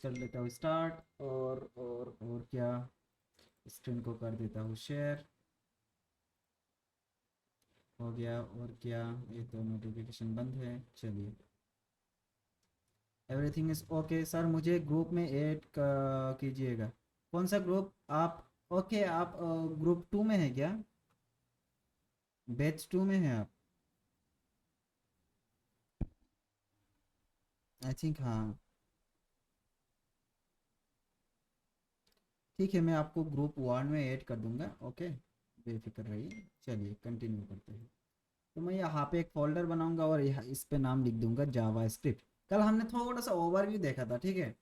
कर लेता हूँ स्टार्ट, और क्या, स्क्रीन को कर देता हूँ शेयर। हो गया। और क्या, ये तो नोटिफिकेशन बंद है। चलिए, एवरीथिंग इज़ ओके। सर मुझे ग्रुप में ऐड कीजिएगा। कौन सा ग्रुप आप? ओके, आप ग्रुप 2 में है क्या? बैच 2 में है आप? आई थिंक हाँ। ठीक है, मैं आपको ग्रुप 1 में ऐड कर दूंगा। ओके, बेफिक्र रहिए। चलिए कंटिन्यू करते हैं। तो मैं यहाँ पे एक फोल्डर बनाऊंगा और यहाँ इस पे नाम लिख दूंगा जावा स्क्रिप्ट। कल हमने थोड़ा सा ओवरव्यू देखा था, ठीक है,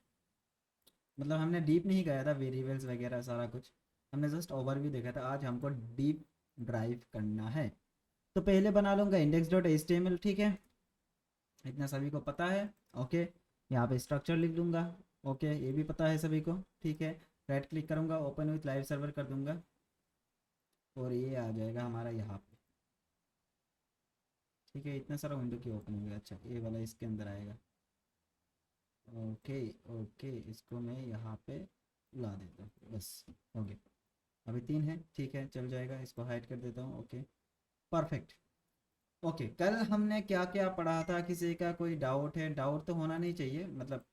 मतलब हमने डीप नहीं गया था, वेरिएबल्स वगैरह सारा कुछ हमने जस्ट ओवरव्यू देखा था। आज हमको डीप ड्राइव करना है। तो पहले बना लूँगा index dot H T M L, ठीक है, इतना सभी को पता है। ओके, यहाँ पे स्ट्रक्चर लिख दूंगा। ओके, ये भी पता है सभी को, ठीक है। राइट क्लिक करूँगा, ओपन विथ लाइव सर्वर कर दूंगा और ये आ जाएगा हमारा यहाँ पे, ठीक है। इतना सारा विंडो क्यों ओपन हो गया? अच्छा, ये वाला इसके अंदर आएगा। ओके, ओके, इसको मैं यहाँ पे ला देता हूँ, बस हो गया। अभी 3 है, ठीक है, चल जाएगा। इसको हाइड कर देता हूँ। Okay, perfect. ओके, कल हमने क्या क्या पढ़ा था? किसी का कोई डाउट है? डाउट तो होना नहीं चाहिए, मतलब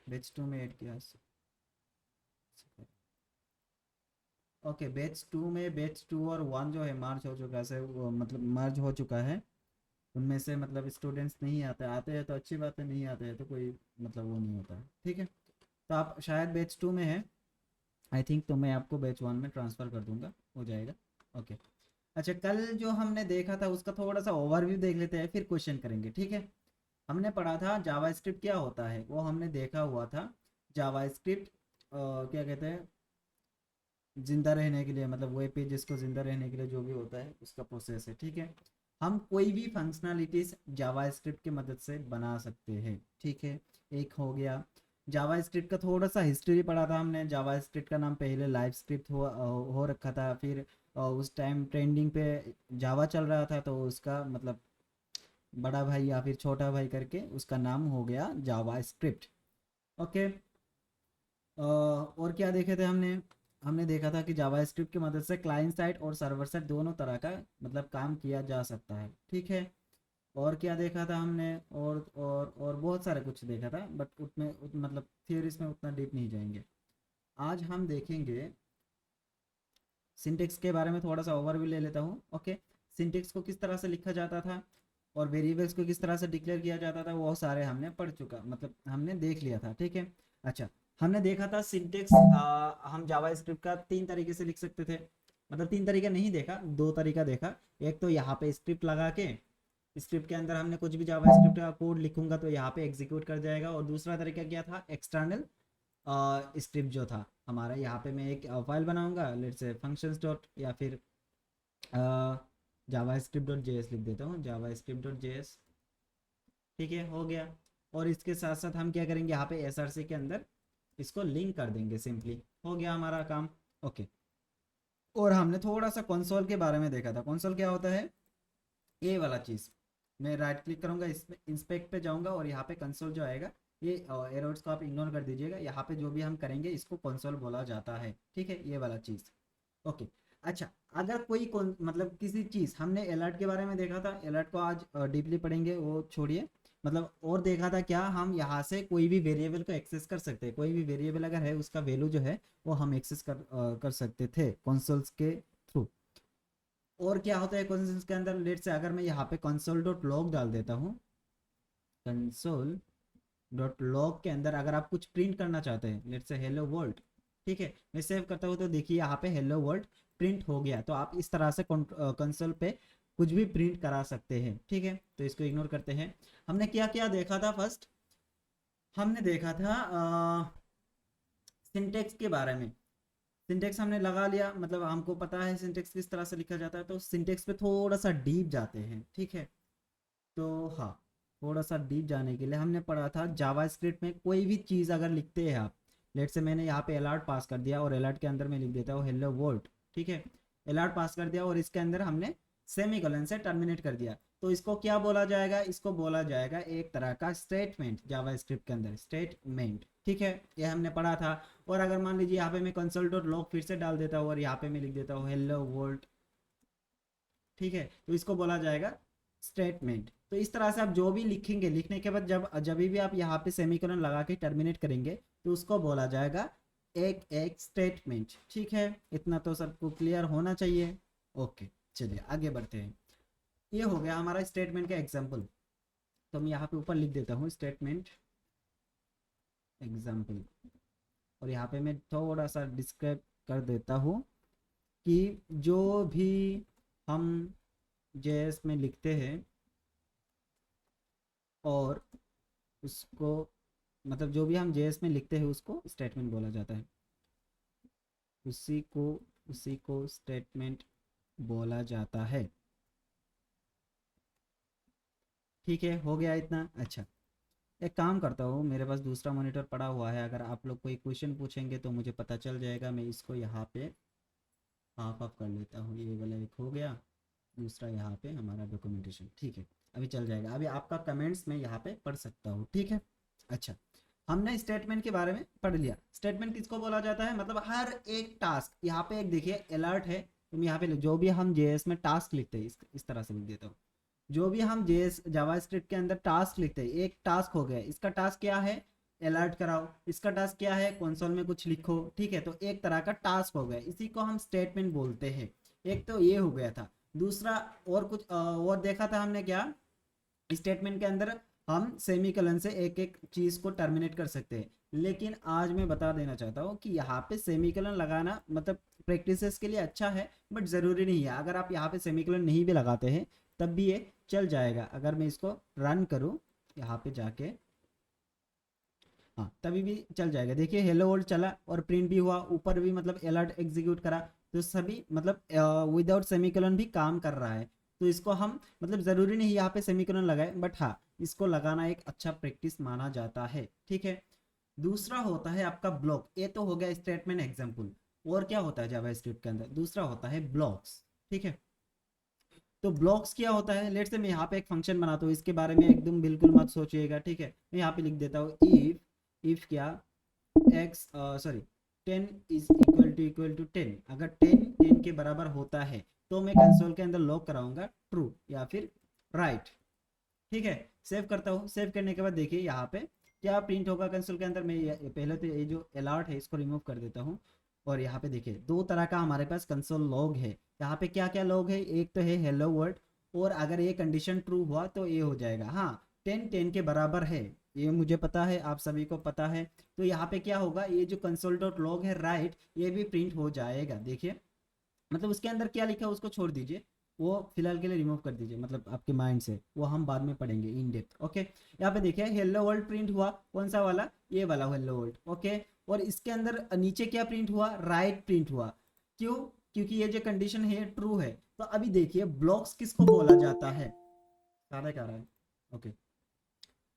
बैच 2 में ऐड किया। ओके, बैच 2 में बैच 2 और 1 जो है मार्च हो चुका है, वो मतलब मर्ज हो चुका है। उनमें से मतलब स्टूडेंट्स नहीं आते, आते हैं तो अच्छी बात है, नहीं आते हैं तो कोई मतलब वो नहीं होता है, ठीक है। तो आप शायद बैच 2 में है, आई थिंक, तो मैं आपको बैच 1 में ट्रांसफ़र कर दूंगा, हो जाएगा। ओके। अच्छा, कल जो हमने देखा था उसका थोड़ा सा ओवरव्यू देख लेते हैं, फिर क्वेश्चन करेंगे, ठीक है। हमने पढ़ा था जावास्क्रिप्ट क्या होता है, वो हमने देखा हुआ था। जावास्क्रिप्ट क्या कहते हैं, जिंदा रहने के लिए, मतलब वेब पेजेस को जिंदा रहने के लिए जो भी होता है उसका प्रोसेस है, ठीक है। हम कोई भी फंक्शनलिटीज जावास्क्रिप्ट की मदद से बना सकते हैं, ठीक है। एक हो गया जावास्क्रिप्ट का थोड़ा सा हिस्ट्री पढ़ा था हमने। जावास्क्रिप्ट का नाम पहले लाइव स्क्रिप्ट हो रखा था, फिर उस टाइम ट्रेंडिंग पे जावा चल रहा था, तो उसका मतलब बड़ा भाई या फिर छोटा भाई करके उसका नाम हो गया जावा स्क्रिप्ट। ओके। और क्या देखे थे हमने? हमने देखा था कि जावा स्क्रिप्ट की मदद से क्लाइंट साइड और सर्वर साइड दोनों तरह का मतलब काम किया जा सकता है, ठीक है। और क्या देखा था हमने? और बहुत सारे कुछ देखा था, बट मतलब थियोरीज में उतना डीप नहीं जाएंगे। आज हम देखेंगे सिंटेक्स के बारे में, थोड़ा सा ओवरव्यू ले लेता हूँ। ओके, सिंटेक्स को किस तरह से लिखा जाता था और वेरिएबल्स को किस तरह से डिक्लेयर किया जाता था, वो सारे हमने पढ़ चुका, मतलब हमने देख लिया था, ठीक है। अच्छा, हमने देखा था सिंटेक्स हम जावा स्क्रिप्ट का 3 तरीके से लिख सकते थे, मतलब 3 तरीका नहीं देखा, 2 तरीका देखा। एक तो यहाँ पे स्क्रिप्ट लगा के, स्क्रिप्ट के अंदर हमने कुछ भी जावा स्क्रिप्ट का कोड लिखूंगा तो यहाँ पे एग्जीक्यूट कर जाएगा। और दूसरा तरीका क्या था, एक्सटर्नल स्क्रिप्ट जो था हमारा, यहाँ पे मैं एक फाइल बनाऊंगा, लेट्स से फंक्शंस डॉट या फिर जावा स्क्रिप्ट डॉट जे एस लिख देता हूँ, जावा स्क्रिप्ट डॉट जे एस, ठीक है, हो गया। और इसके साथ साथ हम क्या करेंगे, यहाँ पे एस आर सी के अंदर इसको लिंक कर देंगे, सिंपली हो गया हमारा काम। ओके। और हमने थोड़ा सा कंसोल के बारे में देखा था। कंसोल क्या होता है? ये वाला चीज़, मैं राइट क्लिक करूंगा, इसमें इंस्पेक्ट पे जाऊंगा और यहाँ पे कंसोल जो आएगा, ये एरर्स को आप इग्नोर कर दीजिएगा। यहाँ पे जो भी हम करेंगे इसको कंसोल बोला जाता है, ठीक है, ये वाला चीज़। ओके। अच्छा, अगर कोई मतलब किसी चीज़, हमने अलर्ट के बारे में देखा था, अलर्ट को आज डीपली पढ़ेंगे, वो छोड़िए। मतलब और देखा था क्या, हम यहाँ से कोई भी वेरिएबल को एक्सेस कर सकते हैं, कोई भी वेरिएबल अगर है उसका वैल्यू जो है वो हम एक्सेस कर सकते थे कंसोल्स के थ्रू। और क्या होता है कंसोल के अंदर, लेट से अगर मैं यहाँ पे कंसोल डॉट लॉग डाल देता हूँ, कंसोल डॉट लॉग के अंदर अगर आप कुछ प्रिंट करना चाहते हैं, लेट से हेलो वर्ल्ड, ठीक है, मैं सेव करता हूँ तो देखिए यहाँ पे हेलो वर्ल्ड प्रिंट हो गया। तो आप इस तरह से कंसोल पे कुछ भी प्रिंट करा सकते हैं, ठीक है। तो इसको इग्नोर करते हैं। हमने क्या क्या देखा था? फर्स्ट हमने देखा था सिंटेक्स के बारे में। सिंटेक्स हमने लगा लिया, मतलब हमको पता है सिंटेक्स किस तरह से लिखा जाता है। तो सिंटेक्स पे थोड़ा सा डीप जाते हैं, ठीक है। तो हाँ, थोड़ा सा डीप जाने के लिए हमने पढ़ा था जावास्क्रिप्ट में कोई भी चीज़ अगर लिखते हैं आप, लेट से मैंने यहाँ पे अलर्ट पास कर दिया और अलर्ट के अंदर मैं लिख देता हूँ हेलो वर्ल्ड, ठीक है। अलर्ट पास कर दिया और इसके अंदर हमने सेमी कॉलन से टर्मिनेट कर दिया। तो इसको क्या बोला जाएगा, इसको बोला जाएगा एक तरह का स्टेटमेंट जावास्क्रिप्ट के अंदर, स्टेटमेंट। ठीक है, ये हमने पढ़ा था। और अगर मान लीजिए यहाँ पे मैं कंसोल डॉट लॉग फिर से डाल देता हूँ और यहाँ पे मैं लिख देता हूँ हेलो वर्ल्ड, ठीक है, तो इसको बोला जाएगा स्टेटमेंट। तो इस तरह से आप जो भी लिखेंगे, लिखने के बाद जब जब भी आप यहाँ पे सेमीकोलन लगा के टर्मिनेट करेंगे तो उसको बोला जाएगा एक एक स्टेटमेंट। ठीक है, इतना तो सबको क्लियर होना चाहिए। ओके, चलिए आगे बढ़ते हैं। ये हो गया हमारा स्टेटमेंट का एग्जाम्पल। तो मैं यहाँ पे ऊपर लिख देता हूँ स्टेटमेंट एग्जाम्पल, और यहाँ पे मैं थोड़ा सा डिस्क्राइब कर देता हूँ कि जो भी हम जेएस में लिखते हैं और उसको, मतलब जो भी हम जेएस में लिखते हैं उसको स्टेटमेंट बोला जाता है, उसी को स्टेटमेंट बोला जाता है। ठीक है, हो गया इतना। अच्छा, एक काम करता हूँ, मेरे पास दूसरा मॉनिटर पड़ा हुआ है, अगर आप लोग कोई क्वेश्चन पूछेंगे तो मुझे पता चल जाएगा। मैं इसको यहाँ पे हाफ ऑफ कर लेता हूँ, ये वाला एक हो गया, दूसरा यहाँ पे हमारा डॉक्यूमेंटेशन। ठीक है, अभी चल जाएगा। अभी आपका कमेंट्स में यहाँ पे पढ़ सकता हूँ। ठीक है, अच्छा, हमने स्टेटमेंट के बारे में पढ़ लिया। स्टेटमेंट किसको बोला जाता है, मतलब हर एक टास्क, यहाँ पे एक देखिए अलर्ट है, तुम यहाँ पे जो भी हम जेएस में टास्क लिखते हैं, इस तरह से लिख देता हूँ। जो भी हम जेएस जावास्क्रिप्ट के अंदर टास्क लिखते हैं, एक टास्क हो गया, इसका टास्क क्या है, अलर्ट कराओ। इसका टास्क क्या है, कंसोल में कुछ लिखो। ठीक है, तो एक तरह का टास्क हो गया, इसी को हम स्टेटमेंट बोलते हैं। एक तो ये हो गया था। दूसरा और कुछ और देखा था हमने क्या, स्टेटमेंट के अंदर हम सेमीकलन से एक एक चीज को टर्मिनेट कर सकते हैं। लेकिन आज मैं बता देना चाहता हूँ कि यहाँ पे सेमीकलन लगाना मतलब प्रैक्टिसेस के लिए अच्छा है, बट ज़रूरी नहीं है। अगर आप यहाँ पे सेमीकलन नहीं भी लगाते हैं तब भी ये चल जाएगा। अगर मैं इसको रन करूँ यहाँ पे जाके, हाँ तभी भी चल जाएगा। देखिए हेलो वर्ल्ड चला और प्रिंट भी हुआ, ऊपर भी मतलब अलर्ट एग्जीक्यूट करा, तो सभी मतलब विदाउट सेमीकोलन भी काम कर रहा है। तो इसको हम मतलब ज़रूरी नहीं यहाँ पे सेमीकोलन लगाए, बट हाँ इसको लगाना एक अच्छा प्रैक्टिस माना जाता है। ठीक है, दूसरा होता है आपका ब्लॉक। ये तो हो गया स्टेटमेंट एग्जाम्पल। और क्या होता है जावास्क्रिप्ट के अंदर, दूसरा होता है ब्लॉक्स। ठीक है, तो ब्लॉक्स क्या होता है, लेट्स से मैं यहाँ पे एक फंक्शन बनाता हूँ, इसके बारे में एकदम बिल्कुल मत सोचिएगा। ठीक है, मैं यहाँ पे लिख देता हूँ इफ क्या X sorry 10 is equal to 10, अगर 10 के बराबर होता है तो मैं कंसोल के अंदर लॉक कराऊंगा ट्रू या फिर राइट। ठीक है, सेव करता हूँ। सेव करने के बाद देखिए यहाँ पे क्या प्रिंट होगा कंसोल के अंदर। मैं पहले तो ये जो अलर्ट है इसको रिमूव कर देता हूँ। और यहाँ पे देखिए दो तरह का हमारे पास कंसोल लॉग है। यहाँ पे क्या क्या लॉग है, एक तो है हेलो वर्ल्ड, और अगर ये कंडीशन ट्रू हुआ तो ये हो जाएगा हाँ 10 के बराबर है, ये मुझे पता है, आप सभी को पता है। तो यहाँ पे क्या होगा, ये जो कंसोल डॉट लॉग है राइट, ये भी प्रिंट हो जाएगा। देखिए मतलब उसके अंदर क्या लिखा है उसको छोड़ दीजिए, वो फिलहाल के लिए रिमूव कर दीजिए, मतलब आपके माइंड से, वो हम बाद में पढ़ेंगे इन डेप्थ। ओके, यहाँ पे देखिए हेलो वर्ल्ड प्रिंट हुआ, कौन सा वाला, ये वाला हेलो वर्ल्ड। ओके, और इसके अंदर नीचे क्या प्रिंट हुआ, राइट प्रिंट हुआ। क्यों, क्योंकि ये जो कंडीशन है ट्रू है। तो अभी देखिए ब्लॉक्स किसको बोला जाता है, सारा क्या रहा है। ओके,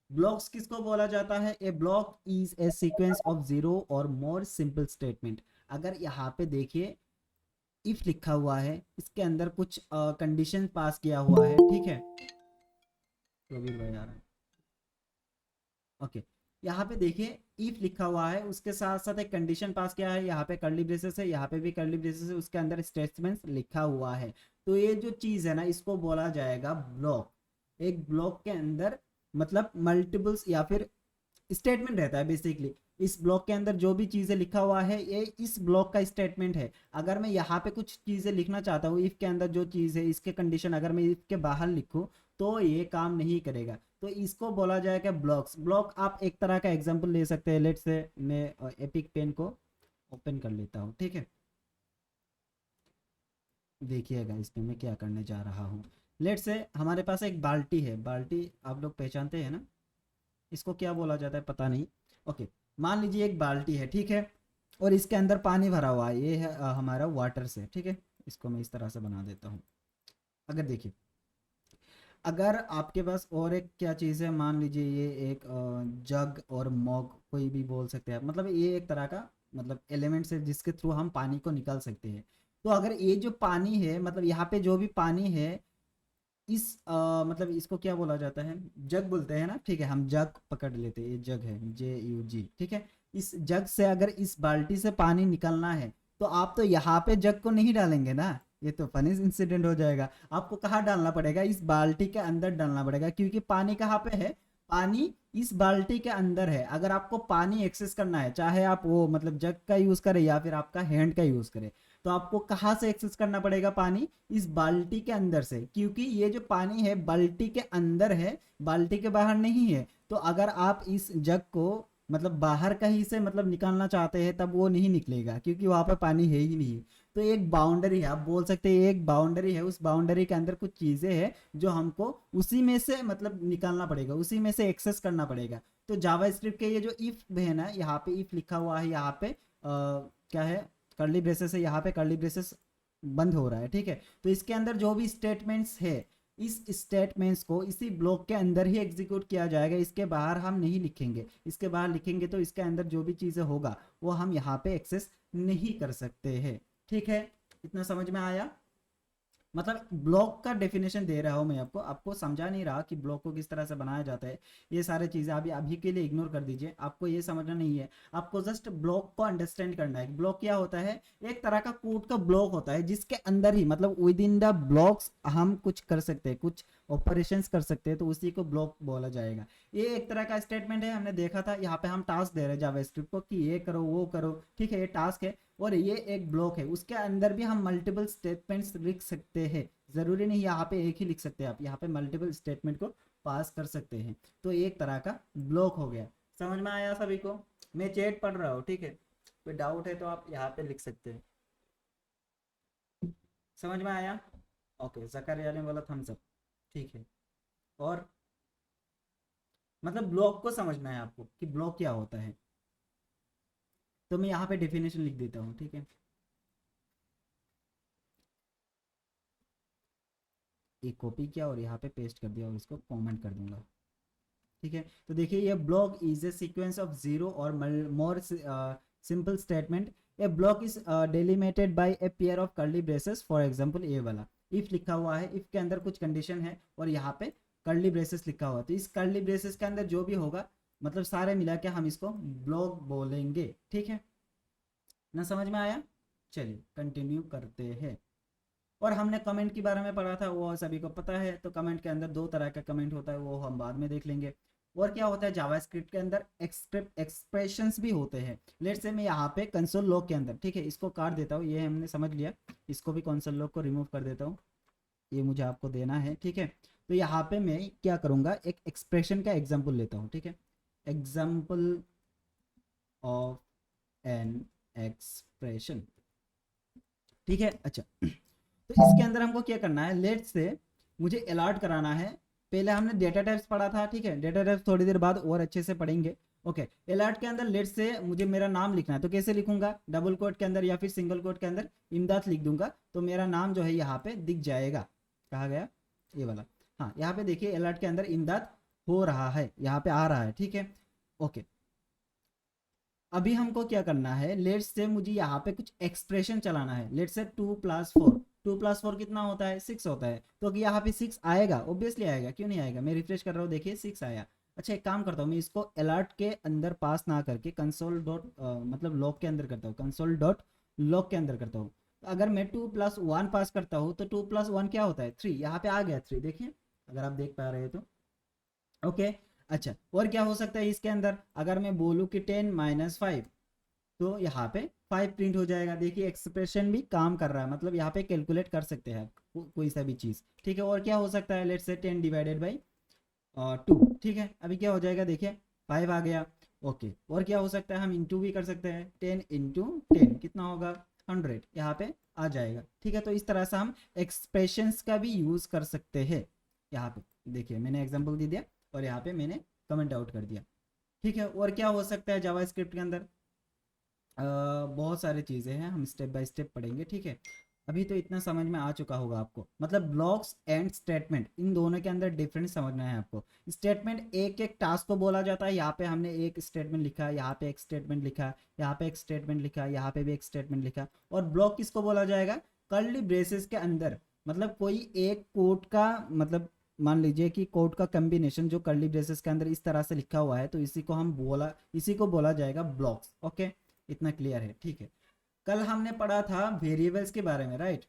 ब्लॉक्स किसको बोला जाता है, a block is a sequence of zero or more simple statement. अगर यहाँ पे देखिए इफ लिखा हुआ है, इसके अंदर कुछ कंडीशन पास किया हुआ है। ठीक है, प्रवीर भाई आ रहा है। ओके, यहाँ पे देखिए इफ लिखा हुआ है, उसके साथ साथ एक कंडीशन पास किया है, यहाँ पे कर्ली ब्रेसेस है, यहाँ पे भी कर्ली ब्रेसेस है, उसके अंदर स्टेटमेंट्स लिखा हुआ है। तो ये जो चीज है ना, इसको बोला जाएगा ब्लॉक। एक ब्लॉक के अंदर मतलब मल्टीपल्स या फिर स्टेटमेंट रहता है बेसिकली। इस ब्लॉक के अंदर जो भी चीज़ें लिखा हुआ है ये इस ब्लॉक का स्टेटमेंट है। अगर मैं यहाँ पे कुछ चीज़ें लिखना चाहता हूँ, इफ के अंदर जो चीज़ है इसके कंडीशन अगर मैं इफ के बाहर लिखूँ तो ये काम नहीं करेगा। तो इसको बोला जाएगा ब्लॉक्स। ब्लॉक आप एक तरह का एग्जांपल ले सकते हैं। लेट्स से मैं एपिक पेन को ओपन कर लेता हूँ। ठीक है, देखिएगा इसमें मैं क्या करने जा रहा हूँ। लेट्स से हमारे पास एक बाल्टी है, बाल्टी आप लोग पहचानते हैं ना, इसको क्या बोला जाता है पता नहीं। ओके, मान लीजिए एक बाल्टी है, ठीक है, और इसके अंदर पानी भरा हुआ है, ये है हमारा वाटर से। ठीक है, इसको मैं इस तरह से बना देता हूँ। अगर देखिए, अगर आपके पास और एक क्या चीज़ है, मान लीजिए ये एक जग और मॉग, कोई भी बोल सकते हैं आप, मतलब ये एक तरह का मतलब एलिमेंट्स है जिसके थ्रू हम पानी को निकाल सकते हैं। तो अगर ये जो पानी है, मतलब यहाँ पे जो भी पानी है इस मतलब इसको क्या बोला जाता है, जग बोलते हैं ना, ठीक है, हम जग पकड़ लेते हैं, ये जग है, JUG, ठीक है। इस जग से अगर इस बाल्टी से पानी निकलना है तो आप तो यहाँ पे जग को नहीं डालेंगे ना, ये तो फनी इंसिडेंट हो जाएगा। आपको कहाँ डालना पड़ेगा, इस बाल्टी के अंदर डालना पड़ेगा, क्योंकि पानी कहाँ पे है, पानी इस बाल्टी के अंदर है। अगर आपको पानी एक्सेस करना है, चाहे आप वो मतलब जग का यूज करें या फिर आपका हैंड का यूज करें, तो आपको कहाँ से एक्सेस करना पड़ेगा पानी, इस बाल्टी के अंदर से, क्योंकि ये जो पानी है बाल्टी के अंदर है, बाल्टी के बाहर नहीं है। तो अगर आप इस जग को मतलब बाहर कहीं से मतलब निकालना चाहते हैं, तब वो नहीं निकलेगा, क्योंकि वहां पर पानी है ही नहीं। तो एक बाउंड्री है, आप बोल सकते हैं एक बाउंड्री है, उस बाउंड्री के अंदर कुछ चीजें हैं जो हमको उसी में से मतलब निकालना पड़ेगा, उसी में से एक्सेस करना पड़ेगा। तो जावास्क्रिप्ट के ये जो इफ है ना, यहाँ पे इफ लिखा हुआ है, यहाँ पे क्या है, कर्ली ब्रेसेस है, यहाँ पे कर्ली ब्रेसेस बंद हो रहा है, ठीक है। तो इसके अंदर जो भी स्टेटमेंट्स है, इस स्टेटमेंट्स को इसी ब्लॉक के अंदर ही एग्जीक्यूट किया जाएगा, इसके बाहर हम नहीं लिखेंगे। इसके बाहर लिखेंगे तो इसके अंदर जो भी चीज़ें होगा वो हम यहाँ पे एक्सेस नहीं कर सकते हैं, ठीक है। इतना समझ में आया, मतलब ब्लॉक का डेफिनेशन दे रहा हूँ मैं आपको, आपको समझा नहीं रहा कि ब्लॉक को किस तरह से बनाया जाता है। ये सारी चीज़ें अभी अभी के लिए इग्नोर कर दीजिए, आपको ये समझना नहीं है, आपको जस्ट ब्लॉक को अंडरस्टैंड करना है। ब्लॉक क्या होता है, एक तरह का कोड का ब्लॉक होता है, जिसके अंदर ही मतलब विद इन द ब्लॉक्स हम कुछ कर सकते हैं, कुछ ऑपरेशंस कर सकते हैं, तो उसी को ब्लॉक बोला जाएगा। ये एक तरह का स्टेटमेंट है, हमने देखा था, यहाँ पे हम टास्क दे रहे हैं जावास्क्रिप्ट को कि ये करो वो करो, ठीक है, ये टास्क है और ये एक ब्लॉक है, उसके अंदर भी हम मल्टीपल स्टेटमेंट्स लिख सकते हैं। जरूरी नहीं यहाँ पे एक ही लिख सकते हैं, आप यहाँ पे मल्टीपल स्टेटमेंट को पास कर सकते हैं। तो एक तरह का ब्लॉक हो गया। समझ में आया सभी को, मैं चैट पढ़ रहा हूँ, ठीक है, कोई डाउट है तो आप यहाँ पे लिख सकते हैं। समझ में आया, ओके, जकरिया ने बोला थम्स अप, ठीक है। और मतलब ब्लॉक को समझना है आपको कि ब्लॉक क्या होता है, तो मैं यहाँ पे डेफिनेशन लिख देता हूँ, ठीक है। एक कॉपी किया और यहाँ पे पेस्ट कर दिया और इसको कमेंट कर दूंगा, ठीक है। तो देखिए, ये block is a sequence of zero or more simple statement. A block is delimited by a pair of curly braces, for example ये वाला इफ लिखा हुआ है, इफ के अंदर कुछ कंडीशन है और यहाँ पे कर्ली ब्रेसेस लिखा हुआ है, तो इस कर्ली ब्रेसेस के अंदर जो भी होगा मतलब सारे मिला के हम इसको ब्लॉक बोलेंगे, ठीक है ना। समझ में आया, चलिए कंटिन्यू करते हैं। और हमने कमेंट के बारे में पढ़ा था, वो सभी को पता है। तो कमेंट के अंदर दो तरह का कमेंट होता है, वो हम बाद में देख लेंगे। और क्या होता है जावास्क्रिप्ट के अंदर, एक्सप्रेशंस भी होते हैं। लेट्स से मैं यहाँ पे कंसोल लॉग के अंदर, ठीक है, इसको काट देता हूँ, ये हमने समझ लिया, इसको भी कंसोल लॉग को रिमूव कर देता हूँ, ये मुझे आपको देना है, ठीक है। तो यहाँ पे मैं क्या करूँगा, एक एक्सप्रेशन का एग्जाम्पल लेता हूँ, ठीक है, एग्जाम्पल ऑफ एन एक्सप्रेशन, ठीक है। अच्छा, तो इसके अंदर हमको क्या करना है, लेट्स से मुझे अलर्ट कराना है। पहले हमने डेटा टाइप्स पढ़ा था, ठीक है, डेटा टाइप्स थोड़ी देर बाद और अच्छे से पढ़ेंगे। ओके, अलर्ट के अंदर लेट्स से मुझे मेरा नाम लिखना है, तो कैसे लिखूंगा, डबल कोट के अंदर या फिर सिंगल कोट के अंदर इमदाद लिख दूंगा, तो मेरा नाम जो है यहाँ पे दिख जाएगा। कहा गया ये वाला, हाँ, यहाँ पे देखिए अलर्ट के अंदर इमदाद हो रहा है, यहाँ पे आ रहा है, ठीक है। ओके, अभी हमको क्या करना है, लेट्स से मुझे यहाँ पे कुछ एक्सप्रेशन चलाना है। लेट्स से 2+4, 2+4 कितना होता है, 6 होता है। तो कि यहाँ पे 6 आएगा, ऑब्वियसली आएगा, क्यों नहीं आएगा, मैं रिफ्रेश कर रहा हूँ, देखिए 6 आया। अच्छा, एक काम करता हूँ, मैं इसको अलर्ट के अंदर पास ना करके कंसोल डॉट मतलब लॉग के अंदर करता हूँ, कंसोल डॉट लॉग के अंदर करता हूँ। तो अगर मैं 2+1 पास करता हूँ तो 2+1 क्या होता है, 3, यहाँ पे आ गया 3, देखिए अगर आप देख पा रहे हैं तो। ओके, अच्छा, और क्या हो सकता है इसके अंदर, अगर मैं बोलूँ कि 10-5, तो यहाँ पे 5 प्रिंट हो जाएगा। देखिए एक्सप्रेशन भी काम कर रहा है, मतलब यहाँ पे कैलकुलेट कर सकते हैं आप कोई सा भी चीज़, ठीक है। और क्या हो सकता है, लेट्स से 10/2, ठीक है, अभी क्या हो जाएगा, देखिए 5 आ गया। ओके, और क्या हो सकता है, हम इंटू भी कर सकते हैं, 10 × 10 कितना होगा, 100, यहाँ पे आ जाएगा, ठीक है। तो इस तरह से हम एक्सप्रेशंस का भी यूज़ कर सकते हैं। यहाँ पे देखिए मैंने एग्जाम्पल दे दिया और यहाँ पे मैंने कमेंट आउट कर दिया, ठीक है। और क्या हो सकता है जावास्क्रिप्ट के अंदर, बहुत सारी चीज़ें हैं, हम स्टेप बाय स्टेप पढ़ेंगे, ठीक है। अभी तो इतना समझ में आ चुका होगा आपको, मतलब ब्लॉक्स एंड स्टेटमेंट, इन दोनों के अंदर डिफरेंस समझना है आपको। स्टेटमेंट एक एक टास्क को बोला जाता है, यहाँ पे हमने एक स्टेटमेंट लिखा, यहाँ पे एक स्टेटमेंट लिखा, यहाँ पे एक स्टेटमेंट लिखा, यहाँ पे भी एक स्टेटमेंट लिखा। और ब्लॉक किसको बोला जाएगा, कर्ली ब्रेसेस के अंदर मतलब कोई एक कोड का मतलब मान लीजिए कि कोड का कॉम्बिनेशन जो कर्ली ब्रेसेस के अंदर इस तरह से लिखा हुआ है, तो इसी को बोला जाएगा ब्लॉक्स। ओके, इतना क्लियर है, ठीक है। कल हमने पढ़ा था वेरिएबल्स के बारे में, राइट?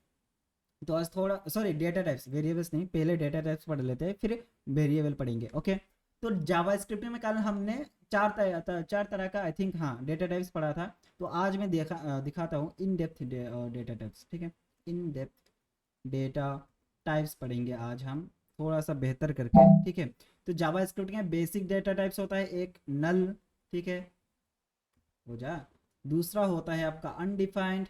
तो आज थोड़ा, सॉरी, डेटा टाइप्स, वेरिएबल्स नहीं, पहले डेटा टाइप्स पढ़ लेते हैं, फिर वेरिएबल पढ़ेंगे। ओके, तो जावास्क्रिप्ट में कल हमने चार तरह का, आई थिंक, हाँ, डेटा टाइप्स पढ़ा था। तो आज मैं दिखाता हूँ इन डेप्थ डेटा टाइप्स, ठीक है। इन डेप्थ डेटा टाइप्स पढ़ेंगे आज हम, थोड़ा सा बेहतर करके, ठीक है। तो जावास्क्रिप्ट के बेसिक डेटा टाइप्स होता है एक नल, ठीक है, हो जा। दूसरा होता है आपका अनडिफाइंड।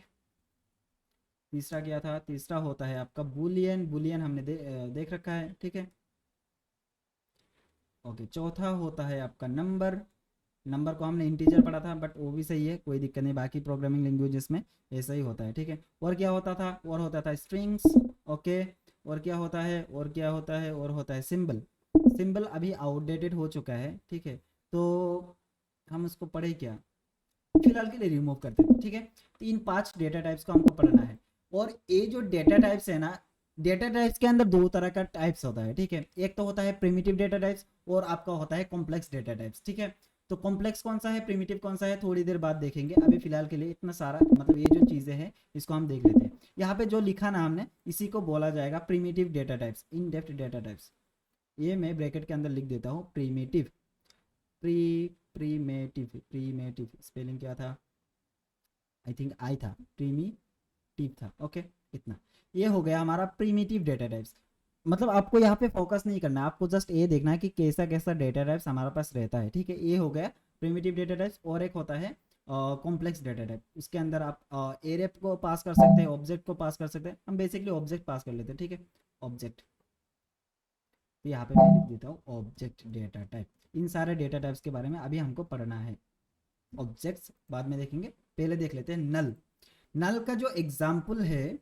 तीसरा क्या था? तीसरा होता है आपका बुलियन, बुलियन हमने देख रखा है, ठीक है। ओके, चौथा होता है आपका नंबर। नंबर को हमने इंटीजर पढ़ा था, बट वो भी सही है, कोई दिक्कत नहीं, बाकी प्रोग्रामिंग लैंग्वेजेस में ऐसा ही होता है, ठीक है। और क्या होता था? और होता था स्ट्रिंग्स। ओके, और क्या होता है? और क्या होता है? और होता है सिंबल। सिंबल अभी आउटडेटेड हो चुका है, ठीक है, तो हम उसको पढ़े क्या, फिलहाल के लिए रिमूव करते हैं, ठीक है। तो इन 5 डेटा टाइप्स को हमको पढ़ना है। और ये जो डेटा टाइप्स है ना, डेटा टाइप्स के अंदर दो तरह का टाइप्स होता है, ठीक है। एक तो होता है प्रिमिटिव डेटा टाइप्स और आपका होता है कॉम्प्लेक्स डेटा टाइप्स, ठीक है। तो कॉम्प्लेक्स कौन सा है, प्रिमिटिव कौन सा है, थोड़ी देर बाद देखेंगे। अभी फिलहाल के लिए इतना सारा, मतलब ये जो चीज़ें हैं इसको हम देख लेते हैं। यहाँ पे जो लिखा ना हमने, इसी को बोला जाएगा primitive data types, in depth data types. ये मैं ब्रैकेट के अंदर लिख देता हूँ, प्रीमेटिव। प्रीमेटिव, प्रीमेटिव स्पेलिंग क्या था? आई थिंक आई था, प्रीमिटिव था। ओके, इतना। ये हो गया हमारा प्रीमिटिव डेटा टाइप्स। मतलब आपको यहाँ पे फोकस नहीं करना है, आपको जस्ट ये देखना है कि कैसा कैसा डेटा टाइप्स हमारे पास रहता है, ठीक है। ये हो गया प्रीमिटिव डेटा टाइप्स। और एक होता है कॉम्प्लेक्स डेटा टाइप। इसके अंदर आप एरे को पास कर सकते हैं, ऑब्जेक्ट को पास कर सकते हैं। हम बेसिकली ऑब्जेक्ट पास कर लेते हैं, ठीक है, ऑब्जेक्ट। तो यहाँ पे मैं लिख देता हूँ ऑब्जेक्ट डेटा टाइप। इन सारे डेटा टाइप्स के बारे में अभी हमको पढ़ना है। ऑब्जेक्ट्स बाद में देखेंगे, पहले देख लेते हैं नल। नल का जो एग्जाम्पल है,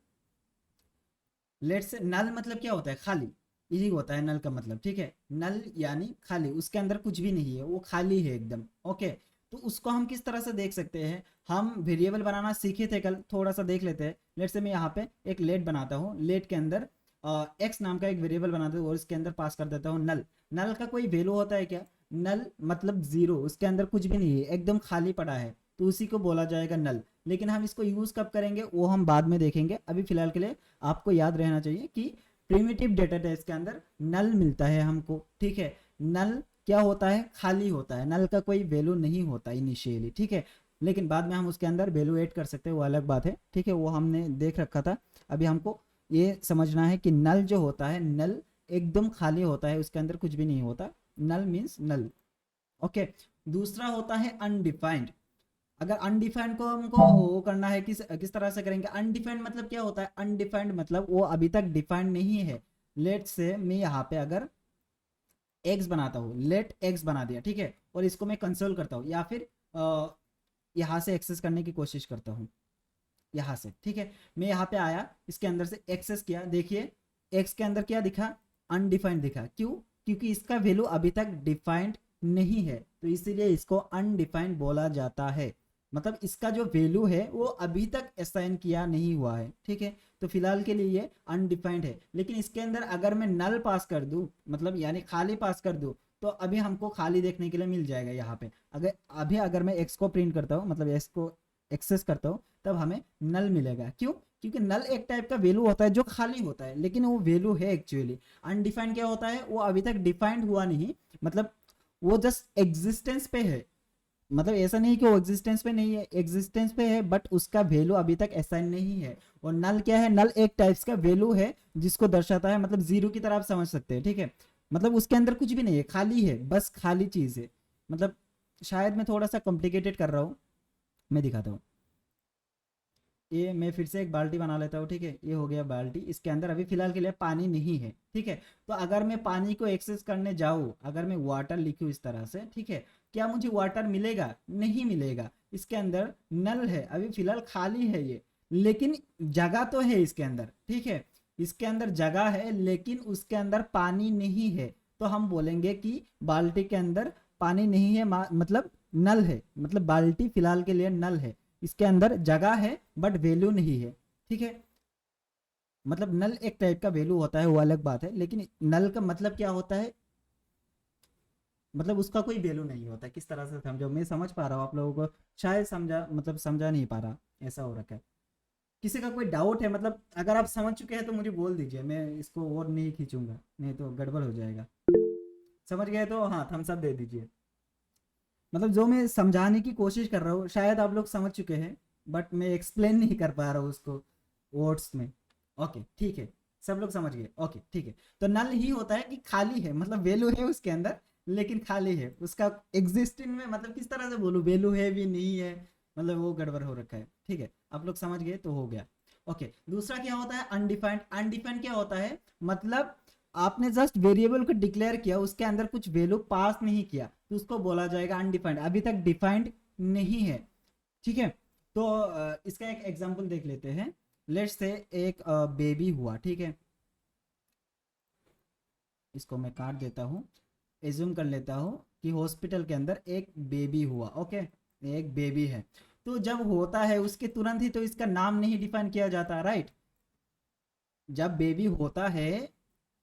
लेट्स से, नल मतलब क्या होता है? खाली, यही होता है नल का मतलब, ठीक है। नल यानी खाली, उसके अंदर कुछ भी नहीं है, वो खाली है एकदम। ओके, तो उसको हम किस तरह से देख सकते हैं? हम वेरिएबल बनाना सीखे थे कल, थोड़ा सा देख लेते हैं। लेट्स से मैं यहाँ पे एक लेट बनाता हूँ, लेट के अंदर एक्स नाम का एक वेरिएबल बनाता हूँ और इसके अंदर पास कर देता हूँ नल। नल का कोई वैल्यू होता है क्या? नल मतलब जीरो, उसके अंदर कुछ भी नहीं है, एकदम खाली पड़ा है, तो उसी को बोला जाएगा नल। लेकिन हम इसको यूज कब करेंगे वो हम बाद में देखेंगे। अभी फिलहाल के लिए आपको याद रहना चाहिए कि प्रिमिटिव डेटा टाइप्स के अंदर नल मिलता है हमको, ठीक है। नल क्या होता है? खाली होता है, नल का कोई वैल्यू नहीं होता इनिशियली, ठीक है। लेकिन बाद में हम उसके अंदर वैल्यू ऐड कर सकते हैं, वो अलग बात है, ठीक है, वो हमने देख रखा था। अभी हमको ये समझना है कि नल जो होता है, नल एकदम खाली होता है, उसके अंदर कुछ भी नहीं होता। नल मीन्स नल। ओके, दूसरा होता है अनडिफाइंड। अगर अनडिफाइंड को हमको वो करना है, किस किस तरह से करेंगे? अनडिफाइंड मतलब क्या होता है? अनडिफाइंड मतलब वो अभी तक डिफाइंड नहीं है। लेट से मैं यहाँ पे अगर एक्स बनाता हूँ, लेट एक्स बना दिया, ठीक है, और इसको मैं कंसोल करता हूँ, या फिर यहाँ से एक्सेस करने की कोशिश करता हूँ, यहाँ से, ठीक है। मैं यहाँ पे आया, इसके अंदर से एक्सेस किया, देखिए एक्स के अंदर क्या दिखा? अनडिफाइंड दिखा। क्यों? क्योंकि इसका वैल्यू अभी तक डिफाइंड नहीं है, तो इसीलिए इसको अनडिफाइंड बोला जाता है। मतलब इसका जो वैल्यू है वो अभी तक असाइन किया नहीं हुआ है, ठीक है। तो फिलहाल के लिए ये अनडिफाइंड है। लेकिन इसके अंदर अगर मैं नल पास कर दूं, मतलब यानी खाली पास कर दूं, तो अभी हमको खाली देखने के लिए मिल जाएगा यहाँ पे। अगर मैं एक्स को प्रिंट करता हूँ, मतलब एक्स को एक्सेस करता हूँ, तब हमें नल मिलेगा। क्यों? क्योंकि नल एक टाइप का वैल्यू होता है जो खाली होता है, लेकिन वो वैल्यू है एक्चुअली। अनडिफाइंड क्या होता है? वो अभी तक डिफाइंड हुआ नहीं, मतलब वो जस्ट एग्जिस्टेंस पे है। मतलब ऐसा नहीं कि वो एग्जिस्टेंस पे नहीं है, एग्जिस्टेंस पे है, बट उसका वैल्यू अभी तक असाइन नहीं है। और नल क्या है? नल एक टाइप्स का वैल्यू है जिसको दर्शाता है, मतलब जीरो की तरह आप समझ सकते हैं, ठीक है। मतलब उसके अंदर कुछ भी नहीं है, खाली है, बस खाली चीज है। मतलब शायद मैं थोड़ा सा कॉम्प्लिकेटेड कर रहा हूँ, मैं दिखाता हूँ। ये मैं फिर से एक बाल्टी बना लेता हूँ, ठीक है। ये हो गया बाल्टी, इसके अंदर अभी फिलहाल के लिए पानी नहीं है, ठीक है। तो अगर मैं पानी को एक्सेस करने जाऊँ, अगर मैं वाटर लिखूँ इस तरह से, ठीक है, क्या मुझे वाटर मिलेगा? नहीं मिलेगा। इसके अंदर नल है, अभी फिलहाल खाली है ये, लेकिन जगह तो है इसके अंदर, ठीक है। इसके अंदर जगह है, लेकिन उसके अंदर पानी नहीं है। तो हम बोलेंगे कि बाल्टी के अंदर पानी नहीं है, मतलब नल है, मतलब बाल्टी फिलहाल के लिए नल है। इसके अंदर जगह है बट वैल्यू नहीं है, ठीक है। मतलब नल एक टाइप का वैल्यू होता है, वो अलग बात है, लेकिन नल का मतलब क्या होता है, मतलब उसका कोई वैल्यू नहीं होता। किस तरह से समझो, मैं समझ पा रहा हूँ आप लोगों को, शायद समझा, मतलब समझा नहीं पा रहा, ऐसा हो रखा है। किसी का कोई डाउट है, मतलब अगर आप समझ चुके हैं तो मुझे बोल दीजिए, मैं इसको और नहीं खींचूंगा, नहीं तो गड़बड़ हो जाएगा। समझ गए तो हाँ थम्स अप दे दीजिए। मतलब जो मैं समझाने की कोशिश कर रहा हूँ शायद आप लोग समझ चुके हैं, बट मैं एक्सप्लेन नहीं कर पा रहा हूँ उसको वर्ड्स में। ओके ठीक है, सब लोग समझ गए, ओके ठीक है। तो नल ही होता है कि खाली है, मतलब वैल्यू है उसके अंदर लेकिन खाली है, उसका एग्जिस्टिंग में, मतलब किस तरह से बोलूँ, वैल्यू है भी नहीं है, मतलब वो गड़बड़ हो रखा है। ठीक है, आप लोग समझ गए तो हो गया। ओके, दूसरा क्या होता है, अनडिफाइंड। अनडिफाइंड क्या होता है, मतलब आपने जस्ट वेरिएबल को डिक्लेयर किया, उसके अंदर कुछ वैल्यू पास नहीं किया, तो उसको बोला जाएगा अनडिफाइंड, अभी तक डिफाइंड नहीं है। ठीक है, तो इसका एक एग्जांपल देख लेते हैं। लेट्स से एक बेबी हुआ, ठीक है, इसको मैं काट देता हूँ, एज्यूम कर लेता हूँ कि हॉस्पिटल के अंदर एक बेबी हुआ। ओके, एक बेबी है, तो जब होता है उसके तुरंत ही तो इसका नाम नहीं डिफाइन किया जाता, राइट। जब बेबी होता है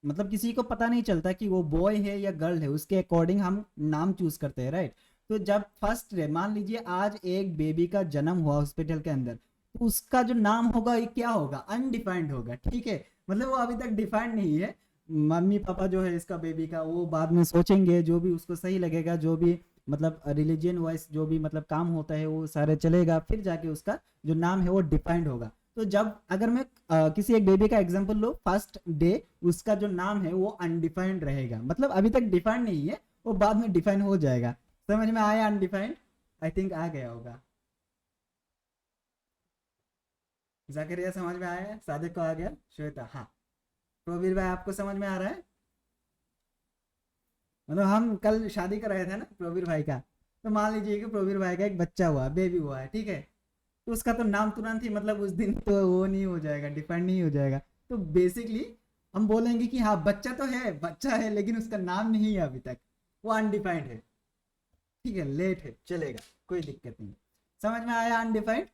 मतलब किसी को पता नहीं चलता कि वो बॉय है या गर्ल है, उसके अकॉर्डिंग हम नाम चूज करते हैं, राइट। तो जब फर्स्ट डे, मान लीजिए आज एक बेबी का जन्म हुआ हॉस्पिटल के अंदर, तो उसका जो नाम होगा ये क्या होगा, अनडिफाइंड होगा, ठीक है। मतलब वो अभी तक डिफाइंड नहीं है। मम्मी पापा जो है इसका बेबी का, वो बाद में सोचेंगे, जो भी उसको सही लगेगा, जो भी मतलब रिलीजियन वाइज जो भी मतलब काम होता है वो सारे चलेगा, फिर जाके उसका जो नाम है वो डिफाइंड होगा। तो जब अगर मैं किसी एक बेबी का एग्जांपल लो, फर्स्ट डे, उसका जो नाम है वो अनडिफाइंड रहेगा, मतलब अभी तक डिफाइंड नहीं है, वो बाद में डिफाइन हो जाएगा। समझ में आया अनडिफाइंड, आई थिंक आ गया होगा। जाकरिया समझ में आया, सादिक को आ गया, श्वेता हाँ। प्रवीर भाई आपको समझ में आ रहा है, मतलब हम कल शादी कर रहे थे ना प्रवीर भाई का, तो मान लीजिए कि प्रवीर भाई का एक बच्चा हुआ, बेबी हुआ है, ठीक है। तो उसका तो नाम तुरंत ही मतलब उस दिन तो वो नहीं हो जाएगा, डिफाइंड नहीं हो जाएगा। तो बेसिकली हम बोलेंगे कि हाँ बच्चा तो है, बच्चा है, लेकिन उसका नाम नहीं है अभी तक, वो अनडिफाइंड है। ठीक है, लेट है, चलेगा, कोई दिक्कत नहीं। समझ में आया अनडिफाइंड,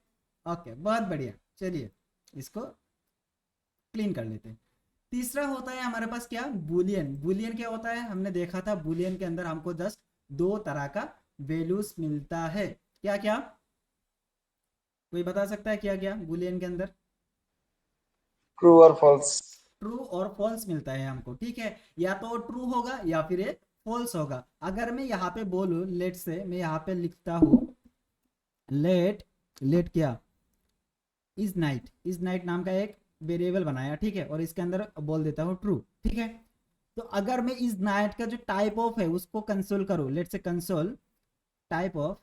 ओके बहुत बढ़िया। चलिए इसको क्लीन कर लेते हैं। तीसरा होता है हमारे पास क्या, बुलियन। बुलियन क्या होता है, हमने देखा था बुलियन के अंदर हमको जस्ट दो तरह का वैल्यूज मिलता है। क्या क्या, कोई बता सकता है क्या क्या बुलियन के अंदर, ट्रू और फॉल्स। ट्रू और फॉल्स मिलता है हमको, ठीक है। या तो ट्रू होगा या फिर ये फॉल्स होगा। अगर मैं यहाँ पे बोलूँ, लेट से मैं यहाँ पे लिखता हूँ, लेट, लेट क्या, इज नाइट, इज नाइट नाम का एक वेरिएबल बनाया, ठीक है, और इसके अंदर बोल देता हूँ ट्रू, ठीक है। तो अगर मैं इज नाइट का जो टाइप ऑफ है उसको कंसोल करूँ, लेट से console type of,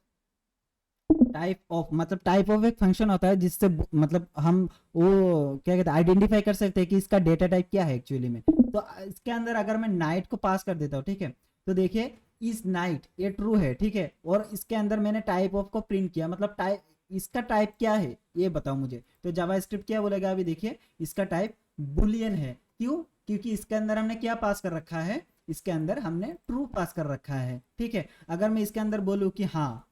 type of मतलब टाइप ऑफ एक फंक्शन होता है जिससे मतलब हम वो क्या कहते हैं, आइडेंटिफाई कर सकते हैं कि इसका डेटा टाइप क्या है एक्चुअली में। तो इसके अंदर अगर मैं नाइट को पास कर देता हूँ, ठीक है, तो देखिए इस नाइट ये ट्रू है, ठीक है, और इसके अंदर मैंने टाइप ऑफ को प्रिंट किया, मतलब टाइप, इसका टाइप क्या है ये बताओ मुझे। तो जावास्क्रिप्ट क्या बोलेगा, अभी देखिए इसका टाइप बुलियन है, क्यों, क्योंकि इसके अंदर हमने क्या पास कर रखा है, इसके अंदर हमने ट्रू पास कर रखा है, ठीक है। अगर मैं इसके अंदर बोलूँ कि हाँ,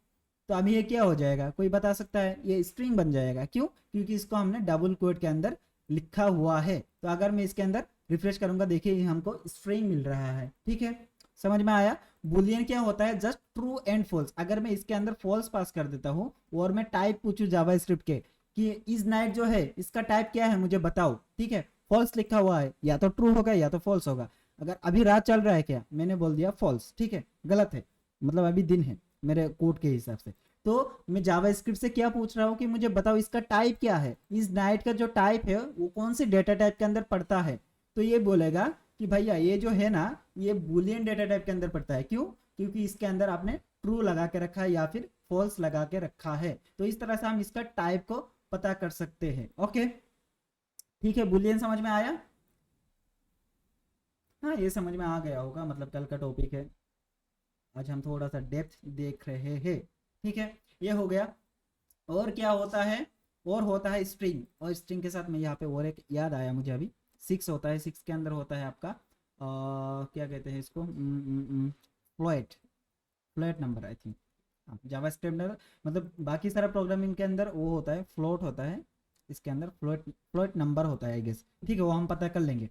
तो अभी ये क्या हो जाएगा, कोई बता सकता है, ये स्ट्रिंग बन जाएगा, क्यों, क्योंकि इसको हमने डबल कोट के अंदर लिखा हुआ है। तो अगर मैं इसके अंदर रिफ्रेश करूंगा, देखिए ये हमको स्ट्रिंग मिल रहा है, ठीक है। समझ में आया। बुलियन क्या होता है, जस्ट ट्रू एंड फॉल्स। अगर मैं इसके अंदर फॉल्स पास कर देता हूँ और मैं टाइप पूछूं जावा स्क्रिप्ट के कि इज नाइट जो है इसका टाइप क्या है मुझे बताओ, ठीक है, फॉल्स लिखा हुआ है, या तो ट्रू होगा या तो फॉल्स होगा। अगर अभी रात चल रहा है क्या, मैंने बोल दिया फॉल्स, ठीक है, गलत है, मतलब अभी दिन है मेरे कोड के हिसाब से। तो मैं जावा स्क्रिप्ट से क्या पूछ रहा हूँ कि मुझे बताओ इसका टाइप क्या है, इस नाइट का जो टाइप है वो कौन से डेटा टाइप के अंदर पड़ता है। तो ये बोलेगा कि भैया ये जो है ना, ये बुलियन डेटा टाइप के अंदर पड़ता है, क्यों, क्योंकि इसके अंदर आपने ट्रू लगा के रखा है या फिर फॉल्स लगा के रखा है। तो इस तरह से हम इसका टाइप को पता कर सकते हैं। ओके ठीक है, बुलियन समझ में आया, हाँ ये समझ में आ गया होगा, मतलब कल का टॉपिक है, आज हम थोड़ा सा डेप्थ देख रहे हैं, ठीक है, ये हो गया। और क्या होता है, और होता है स्ट्रिंग, और स्ट्रिंग के साथ में यहाँ पे और एक याद आया मुझे अभी, सिक्स होता है, सिक्स के अंदर होता है आपका क्या कहते हैं इसको, float, float number I think. Java script में मतलब बाकी सारा प्रोग्रामिंग के अंदर वो होता है फ्लोट होता है, इसके अंदर फ्लोट नंबर होता है आई गेस, ठीक है, वो हम पता कर लेंगे।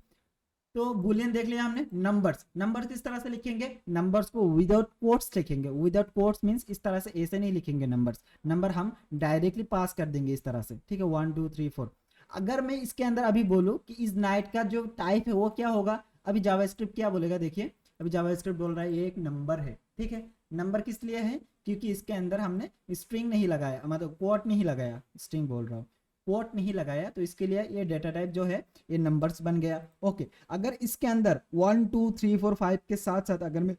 तो बुलियन देख लिया हमने। नंबर्स, नंबर किस तरह से लिखेंगे, नंबर्स को विदाउट कोट्स लिखेंगे। विदाउट कोट्स मींस इस तरह से ऐसे नहीं लिखेंगे नंबर्स, नंबर हम डायरेक्टली पास कर देंगे इस तरह से, ठीक है, 1 2 3 4। अगर मैं इसके अंदर अभी बोलूँ कि इस नाइट का जो टाइप है वो क्या होगा, अभी जावास्क्रिप्ट क्या बोलेगा देखिए, अभी जावास्क्रिप्ट बोल रहा है ये एक नंबर है, ठीक है। नंबर किस लिए है, क्योंकि इसके अंदर हमने स्ट्रिंग नहीं लगाया, मतलब कोट नहीं लगाया, स्ट्रिंग बोल रहा हूँ, कोट नहीं लगाया, तो इसके लिए ये डेटा टाइप जो है ये नंबर्स बन गया। ओके, अगर इसके अंदर 1 2 3 4 5 के साथ साथ अगर मैं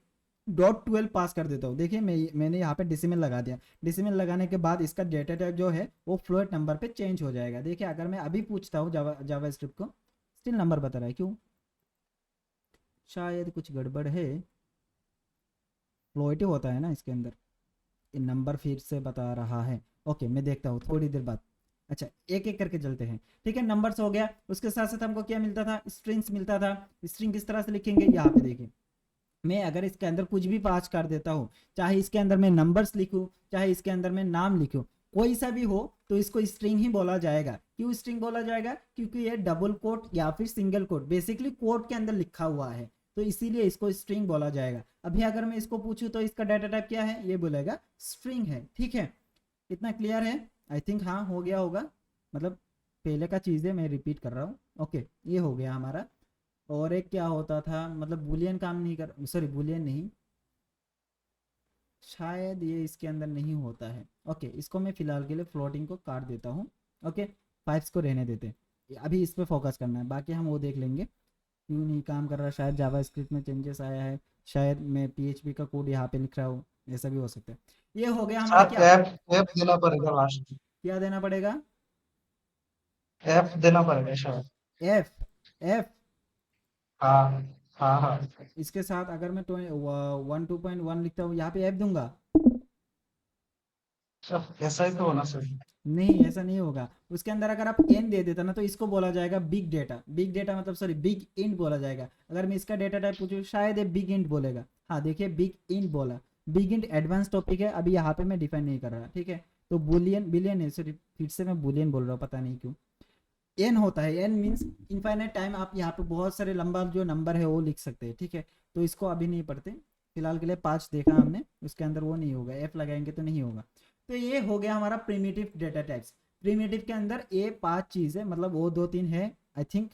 .12 पास कर देता हूँ, देखिए मैंने यहाँ पे डेसिमल लगा दिया, डेसिमल लगाने के बाद इसका डेटा टाइप जो है वो फ्लोट नंबर पे चेंज हो जाएगा। देखिए अगर मैं अभी पूछता हूँ जावा स्क्रिप्ट को, स्टिल नंबर बता रहा है, क्यों, शायद कुछ गड़बड़ है, फ्लोट होता है ना इसके अंदर, ये नंबर फिर से बता रहा है। ओके, मैं देखता हूँ थोड़ी देर बाद। अच्छा, एक एक करके चलते हैं, ठीक है। नंबर्स हो गया, उसके साथ साथ हमको क्या मिलता था, स्ट्रिंग्स मिलता था। स्ट्रिंग किस तरह से लिखेंगे, यहाँ पे देखिए, मैं अगर इसके अंदर कुछ भी पास कर देता हूँ, चाहे इसके अंदर मैं नंबर्स लिखूँ, चाहे इसके अंदर मैं नाम लिखूँ, कोई सा भी हो, तो इसको स्ट्रिंग ही बोला जाएगा। क्यों स्ट्रिंग बोला जाएगा, क्योंकि ये डबल कोट या फिर सिंगल कोट, बेसिकली कोट के अंदर लिखा हुआ है, तो इसीलिए इसको स्ट्रिंग बोला जाएगा। अभी अगर मैं इसको पूछूं तो इसका डाटा टाइप क्या है, ये बोलेगा स्ट्रिंग है, ठीक है। इतना क्लियर है, आई थिंक, हाँ हो गया होगा, मतलब पहले का चीज़ें मैं रिपीट कर रहा हूँ। ओके, ये हो गया हमारा। और एक क्या होता था, मतलब बुलियन काम नहीं कर, सॉरी बुलियन नहीं, शायद ये इसके अंदर नहीं होता है। ओके, इसको मैं फिलहाल के लिए फ्लोटिंग को काट देता हूँ। ओके, फाइव्स को रहने देते, अभी इस पे फोकस करना है, बाकी हम वो देख लेंगे। क्यों नहीं काम कर रहा, शायद जावा स्क्रिप्ट में चेंजेस आया है, शायद मैं PHP का कोड यहाँ पे लिख रहा हूँ, ऐसा भी हो सकता है। ये हो गया हमारा साथ क्या, एफ देना पड़ेगा लास्ट। क्या देना पड़ेगा, एफ देना पड़ेगा शायद। F, F. हाँ हाँ हाँ। इसके साथ अगर मैं 1 2.1 लिखता हूँ, यहाँ पे एफ दूंगा, सब ऐसा ही तो होना चाहिए। नहीं ऐसा नहीं होगा। उसके अंदर अगर आप एन दे देता ना, तो इसको बोला जाएगा बिग डेटा, बिग डेटा मतलब सॉरी बिग इंट बोला जाएगा। अगर मैं इसका डेटा टाइप पूछूँ, शायद ये बिग इंट बोलेगा, हाँ देखिए बिग इंट बोला। बिग इंट एडवांस टॉपिक है, अभी यहाँ पे मैं डिफाइन नहीं कर रहा, ठीक है। तो बुलियन, बिलियन है, सॉरी फिर से मैं बुलियन बोल रहा हूँ, पता नहीं क्यों। एन होता है, एन मीन्स इनफाइनाइट टाइम, आप यहाँ पे बहुत सारे लंबा जो नंबर है वो लिख सकते हैं, ठीक है। तो इसको अभी नहीं पढ़ते, फिलहाल के लिए 5 देखा हमने, उसके अंदर वो नहीं होगा, एफ लगाएंगे तो नहीं होगा। तो ये हो गया हमारा प्रिमिटिव डेटा टाइप्स। प्रिमिटिव के अंदर ये 5 चीज़ है, मतलब वो 2 3 है आई थिंक,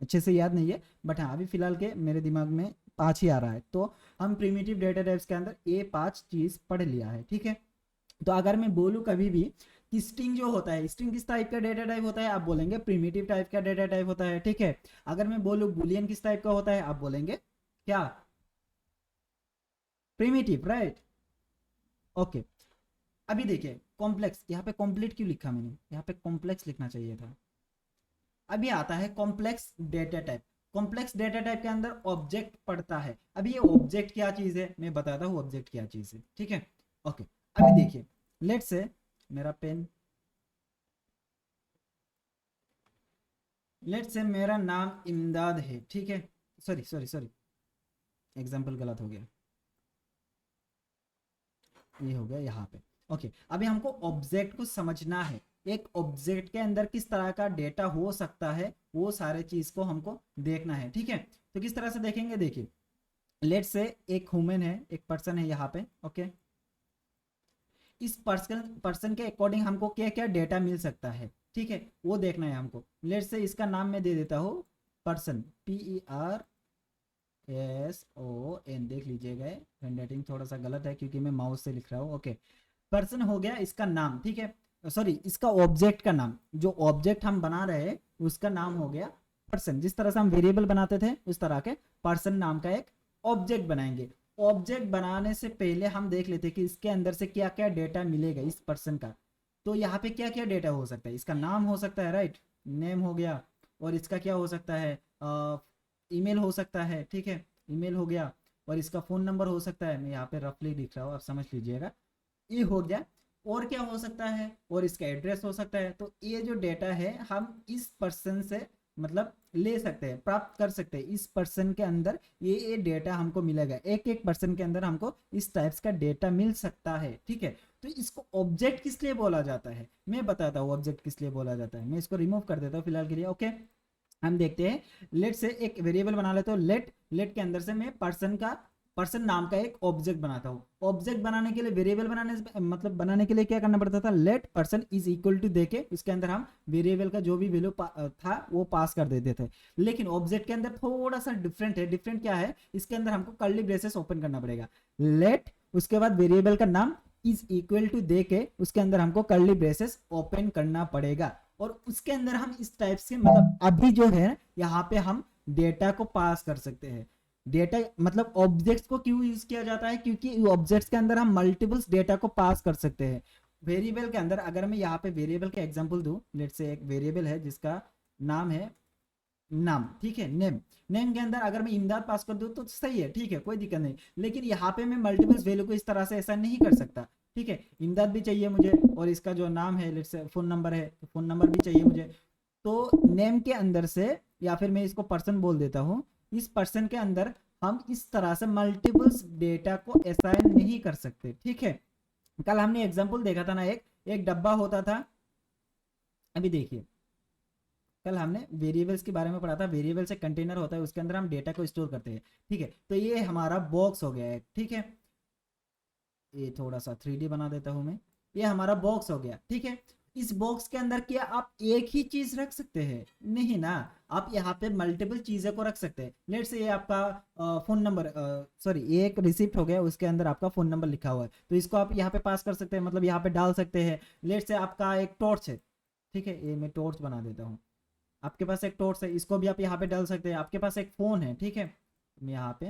अच्छे से याद नहीं है, बट हाँ अभी फिलहाल के मेरे दिमाग में 5 ही आ रहा है। तो हम प्रिमिटिव डेटा टाइप्स के अंदर ये 5 चीज़ पढ़ लिया है, ठीक है। तो अगर मैं बोलूँ कभी भी कि स्ट्रिंग जो होता है, स्ट्रिंग किस टाइप का डेटा टाइप होता है, आप बोलेंगे प्रिमिटिव टाइप का डेटा टाइप होता है, ठीक है। अगर मैं बोलूँ बुलियन किस टाइप का होता है, आप बोलेंगे क्या, प्रिमिटिव, राइट। ओके, अभी देखिए कॉम्प्लेक्स, यहाँ पे कॉम्प्लीट क्यों लिखा मैंने, यहाँ पे कॉम्प्लेक्स लिखना चाहिए था। अभी आता है complex data type. Complex data type के अंदर ऑब्जेक्ट पड़ता है। अभी ये ऑब्जेक्ट क्या चीज़ है, मैं बताता हूँ ऑब्जेक्ट क्या चीज़ है, ठीक है। ओके, अभी देखिए, लेट्स से मेरा पेन, लेट्स से मेरा नाम इमदाद है, ठीक है, सॉरी सॉरी सॉरी, एग्जाम्पल गलत हो गया, ये हो गया यहाँ पे। ओके, अभी हमको ऑब्जेक्ट को समझना है, एक ऑब्जेक्ट के अंदर किस तरह का डेटा हो सकता है, वो सारे चीज को हमको देखना है, ठीक है। तो किस तरह से देखेंगे, देखिए लेट्स से एक ह्यूमन है, एक पर्सन है यहाँ पे, ओके। इस पर्सन के अकॉर्डिंग हमको क्या क्या डेटा मिल सकता है, ठीक है, वो देखना है हमको। लेट्स से इसका नाम मैं दे देता हूँ पर्सन, PERSON, देख लीजिएगा हैंड राइटिंग थोड़ा सा गलत है क्योंकि मैं माउस से लिख रहा हूँ। ओके, पर्सन हो गया इसका नाम, ठीक है, सॉरी इसका ऑब्जेक्ट का नाम, जो ऑब्जेक्ट हम बना रहे हैं उसका नाम हो गया पर्सन। जिस तरह से हम वेरिएबल बनाते थे उस तरह के पर्सन नाम का एक ऑब्जेक्ट बनाएंगे। ऑब्जेक्ट बनाने से पहले हम देख लेते कि इसके अंदर से क्या क्या डेटा मिलेगा इस पर्सन का। तो यहाँ पे क्या क्या डेटा हो सकता है, इसका नाम हो सकता है, राइट, नेम हो गया, और इसका क्या हो सकता है, ईमेल हो सकता है, ठीक है, ईमेल हो गया, और इसका फ़ोन नंबर हो सकता है, मैं यहाँ पे रफली लिख रहा हूँ, आप समझ लीजिएगा, ये हो गया। और क्या हो सकता है, और इसका एड्रेस हो सकता है। तो ये जो डेटा है हम इस पर्सन से मतलब ले सकते हैं, प्राप्त कर सकते हैं, इस पर्सन के अंदर ये डेटा हमको मिलेगा, एक एक पर्सन के अंदर हमको इस टाइप्स का डेटा मिल सकता है, ठीक है। तो तो इसको ऑब्जेक्ट किस लिए बोला जाता है, मैं बताता हूँ ऑब्जेक्ट किस लिए बोला जाता है। मैं इसको रिमूव कर देता हूँ फिलहाल के लिए। ओके, हम देखते हैं, लेट से एक वेरिएबल बना लेते हो, लेट के अंदर से मैं पर्सन नाम का एक ऑब्जेक्ट बनाता हूँ। ऑब्जेक्ट बनाने के लिए, वेरिएबल बनाने मतलब बनाने के लिए क्या करना पड़ता था, let person is equal to देके उसके अंदर हम वेरिएबल का जो भी वैल्यू था वो पास कर देते थे। लेकिन ऑब्जेक्ट के अंदर थोड़ा सा डिफरेंट है। डिफरेंट क्या है, इसके अंदर हमको कर्ली ब्रेसेस ओपन करना पड़ेगा। लेट उसके बाद वेरिएबल का नाम इज इक्वल टू दे के उसके अंदर हमको कर्ली ब्रेसेस ओपन करना पड़ेगा, और उसके अंदर हम इस टाइप से, मतलब अभी जो है यहाँ पे हम डेटा को पास कर सकते हैं। डेटा मतलब ऑब्जेक्ट्स को क्यों यूज किया जाता है, क्योंकि ऑब्जेक्ट्स के अंदर हम मल्टीपल्स डेटा को पास कर सकते हैं। वेरिएबल के अंदर अगर मैं यहाँ पे वेरिएबल का एग्जांपल दूं, लेट से एक वेरिएबल है जिसका नाम है नाम, ठीक है, नेम। नेम के अंदर अगर मैं इमदाद पास कर दूं तो सही है, ठीक है, कोई दिक्कत नहीं। लेकिन यहाँ पे मैं मल्टीपल्स वैल्यू को इस तरह से ऐसा नहीं कर सकता, ठीक है। इमदाद भी चाहिए मुझे, और इसका जो नाम है, लेट्स से फोन नंबर है, तो फोन नंबर भी चाहिए मुझे। तो नेम के अंदर से, या फिर मैं इसको पर्सन बोल देता हूँ, इस पर्सन के अंदर हम इस तरह से मल्टीपल्स डेटा को असाइन नहीं कर सकते, ठीक है। कल हमने एग्जाम्पल देखा था ना, एक डब्बा होता था। अभी देखिए, कल हमने वेरिएबल्स के बारे में पढ़ा था। वेरिएबल से कंटेनर होता है, उसके अंदर हम डेटा को स्टोर करते हैं, ठीक है। तो ये हमारा बॉक्स हो गया है, ठीक है। ये थोड़ा सा 3D बना देता हूं मैं। ये हमारा बॉक्स हो गया, ठीक है। इस बॉक्स के अंदर क्या आप एक ही चीज रख सकते हैं? नहीं ना, आप यहाँ पे मल्टीपल चीजें को रख सकते हैं। लेट से ये आपका फोन नंबर, सॉरी, ये एक रिसिप्ट हो गया, उसके अंदर आपका फोन नंबर लिखा हुआ है, तो इसको आप यहाँ पे पास कर सकते हैं, मतलब यहाँ पे डाल सकते हैं। लेट से आपका एक टॉर्च है, ठीक है, ये मैं टॉर्च बना देता हूँ। आपके पास एक टॉर्च है, इसको भी आप यहाँ पे डाल सकते हैं। आपके पास एक फ़ोन है, ठीक है, मैं यहाँ पे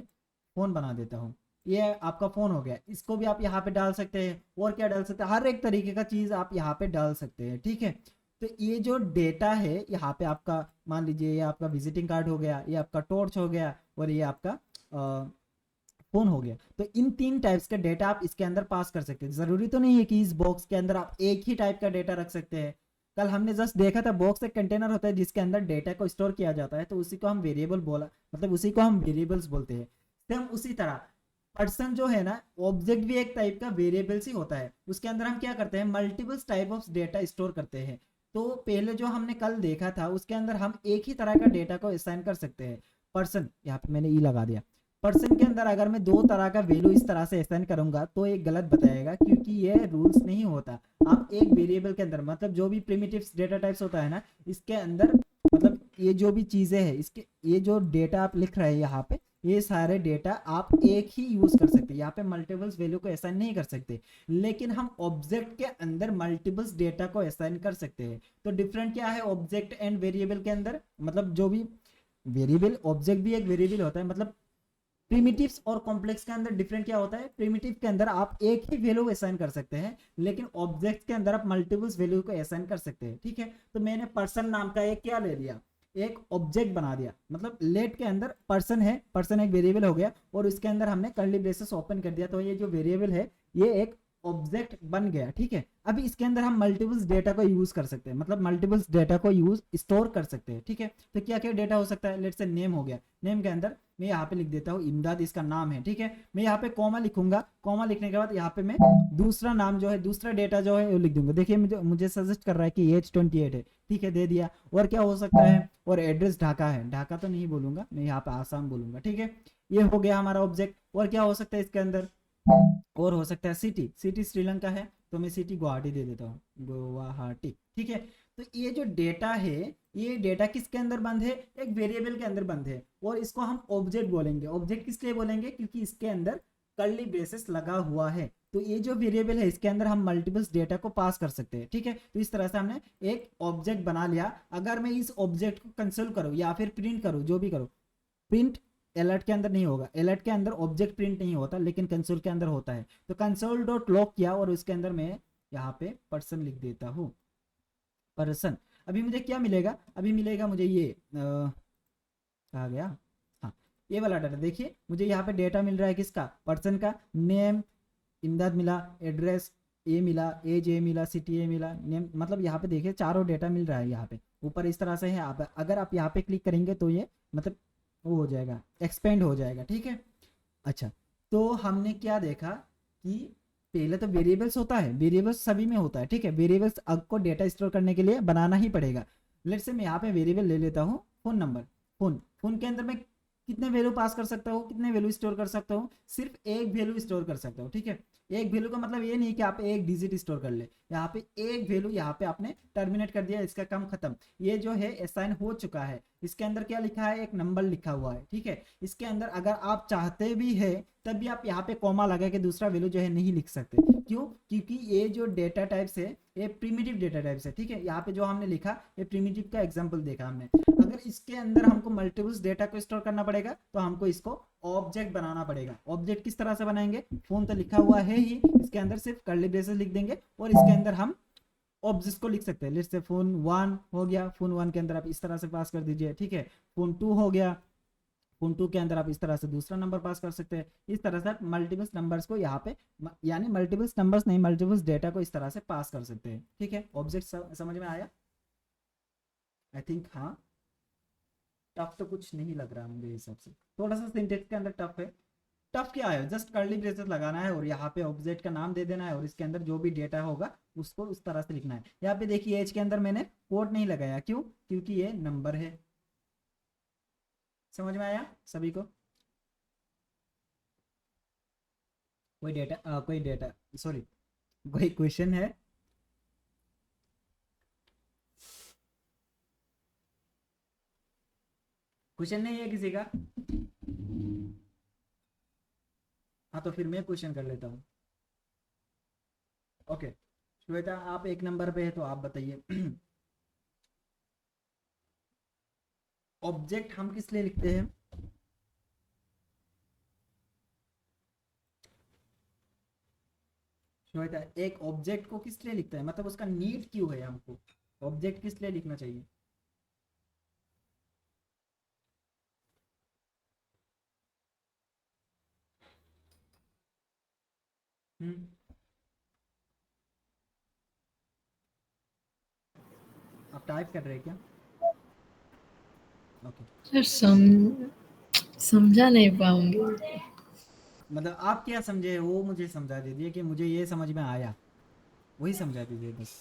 फ़ोन बना देता हूँ। ये आपका फ़ोन हो गया, इसको भी आप यहाँ पे डाल सकते हैं। और क्या डाल सकते हैं, हर एक तरीके का चीज़ आप यहाँ पे डाल सकते हैं, ठीक है। तो ये जो डेटा है यहाँ पे आपका, मान लीजिए ये आपका विजिटिंग कार्ड हो गया, ये आपका टॉर्च हो गया, और ये आपका फोन हो गया। तो इन 3 टाइप्स का डेटा आप इसके अंदर पास कर सकते हैं। जरूरी तो नहीं है कि इस बॉक्स के अंदर आप एक ही टाइप का डेटा रख सकते हैं। कल हमने जस्ट देखा था, बॉक्स एक कंटेनर होता है जिसके अंदर डेटा को स्टोर किया जाता है, तो उसी को हम वेरिएबल बोला, मतलब उसी को हम वेरिएबल्स बोलते हैं। सेम उसी तरह पर्सन जो है ना, ऑब्जेक्ट भी एक टाइप का वेरिएबल्स ही होता है। उसके अंदर हम क्या करते हैं, multiples type of data store करते हैं। तो पहले जो हमने कल देखा था उसके अंदर हम एक ही तरह का डेटा को असाइन कर सकते हैं। पर्सन, यहाँ पे मैंने ई लगा दिया। पर्सन के अंदर अगर मैं 2 तरह का वैल्यू इस तरह से असाइन करूंगा तो ये गलत बताएगा, क्योंकि ये रूल्स नहीं होता। आप एक वेरिएबल के अंदर, मतलब जो भी प्रिमिटिव्स डेटा टाइप्स होता है ना, इसके अंदर, मतलब ये जो भी चीजें हैं, इसके ये जो डेटा आप लिख रहे हैं यहाँ पे, ये सारे डेटा आप एक ही यूज कर सकते हैं। यहाँ पे मल्टीपल्स वैल्यू को असाइन नहीं कर सकते। लेकिन हम ऑब्जेक्ट के अंदर मल्टीपल्स डेटा को असाइन कर सकते हैं। तो डिफरेंट क्या है ऑब्जेक्ट एंड वेरिएबल के अंदर, मतलब जो भी वेरिएबल, ऑब्जेक्ट भी एक वेरिएबल होता है। मतलब प्रिमिटिव्स और कॉम्प्लेक्स के अंदर डिफरेंट क्या होता है, प्रिमिटिव के अंदर आप एक ही वैल्यू असाइन कर सकते हैं, लेकिन ऑब्जेक्ट के अंदर आप मल्टीपल्स वैल्यू को असाइन कर सकते हैं, ठीक है। तो मैंने पर्सन नाम का एक क्या ले लिया, एक ऑब्जेक्ट बना दिया। मतलब लेट के अंदर पर्सन है, पर्सन एक वेरिएबल हो गया, और उसके अंदर हमने कर्ली ब्रेसेस ओपन कर दिया, तो ये जो वेरिएबल है ये एक ऑब्जेक्ट बन गया, ठीक है। अभी इसके अंदर हम मल्टीपल्स डेटा को यूज कर सकते हैं, मतलब मल्टीपल्स डेटा को यूज स्टोर कर सकते हैं, ठीक है। तो क्या क्या डेटा हो सकता है, लेट से नेम हो गया। नेम के अंदर मैं यहाँ पे लिख देता हूँ इमदाद, इसका नाम है, ठीक है। मैं यहाँ पे कॉमा लिखूंगा, कॉमा लिखने के बाद यहाँ पे मैं दूसरा नाम जो है, दूसरा डेटा जो है वो लिख दूंगा। देखिए मुझे सजेस्ट कर रहा है कि एज 28 है, ठीक है, दे दिया। और क्या हो सकता है, और एड्रेस ढाका है, ढाका तो नहीं बोलूंगा मैं, यहाँ पे आसाम बोलूंगा, ठीक है। ये हो गया हमारा ऑब्जेक्ट। और क्या हो सकता है इसके अंदर, और हो सकता है सिटी, सिटी श्रीलंका है तो मैं सिटी गुवाहाटी दे देता हूँ, गुवाहाटी, ठीक है। तो ये जो डेटा है, ये डेटा किसके अंदर बंद है, एक वेरिएबल के अंदर बंद है, और इसको हम ऑब्जेक्ट बोलेंगे। ऑब्जेक्ट किस लिए बोलेंगे, क्योंकि इसके अंदर कर्ली ब्रेसेस लगा हुआ है। तो ये जो वेरिएबल है इसके अंदर हम मल्टीपल्स डेटा को पास कर सकते हैं, ठीक है। तो इस तरह से हमने एक ऑब्जेक्ट बना लिया। अगर मैं इस ऑब्जेक्ट को कंसोल करूँ या फिर प्रिंट करूँ, जो भी करूँ, प्रिंट अलर्ट के अंदर नहीं होगा, अलर्ट के अंदर ऑब्जेक्ट प्रिंट नहीं होता, लेकिन कंसोल के अंदर होता है। तो कंसोल डॉट लॉग किया, और उसके अंदर मैं यहाँ पे पर्सन लिख देता हूँ, पर्सन। अभी मुझे क्या मिलेगा, अभी मिलेगा मुझे ये कहा गया, हाँ, ये वाला डाटा। देखिए मुझे यहाँ पे डेटा मिल रहा है किसका, पर्सन का। नेम इमदाद मिला, एड्रेस ए मिला, एज ए मिला, सिटी ए मिला, नेम, मतलब यहाँ पे देखिए चारों डेटा मिल रहा है। यहाँ पे ऊपर इस तरह से है। आप अगर आप यहाँ पे क्लिक करेंगे तो ये मतलब वो हो जाएगा, एक्सपेंड हो जाएगा, ठीक है। अच्छा, तो हमने क्या देखा कि पहले तो वेरिएबल्स होता है, वेरिएबल्स सभी में होता है, ठीक है। वेरिएबल्स आपको डेटा स्टोर करने के लिए बनाना ही पड़ेगा। लेट्स से मैं यहाँ पे वेरिएबल ले लेता हूँ फोन नंबर। फोन के अंदर मैं कितने वैल्यू पास कर सकता हूँ, कितने वैल्यू स्टोर कर सकता हूँ, सिर्फ एक वैल्यू स्टोर कर सकता हूँ, ठीक है। एक वैल्यू का मतलब ये नहीं कि आप एक डिजिट स्टोर कर ले, यहाँ पे एक वैल्यू यहाँ पे आपने टर्मिनेट कर दिया, इसका काम खत्म। ये जो है असाइन हो चुका है। इसके अंदर क्या लिखा है, एक नंबर लिखा हुआ है, ठीक है। इसके अंदर अगर आप चाहते भी है तब भी आप यहाँ पे कॉमा लगा के दूसरा वैल्यू जो है नहीं लिख सकते। क्यों? क्योंकि ये जो डेटा टाइप्स है ये प्रिमिटिव डेटा टाइप्स है, ठीक है। यहाँ पे जो हमने लिखा ये प्रिमिटिव का एग्जांपल देखा हमने। अगर इसके अंदर हमको मल्टीपल्स डेटा को स्टोर करना पड़ेगा तो हमको इसको ऑब्जेक्ट बनाना पड़ेगा। ऑब्जेक्ट किस तरह से बनाएंगे, फोन तो लिखा हुआ है ही, इसके अंदर सिर्फ कर्ली ब्रेसेस लिख देंगे और इसके अंदर हम ऑब्जेक्ट्स को लिख सकते हैं। लेट्स से फोन 1 हो गया, फोन 1 के अंदर आप इस तरह से पास कर दीजिए, ठीक है। फोन 2 हो गया, फोन 2 के अंदर आप इस तरह से दूसरा नंबर पास कर सकते हैं। इस तरह से मल्टीपल्स नंबर्स को यहाँ पे यानी मल्टीपल्स नंबर्स नहीं, मल्टीपल्स डेटा को इस तरह से पास कर सकते हैं, ठीक है। ऑब्जेक्ट समझ में आया? आई थिंक हाँ। टफ तो कुछ नहीं लग रहा मेरे हिसाब से, थोड़ा सा सिंटेक्स के अंदर टफ है। टफ क्या है, जस्ट कर्ली ब्रेसेस लगाना है और यहाँ पे ऑब्जेक्ट का नाम दे देना है और इसके अंदर जो भी डेटा होगा उसको उस तरह से लिखना है। यहाँ पे देखिए एज के अंदर मैंने कोड नहीं लगाया, क्यों? क्योंकि ये नंबर है। समझ में आया सभी को? कोई डेटा सॉरी, कोई क्वेश्चन है? क्वेश्चन नहीं है किसी का? हाँ तो फिर मैं क्वेश्चन कर लेता हूँ। ओके श्वेता, आप एक नंबर पे है तो आप बताइए। ऑब्जेक्ट हम किस लिए लिखते हैं? श्वेता, एक ऑब्जेक्ट को किस लिए लिखते हैं, मतलब उसका नीड क्यों है हमको? ऑब्जेक्ट किस लिए लिखना चाहिए? हम्म, आप टाइप कर रहे हैं क्या? ओके। सर समझा नहीं पाऊंगी। मतलब आप क्या समझे वो मुझे समझा दीजिए, कि मुझे ये समझ में आया वही समझा दीजिए बस।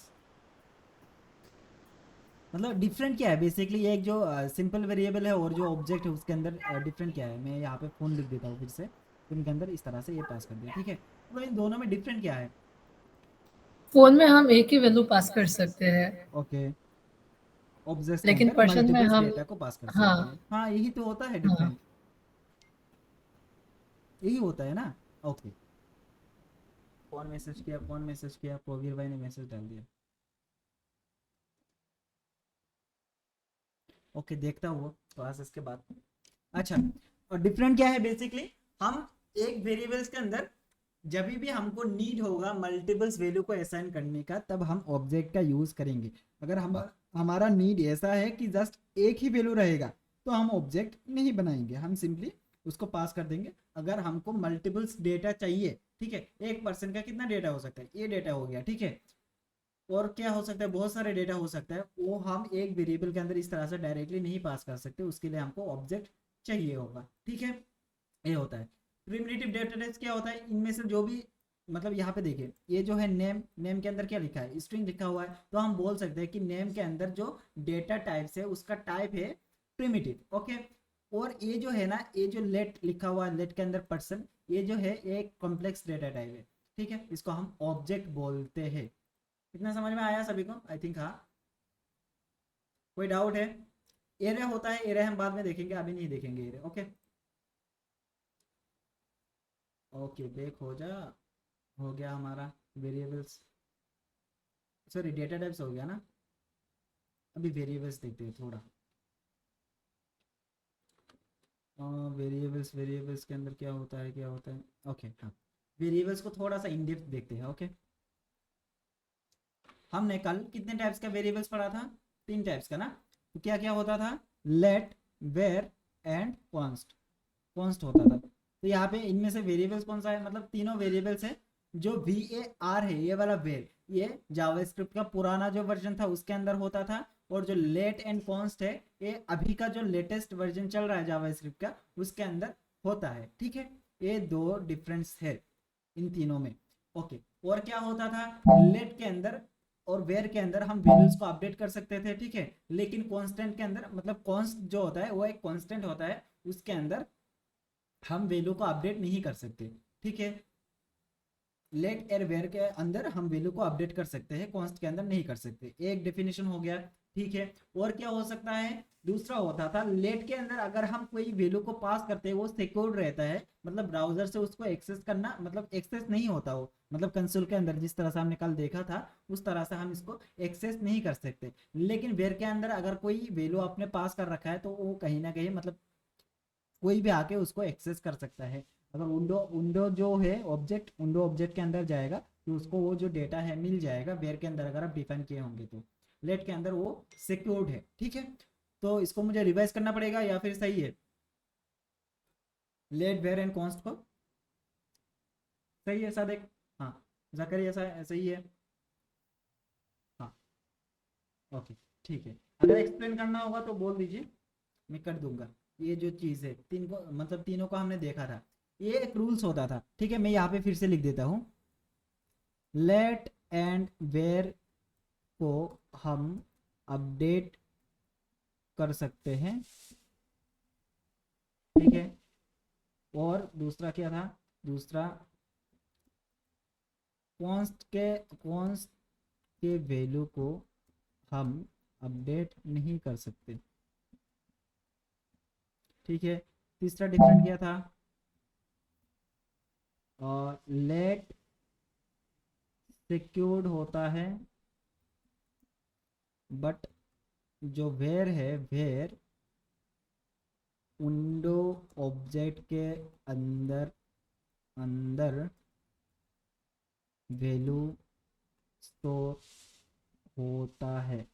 मतलब डिफरेंट क्या है बेसिकली, एक जो सिंपल वेरिएबल है और जो ऑब्जेक्ट है उसके अंदर डिफरेंट क्या है? मैं यहाँ पे फोन लिख देता हूँ फिर से, फोन के अंदर इस तरह से ये पास कर दिया, ठीक है। तो इन दोनों में डिफरेंट क्या है? फोन में हम एक ही वैल्यू पास कर सकते हैं, ओके, ऑब्जेक्ट्स के लेकिन अंदर पर्सन में मल्टीपल्स हम डेटा को पास कर सकते हैं, हाँ हाँ यही तो होता है हाँ डिफरेंट, यही होता है ना। ओके, कौन मैसेज किया? प्रोवीर भाई ने मैसेज डाल दिया। ओके देखता हूँ वो क्लासेस के बाद। अच्छा, और डिफरेंट क्या है बेसिकली, हम एक वेरिएबल्स के अंदर जब भी हमको नीड होगा मल्टीपल्स वैल्यू को असाइन करने का तब हम ऑब्जेक्ट का यूज करेंगे। अगर हम हमारा नीड ऐसा है कि जस्ट एक ही वैल्यू रहेगा तो हम ऑब्जेक्ट नहीं बनाएंगे, हम सिंपली उसको पास कर देंगे। अगर हमको मल्टीपल्स डेटा चाहिए, ठीक है, एक पर्सन का कितना डेटा हो सकता है, ये डेटा हो गया, ठीक है, और क्या हो सकता है, बहुत सारे डेटा हो सकता है, वो हम एक वेरिएबल के अंदर इस तरह से डायरेक्टली नहीं पास कर सकते, उसके लिए हमको ऑब्जेक्ट चाहिए होगा, ठीक है। ये होता है प्रिमिटिव डेटा टाइप्स। क्या होता है, इनमें से जो भी मतलब यहाँ पे देखिए ये जो है नेम के अंदर क्या लिखा है, स्ट्रिंग लिखा हुआ है, तो हम बोल सकते हैं कि नेम के अंदर जो डेटा टाइप्स है उसका टाइप है प्रिमिटिव, ओके। और ये जो है ना, ये जो लेट लिखा हुआ है, लेट के अंदर पर्सन, ये जो है एक कॉम्प्लेक्स डेटा टाइप है, ठीक है, इसको हम ऑब्जेक्ट बोलते हैं। इतना समझ में आया सभी को? आई थिंक हाँ। कोई डाउट है? एरे होता है, एरे हम बाद में देखेंगे, अभी नहीं देखेंगे एरे, ओके। ओके बैक हो जा, हो गया हमारा वेरिएबल्स, सॉरी डेटा टाइप्स हो गया ना। अभी वेरिएबल्स देखते हैं थोड़ा। वेरिएबल्स, वेरिएबल्स के अंदर क्या होता है, क्या होता है, ओके हाँ। वेरिएबल्स को थोड़ा सा इन डेप्थ देखते हैं, ओके। हमने कल कितने टाइप्स का वेरिएबल्स पढ़ा था? 3 टाइप्स का ना। तो क्या क्या होता था? Let, var and const, const होता था। तो यहाँ पे इनमें से वेरिएबल्स कौन सा है, मतलब तीनों वेरिएबल्स है। जो var है, ये वाला वेर, ये जावास्क्रिप्ट का पुराना जो वर्जन था उसके अंदर होता था, और जो लेट एंड कॉन्स्ट है ये अभी का जो लेटेस्ट वर्जन चल रहा है जावास्क्रिप्ट का उसके अंदर होता है, ठीक है। ये दो डिफरेंस है इन तीनों में। ओके। और क्या होता था, लेट के अंदर और वेर के अंदर हम वैल्यूज को अपडेट कर सकते थे, ठीक है, लेकिन कांस्टेंट के अंदर, मतलब कॉन्स्ट जो होता है वो एक कांस्टेंट होता है, उसके अंदर हम वैल्यू को अपडेट नहीं कर सकते, ठीक है। लेट और वेर के अंदर हम वैल्यू को अपडेट कर सकते हैं, कॉन्स्ट के अंदर नहीं कर सकते। एक डेफिनेशन हो गया, ठीक है। और क्या हो सकता है, दूसरा होता था लेट के अंदर अगर हम कोई वैल्यू को पास करते हैं वो सिक्योर्ड रहता है, मतलब ब्राउजर से उसको एक्सेस करना, मतलब एक्सेस नहीं होता वो, मतलब कंसोल के अंदर जिस तरह से हमने कल देखा था उस तरह से हम इसको एक्सेस नहीं कर सकते। लेकिन वेर के अंदर अगर कोई वैल्यू आपने पास कर रखा है तो वो कहीं ना कहीं, मतलब कोई भी आके उसको एक्सेस कर सकता है। अगर विंडो विंडो जो है ऑब्जेक्ट, विंडो ऑब्जेक्ट के अंदर जाएगा तो उसको वो जो डेटा है मिल जाएगा, वेयर के अंदर अगर आप डिफाइन किए होंगे तो। लेट के अंदर वो सिक्योर्ड है, ठीक है। तो इसको मुझे रिवाइज करना पड़ेगा या फिर सही है, लेट वेयर एंड कॉन्स्ट को? सही है सादेक? हाँ, जकरी ऐसा सही है? हाँ, ओके, ठीक है। अगर एक्सप्लेन करना होगा तो बोल दीजिए, मैं कर दूंगा। ये जो चीज़ है तीन को, मतलब तीनों को हमने देखा था, ये एक रूल्स होता था, ठीक है। मैं यहाँ पे फिर से लिख देता हूँ, लेट एंड वेयर को हम अपडेट कर सकते हैं, ठीक है। और दूसरा क्या था, दूसरा कॉन्स्ट के वैल्यू को हम अपडेट नहीं कर सकते, ठीक है। तीसरा डिफरेंट क्या था, और लेट सिक्योर्ड होता है, बट जो वेयर है, वेयर विंडो ऑब्जेक्ट के अंदर अंदर वैल्यू स्टोर होता है।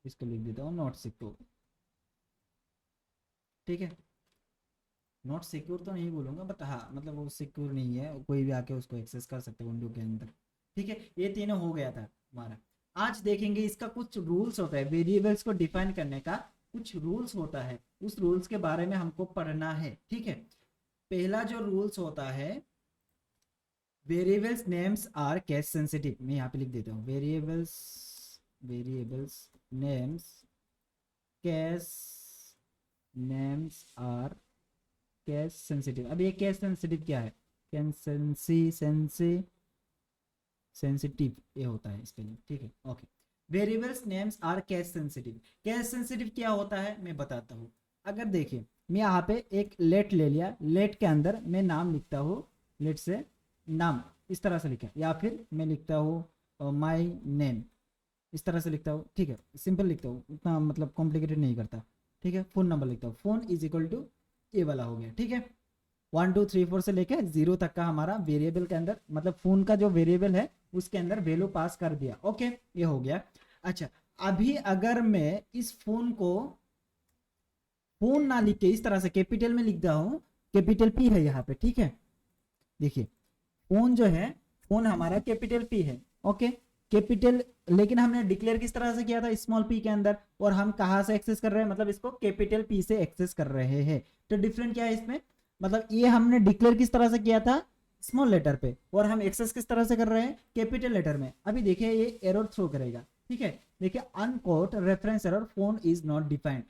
इसको लिख देता हूँ नॉट सिक्योर, ठीक है। नॉट सिक्योर तो नहीं बोलूँगा, बट हाँ मतलब वो सिक्योर नहीं है, कोई भी आके उसको एक्सेस कर सकते हैं विंडो के अंदर, ठीक है। ये तीनों हो गया था हमारा। आज देखेंगे इसका कुछ रूल्स होता है, वेरिएबल्स को डिफाइन करने का कुछ रूल्स होता है, उस रूल्स के बारे में हमको पढ़ना है, ठीक है। पहला जो रूल्स होता है, variables names are case sensitive. मैं यहाँ पे लिख देता हूँ, variables names case names are case sensitive. अब ये केस सेंसिटिव क्या है, सेंसिटिव ये होता है इसके लिए, ठीक है, okay. Variables names are case sensitive. Case sensitive क्या होता है मैं बताता हूँ। अगर देखिए मैं यहाँ पे एक लेट ले लिया, लेट के अंदर मैं नाम लिखता हूँ, लेट से नाम इस तरह से लिखा, या फिर मैं लिखता हूँ माई नेम, इस तरह से लिखता हूँ, ठीक है। सिंपल लिखता हूँ, उतना मतलब कॉम्प्लिकेटेड नहीं करता, ठीक है। फोन नंबर लिखता हूँ, फोन इज इक्वल टू ये वाला हो गया, ठीक है। 1 2 3 4 से लेके 0 तक का हमारा वेरिएबल के अंदर, मतलब फोन का जो वेरिएबल है उसके अंदर वैल्यू पास कर दिया, ओके, ये हो गया। अच्छा, अभी अगर मैं इस फोन को फोन ना लिख के इस तरह से कैपिटल में लिखता हूँ, कैपिटल पी है यहाँ पे, ठीक है। देखिए फोन जो है, फोन हमारा कैपिटल पी है, ओके, कैपिटल। लेकिन हमने डिक्लेयर किस तरह से किया था, स्मॉल पी के अंदर, और हम कहाँ से एक्सेस कर रहे हैं, मतलब इसको कैपिटल पी से एक्सेस कर रहे हैं। तो डिफरेंट क्या है इसमें, मतलब ये हमने डिक्लेयर किस तरह से किया था, स्मॉल लेटर पे, और हम एक्सेस किस तरह से कर रहे हैं, कैपिटल लेटर में। अभी देखिए ये एरर थ्रो करेगा, ठीक है। देखिए unquote reference error, phone is not defined.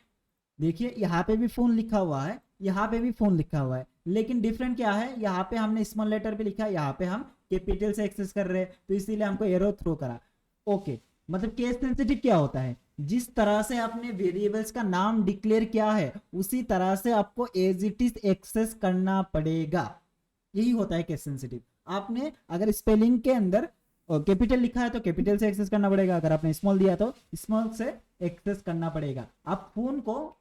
देखिए यहाँ पे भी फोन लिखा हुआ है, यहाँ पे भी फोन लिखा हुआ है, लेकिन डिफरेंट क्या है, यहाँ पे हमने स्मॉल लेटर पे लिखा है, यहाँ पे हम कैपिटल से एक्सेस कर रहे हैं, तो इसीलिए हमको एरर थ्रो करा, ओके। मतलब केस सेंसिटिव क्या होता है, जिस तरह से आपने वेरिएबल्स का नाम डिक्लेयर किया है उसी तरह से आपको एज इट इज एक्सेस करना पड़ेगा, यही होता है केस सेंसिटिव। आपने अगर स्पेलिंग के अंदर कैपिटल लिखा है तो कैपिटल से एक्सेस करना पड़ेगा, अगर आपने स्मॉल दिया तो स्मॉल से एक्सेस करना पड़ेगा। आप फोन को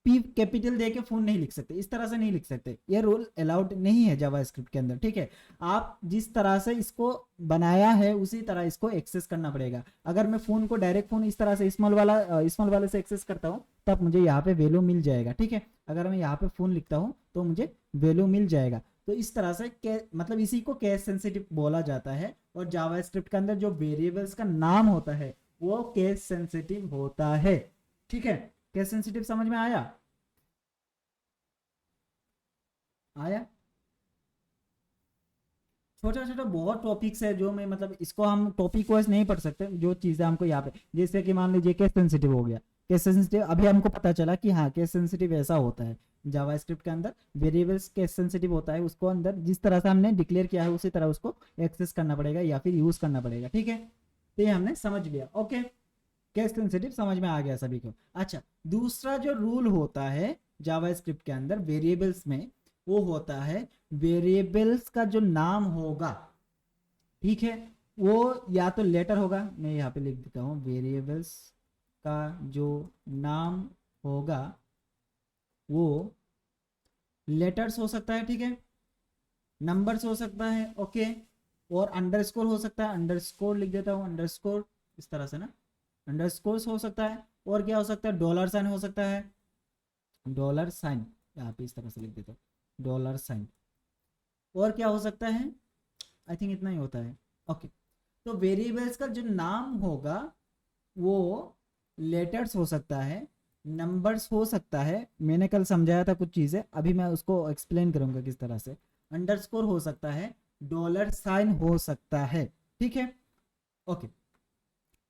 पी कैपिटल दे के फोन नहीं लिख सकते, इस तरह से नहीं लिख सकते, ये रूल अलाउड नहीं है जावास्क्रिप्ट के अंदर, ठीक है। आप जिस तरह से इसको बनाया है उसी तरह इसको एक्सेस करना पड़ेगा। अगर मैं फोन को डायरेक्ट फोन इस तरह से स्मॉल वाले से एक्सेस करता हूँ तब मुझे यहाँ पे वैल्यू मिल जाएगा, ठीक है। अगर मैं यहाँ पे फोन लिखता हूँ तो मुझे वैल्यू मिल जाएगा। तो इस तरह से मतलब इसी को केस सेंसिटिव बोला जाता है, और जावास्क्रिप्ट के अंदर जो वेरिएबल्स का नाम होता है वो केस सेंसिटिव होता है, ठीक है। केस सेंसिटिव समझ में आया? आया? छोटा छोटा बहुत टॉपिक्स है जो मैं मतलब इसको हम टॉपिक वाइज नहीं पढ़ सकते, जो चीज़ें हमको यहाँ पे जैसे कि मान लीजिए केस सेंसिटिव हो गया, केस सेंसिटिव अभी हमको पता चला कि हाँ केस सेंसिटिव ऐसा होता है जावास्क्रिप्ट के अंदर, वेरिएबल्स केस सेंसिटिव होता है, उसको अंदर जिस तरह से हमने डिक्लेयर किया है उसी तरह उसको एक्सेस करना पड़ेगा या फिर यूज करना पड़ेगा, ठीक है। तो ये हमने समझ लिया, ओके, केस सेंसिटिव समझ में आ गया सभी को। अच्छा, दूसरा जो रूल होता है जावास्क्रिप्ट के अंदर वेरिएबल्स में, वो होता है वेरिएबल्स का जो नाम होगा, ठीक है, वो या तो लेटर होगा, मैं यहाँ पे लिख देता हूँ, वेरिएबल्स का जो नाम होगा वो लेटर्स हो सकता है, ठीक है, नंबर्स हो सकता है, ओके, और अंडरस्कोर हो सकता है, अंडरस्कोर लिख देता हूँ, अंडरस्कोर इस तरह से ना, अंडरस्कोर हो सकता है, और क्या हो सकता है, डॉलर साइन हो सकता है, डॉलर साइन यहाँ पे इस तरह से लिख देता हूँ, डॉलर साइन, और क्या हो सकता है, आई थिंक इतना ही होता है, ओके। तो वेरिएबल्स का जो नाम होगा वो लेटर्स हो सकता है, नंबर्स हो सकता है, मैंने कल समझाया था कुछ चीज़ें, अभी मैं उसको एक्सप्लेन करूंगा किस तरह से, अंडरस्कोर हो सकता है, डॉलर साइन हो सकता है, ठीक है, ओके।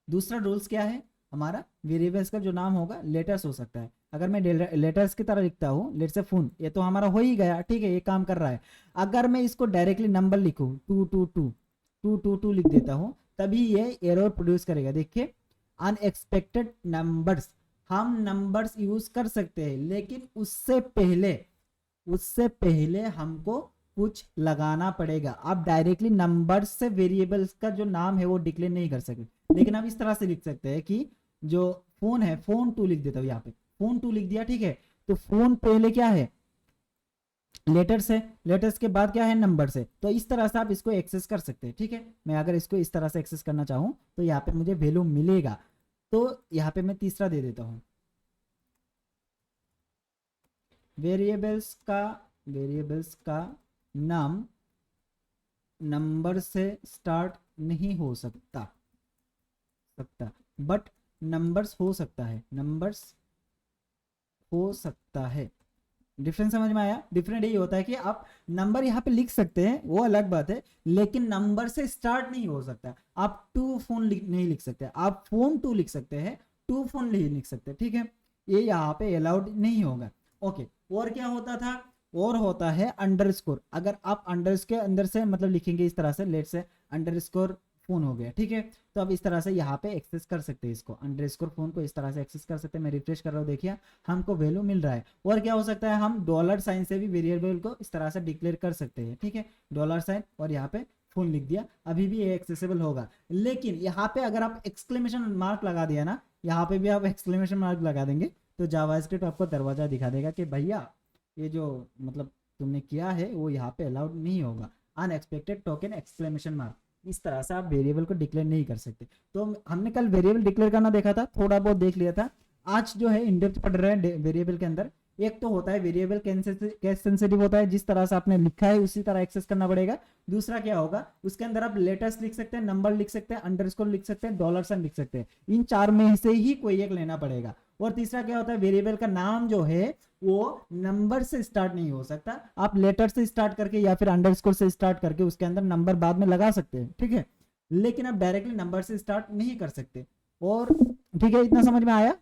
दूसरा रूल्स क्या है हमारा, वेरिएबल्स का जो नाम होगा लेटर्स हो सकता है, अगर मैं लेटर्स की तरह लिखता हूँ, लेट से फोन, ये तो हमारा हो ही गया, ठीक है, ये काम कर रहा है। अगर मैं इसको डायरेक्टली नंबर लिखूँ 222 लिख देता हूँ, तभी ये एरर प्रोड्यूस करेगा, देखिए अनएक्सपेक्टेड नंबर्स, हम नंबर्स यूज कर सकते हैं लेकिन उससे पहले हमको कुछ लगाना पड़ेगा। आप डायरेक्टली नंबर्स से वेरिएबल्स का जो नाम है वो डिक्लेयर नहीं कर सकते, लेकिन आप इस तरह से लिख सकते हैं कि जो फोन है, फोन 2 लिख देता हूँ, यहाँ पे फोन 2 लिख दिया, ठीक है, तो फोन पहले क्या है, लेटर्स है, लेटर्स के बाद क्या है, नंबर से, तो इस तरह से आप इसको एक्सेस कर सकते हैं, ठीक है। मैं अगर इसको इस तरह से एक्सेस करना चाहूँ तो यहाँ पे मुझे वैल्यू मिलेगा, तो यहाँ पे मैं तीसरा दे देता हूँ, वेरिएबल्स का नाम नंबर से स्टार्ट नहीं हो सकता बट नंबर्स हो सकता है, नंबर्स हो सकता है। डिफरेंस समझ में आया, डिफरेंट यही होता है कि आप नंबर यहाँ पे लिख सकते हैं, वो अलग बात है, लेकिन नंबर से स्टार्ट नहीं हो सकता। आप टू फोन नहीं लिख सकते, आप फोन 2 लिख सकते हैं, टू फोन नहीं लिख सकते, ठीक है, ये यहाँ पे अलाउड नहीं होगा, ओके। और क्या होता था, और होता है अंडरस्कोर, अगर आप अंडरस्कोर के अंदर से मतलब लिखेंगे इस तरह से, लेट से अंडरस्कोर फोन हो गया, ठीक है, तो अब इस तरह से यहाँ पे एक्सेस कर सकते हैं, इसको अंडरस्कोर फोन को इस तरह से एक्सेस कर सकते हैं। मैं रिफ्रेश कर रहा हूँ, देखिए हमको वैल्यू मिल रहा है। और क्या हो सकता है, हम डॉलर साइन से भी वेरिएबल को इस तरह से डिक्लेयर कर सकते हैं, ठीक है, डॉलर साइन और यहाँ पे फोन लिख दिया, अभी भी ये एक्सेसिबल होगा। लेकिन यहाँ पे अगर आप एक्सक्लेमेशन मार्क लगा दिया ना, यहाँ पे भी आप एक्सक्लेमेशन मार्क लगा देंगे तो जावास्क्रिप्ट आपको दरवाजा दिखा देगा कि भैया ये जो मतलब तुमने किया है वो यहाँ पे अलाउड नहीं होगा, अनएक्सपेक्टेड टोकन एक्सक्लेमेशन मार्क, इस तरह से आप वेरिएबल को डिक्लेयर नहीं कर सकते। तो हमने कल वेरिएबल डिक्लेयर करना देखा था, थोड़ा बहुत देख लिया था, आज जो है इनडेप्थ पढ़ रहे हैं वेरिएबल के अंदर। एक तो होता है वेरिएबल केस सेंसिटिव होता है, जिस तरह से आपने लिखा है उसी तरह एक्सेस करना पड़ेगा। दूसरा क्या होगा, उसके अंदर आप लेटर्स लिख सकते हैं, नंबर लिख सकते हैं, अंडरस्कोर लिख सकते हैं, डॉलर साइन लिख सकते हैं, इन चार में से ही कोई एक लेना पड़ेगा। और तीसरा क्या होता है, वेरिएबल का नाम जो है वो नंबर से स्टार्ट नहीं हो सकता, आप लेटर से स्टार्ट करके या फिर अंडरस्कोर से स्टार्ट करके उसके अंदर नंबर बाद में लगा सकते हैं, ठीक है, लेकिन आप डायरेक्टली नंबर से स्टार्ट नहीं कर सकते। और ठीक है, इतना समझ में आया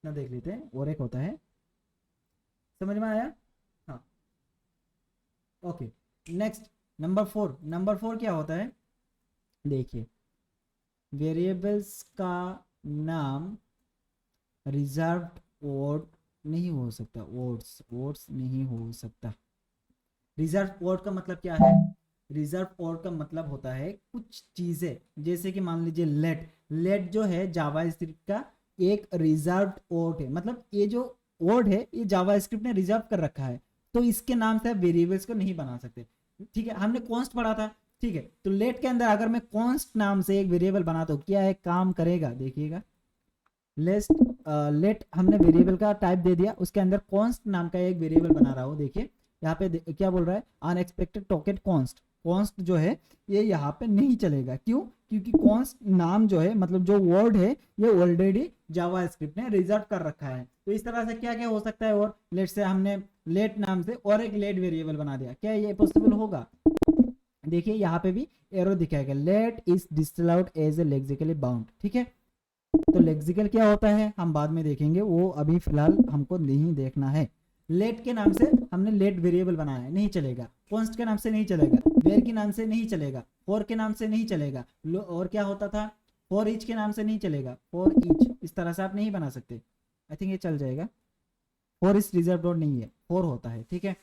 ना, देख लेते हैं, और एक होता है, समझ में आया, हाँ, ओके। नेक्स्ट नंबर 4 क्या होता है, देखिए वेरिएबल्स का नाम रिजर्व्ड वर्ड नहीं हो सकता, वर्ड्स नहीं हो सकता। रिजर्व वर्ड का मतलब क्या है, रिजर्व वर्ड का मतलब होता है कुछ चीजें, जैसे कि मान लीजिए लेट जो है जावास्क्रिप्ट का एक रिजर्व्ड वर्ड है, मतलब ये जो वर्ड है ये जावास्क्रिप्ट ने रिजर्व कर रखा है, तो इसके नाम से आप वेरिएबल्स को नहीं बना सकते, ठीक है। हमने कॉन्स्ट पढ़ा था, ठीक है, तो लेट के अंदर अगर मैं कॉन्स्ट नाम से एक वेरिएबल बनाता हूँ, क्या है काम करेगा, देखिएगा, लेट हमने वेरिएबल का टाइप दे दिया, उसके अंदर कॉन्स्ट नाम का एक वेरिएबल बना रहा हूँ, देखिए यहाँ पे क्या बोल रहा है, अनएक्सपेक्टेड टोकन कॉन्स्ट जो है ये यहाँ पे नहीं चलेगा, क्यों, क्योंकि कॉन्स्ट नाम जो है मतलब जो वर्ड है ये ऑलरेडी जावा स्क्रिप्ट ने रिजर्व कर रखा है। तो इस तरह से क्या क्या हो सकता है, और लेट से हमने लेट नाम से और एक लेट वेरिएबल बना दिया, क्या ये पॉसिबल होगा? देखिए यहाँ पे भी एरो दिखाएगा, let is disallowed as a lexically bound, ठीक है। तो लेक्सिकल क्या होता है हम बाद में देखेंगे, वो अभी फिलहाल हमको नहीं देखना है। लेट के नाम से हमने लेट वेरिएबल बनाया है, नहीं चलेगा। कॉन्स्ट के नाम से नहीं चलेगा, वेर के नाम से नहीं चलेगा, फॉर के नाम से नहीं चलेगा, और क्या होता था, फॉर ईच के नाम से नहीं चलेगा, फॉर ईच इस तरह से आप नहीं बना सकते। आई थिंक ये चल जाएगा। फॉर इस रिजर्व डॉट नहीं है, फॉर होता है, ठीक है।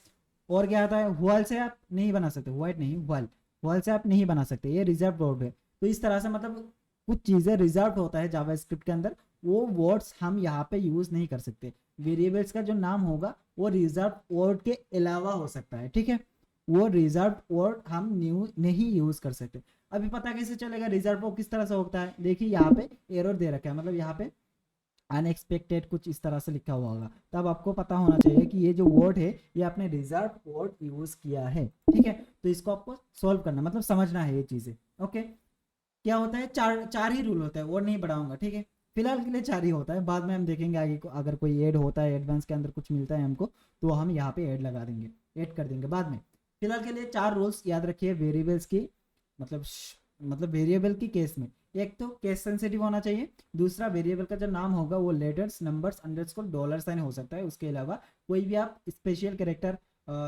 और क्या आता है, व्हाइल से आप नहीं बना सकते, व्हाइट नहीं व्हाइल, व्हाइल से आप नहीं बना सकते, ये रिजर्व डॉट है। तो इस तरह से मतलब कुछ चीज़ें रिजर्व होता है जावा स्क्रिप्ट के अंदर, वो वर्ड्स हम यहाँ पे यूज़ नहीं कर सकते। वेरिएबल्स का जो नाम होगा वो रिजर्व वर्ड के अलावा हो सकता है, ठीक है। वो रिजर्व वर्ड हम न्यू नहीं यूज़ कर सकते। अभी पता कैसे चलेगा रिजर्व वर्ड किस तरह से होता है? देखिए यहाँ पे एरर दे रखा है, मतलब यहाँ पे अनएक्सपेक्टेड कुछ इस तरह से लिखा हुआ होगा, तब आपको पता होना चाहिए कि ये जो वर्ड है ये आपने रिजर्व वर्ड यूज़ किया है, ठीक है। तो इसको आपको सॉल्व करना, मतलब समझना है ये चीज़ें, ओके। क्या होता है, चार चार ही रूल होता है, और नहीं बढ़ाऊंगा, ठीक है। फिलहाल के लिए चार ही होता है, बाद में हम देखेंगे आगे को, अगर कोई ऐड होता है एडवांस के अंदर कुछ मिलता है हमको, तो हम यहाँ पे ऐड लगा देंगे, ऐड कर देंगे बाद में। फिलहाल के लिए चार रूल्स याद रखिए वेरिएबल्स की, मतलब मतलब वेरिएबल की केस में। एक तो केस सेंसिटिव होना चाहिए, दूसरा वेरिएबल का जो नाम होगा वो letters, numbers, underscore, dollar sign हो सकता है, उसके अलावा कोई भी आप special character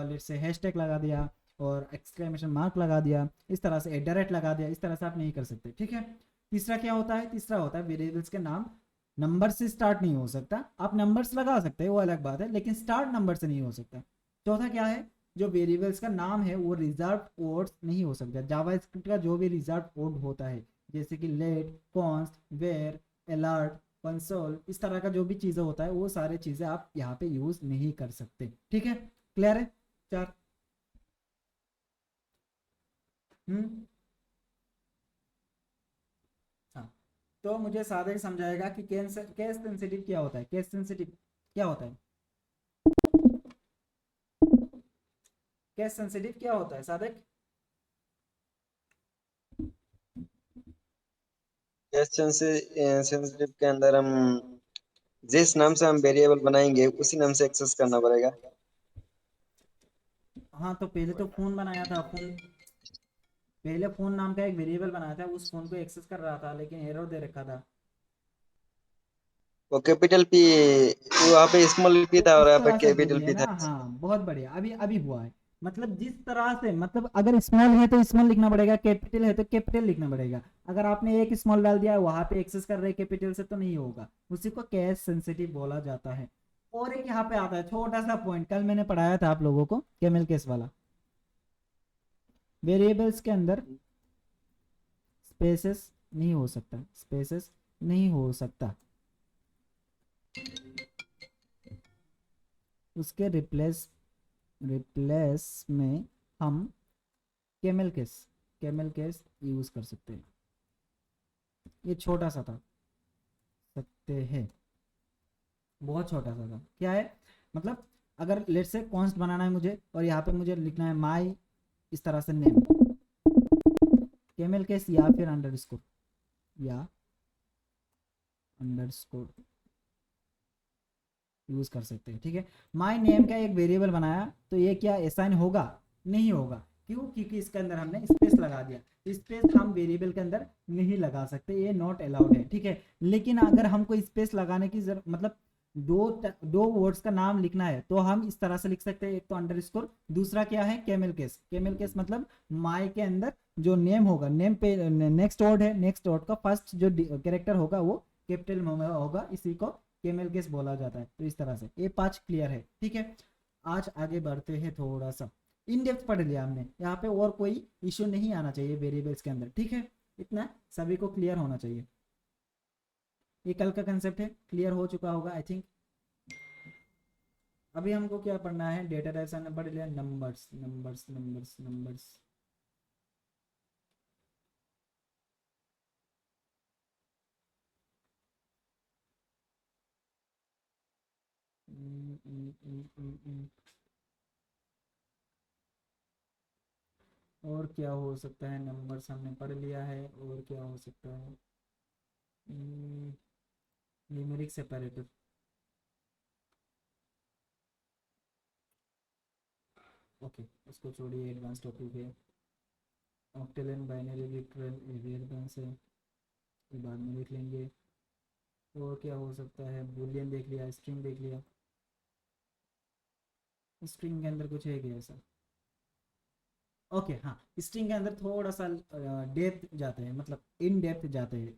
let's say hashtag लगा दिया और एक्सक्लेमेशन मार्क लगा दिया, इस तरह से एट लगा दिया, इस तरह से आप नहीं कर सकते, ठीक है। तीसरा क्या होता है, तीसरा होता है वेरिएबल्स के नाम नंबर से स्टार्ट नहीं हो सकता। आप नंबर्स लगा सकते हैं वो अलग बात है, लेकिन स्टार्ट नंबर से नहीं हो सकता। चौथा क्या है, जो वेरिएबल्स का नाम है वो रिजर्व वर्ड्स नहीं हो सकता। जावा स्क्रिप्ट का जो भी रिजर्व वर्ड होता है, जैसे कि let, const, var, alert, console, इस तरह का जो भी चीज़ें होता है वो सारे चीज़ें आप यहाँ पे यूज़ नहीं कर सकते, ठीक है। क्लियर है? चार। हम्म। हाँ, तो मुझे सादे समझाएगा कि केस सेंसिटिव क्या होता है, केस सेंसिटिव क्या होता है, केस सेंसिटिव क्या होता है सादिक? केस सेंसिटिव के अंदर हम जिस नाम से हम वेरिएबल बनाएंगे उसी नाम से एक्सेस करना पड़ेगा। हाँ, तो पहले तो फोन बनाया था, फोन पहले फोन नाम का एक वेरिएबल बनाया था, उस फोन को एक्सेस कर रहा था, लेकिन एरर दे रखा था। वो कैपिटल पी, वहाँ पे स्मॉल पी तो था और इस यहाँ पे तरह से कैपिटल देखिए पी ना, था। हाँ बहुत बढ़िया, अभी अभी हुआ है। मतलब जिस तरह से, मतलब अगर स्मॉल है तो स्मॉल लिखना पड़ेगा, कैपिटल है तो कैपिटल लिखना पड़ेगा। अगर आपने एक स्मॉल डाल दिया है वहां पे एक्सेस कर रहे कैपिटल से, तो नहीं होगा, उसी को केस सेंसिटिव बोला जाता है। और एक यहाँ पे आता है छोटा सा पॉइंट, कल मैंने पढ़ाया था आप लोगों को, कैमल केस वाला। वेरिएबल्स के अंदर स्पेसेस नहीं हो सकता, स्पेसेस नहीं हो सकता, उसके रिप्लेस में हम camel case, camel case use कर सकते हैं। ये छोटा सा था, सकते हैं, बहुत छोटा सा था। क्या है, मतलब अगर लेट से कॉन्स्ट बनाना है मुझे, और यहाँ पे मुझे लिखना है माई इस तरह से नेम, कैमल केस या फिर अंडरस्कोर, या अंडरस्कोर यूज कर सकते हैं, ठीक है। माई नेम का एक वेरिएबल बनाया, तो ये क्या असाइन होगा? नहीं होगा। क्यों? क्योंकि इसके अंदर हमने स्पेस लगा दिया, स्पेस हम वेरिएबल के अंदर नहीं लगा सकते, ये नॉट अलाउड है, ठीक है। लेकिन अगर हमको स्पेस लगाने की मतलब दो वर्ड्स का नाम लिखना है, तो हम इस तरह से लिख सकते हैं, एक तो अंडरस्कोर, दूसरा क्या है कैमल केस। कैमल केस मतलब माई के अंदर जो नेम होगा, नेम पे नेक्स्ट वर्ड है, नेक्स्ट वर्ड का फर्स्ट जो कैरेक्टर होगा वो कैपिटल में होगा, इसी को केमल केस बोला जाता है। तो इस तरह से ये पांच क्लियर है, ठीक है। आज आगे बढ़ते हैं, थोड़ा सा इन डेप्थ पढ़ लिया हमने, यहाँ पे और कोई इश्यू नहीं आना चाहिए वेरिएबल्स के अंदर, ठीक है। इतना सभी को क्लियर होना चाहिए। ये कल का कंसेप्ट है, क्लियर हो चुका होगा आई थिंक। अभी हमको क्या पढ़ना है, डेटा टाइप्स हमने पढ़ लिया, नंबर्स नंबर्स नंबर्स नंबर्स। और क्या हो सकता है, नंबर्स हमने पढ़ लिया है, और क्या हो सकता है? Numeric separator. ओके, उसको छोड़िए, एडवांस टॉपिक है। Octal and binary literal advance है, ये बाद में देख लेंगे। और क्या हो सकता है, बूलियन देख लिया, स्ट्रिंग देख लिया। स्ट्रिंग के अंदर कुछ है क्या ऐसा? ओके हाँ, स्ट्रिंग के अंदर थोड़ा सा डेप्थ जाते हैं, मतलब इन डेप्थ जाते हैं,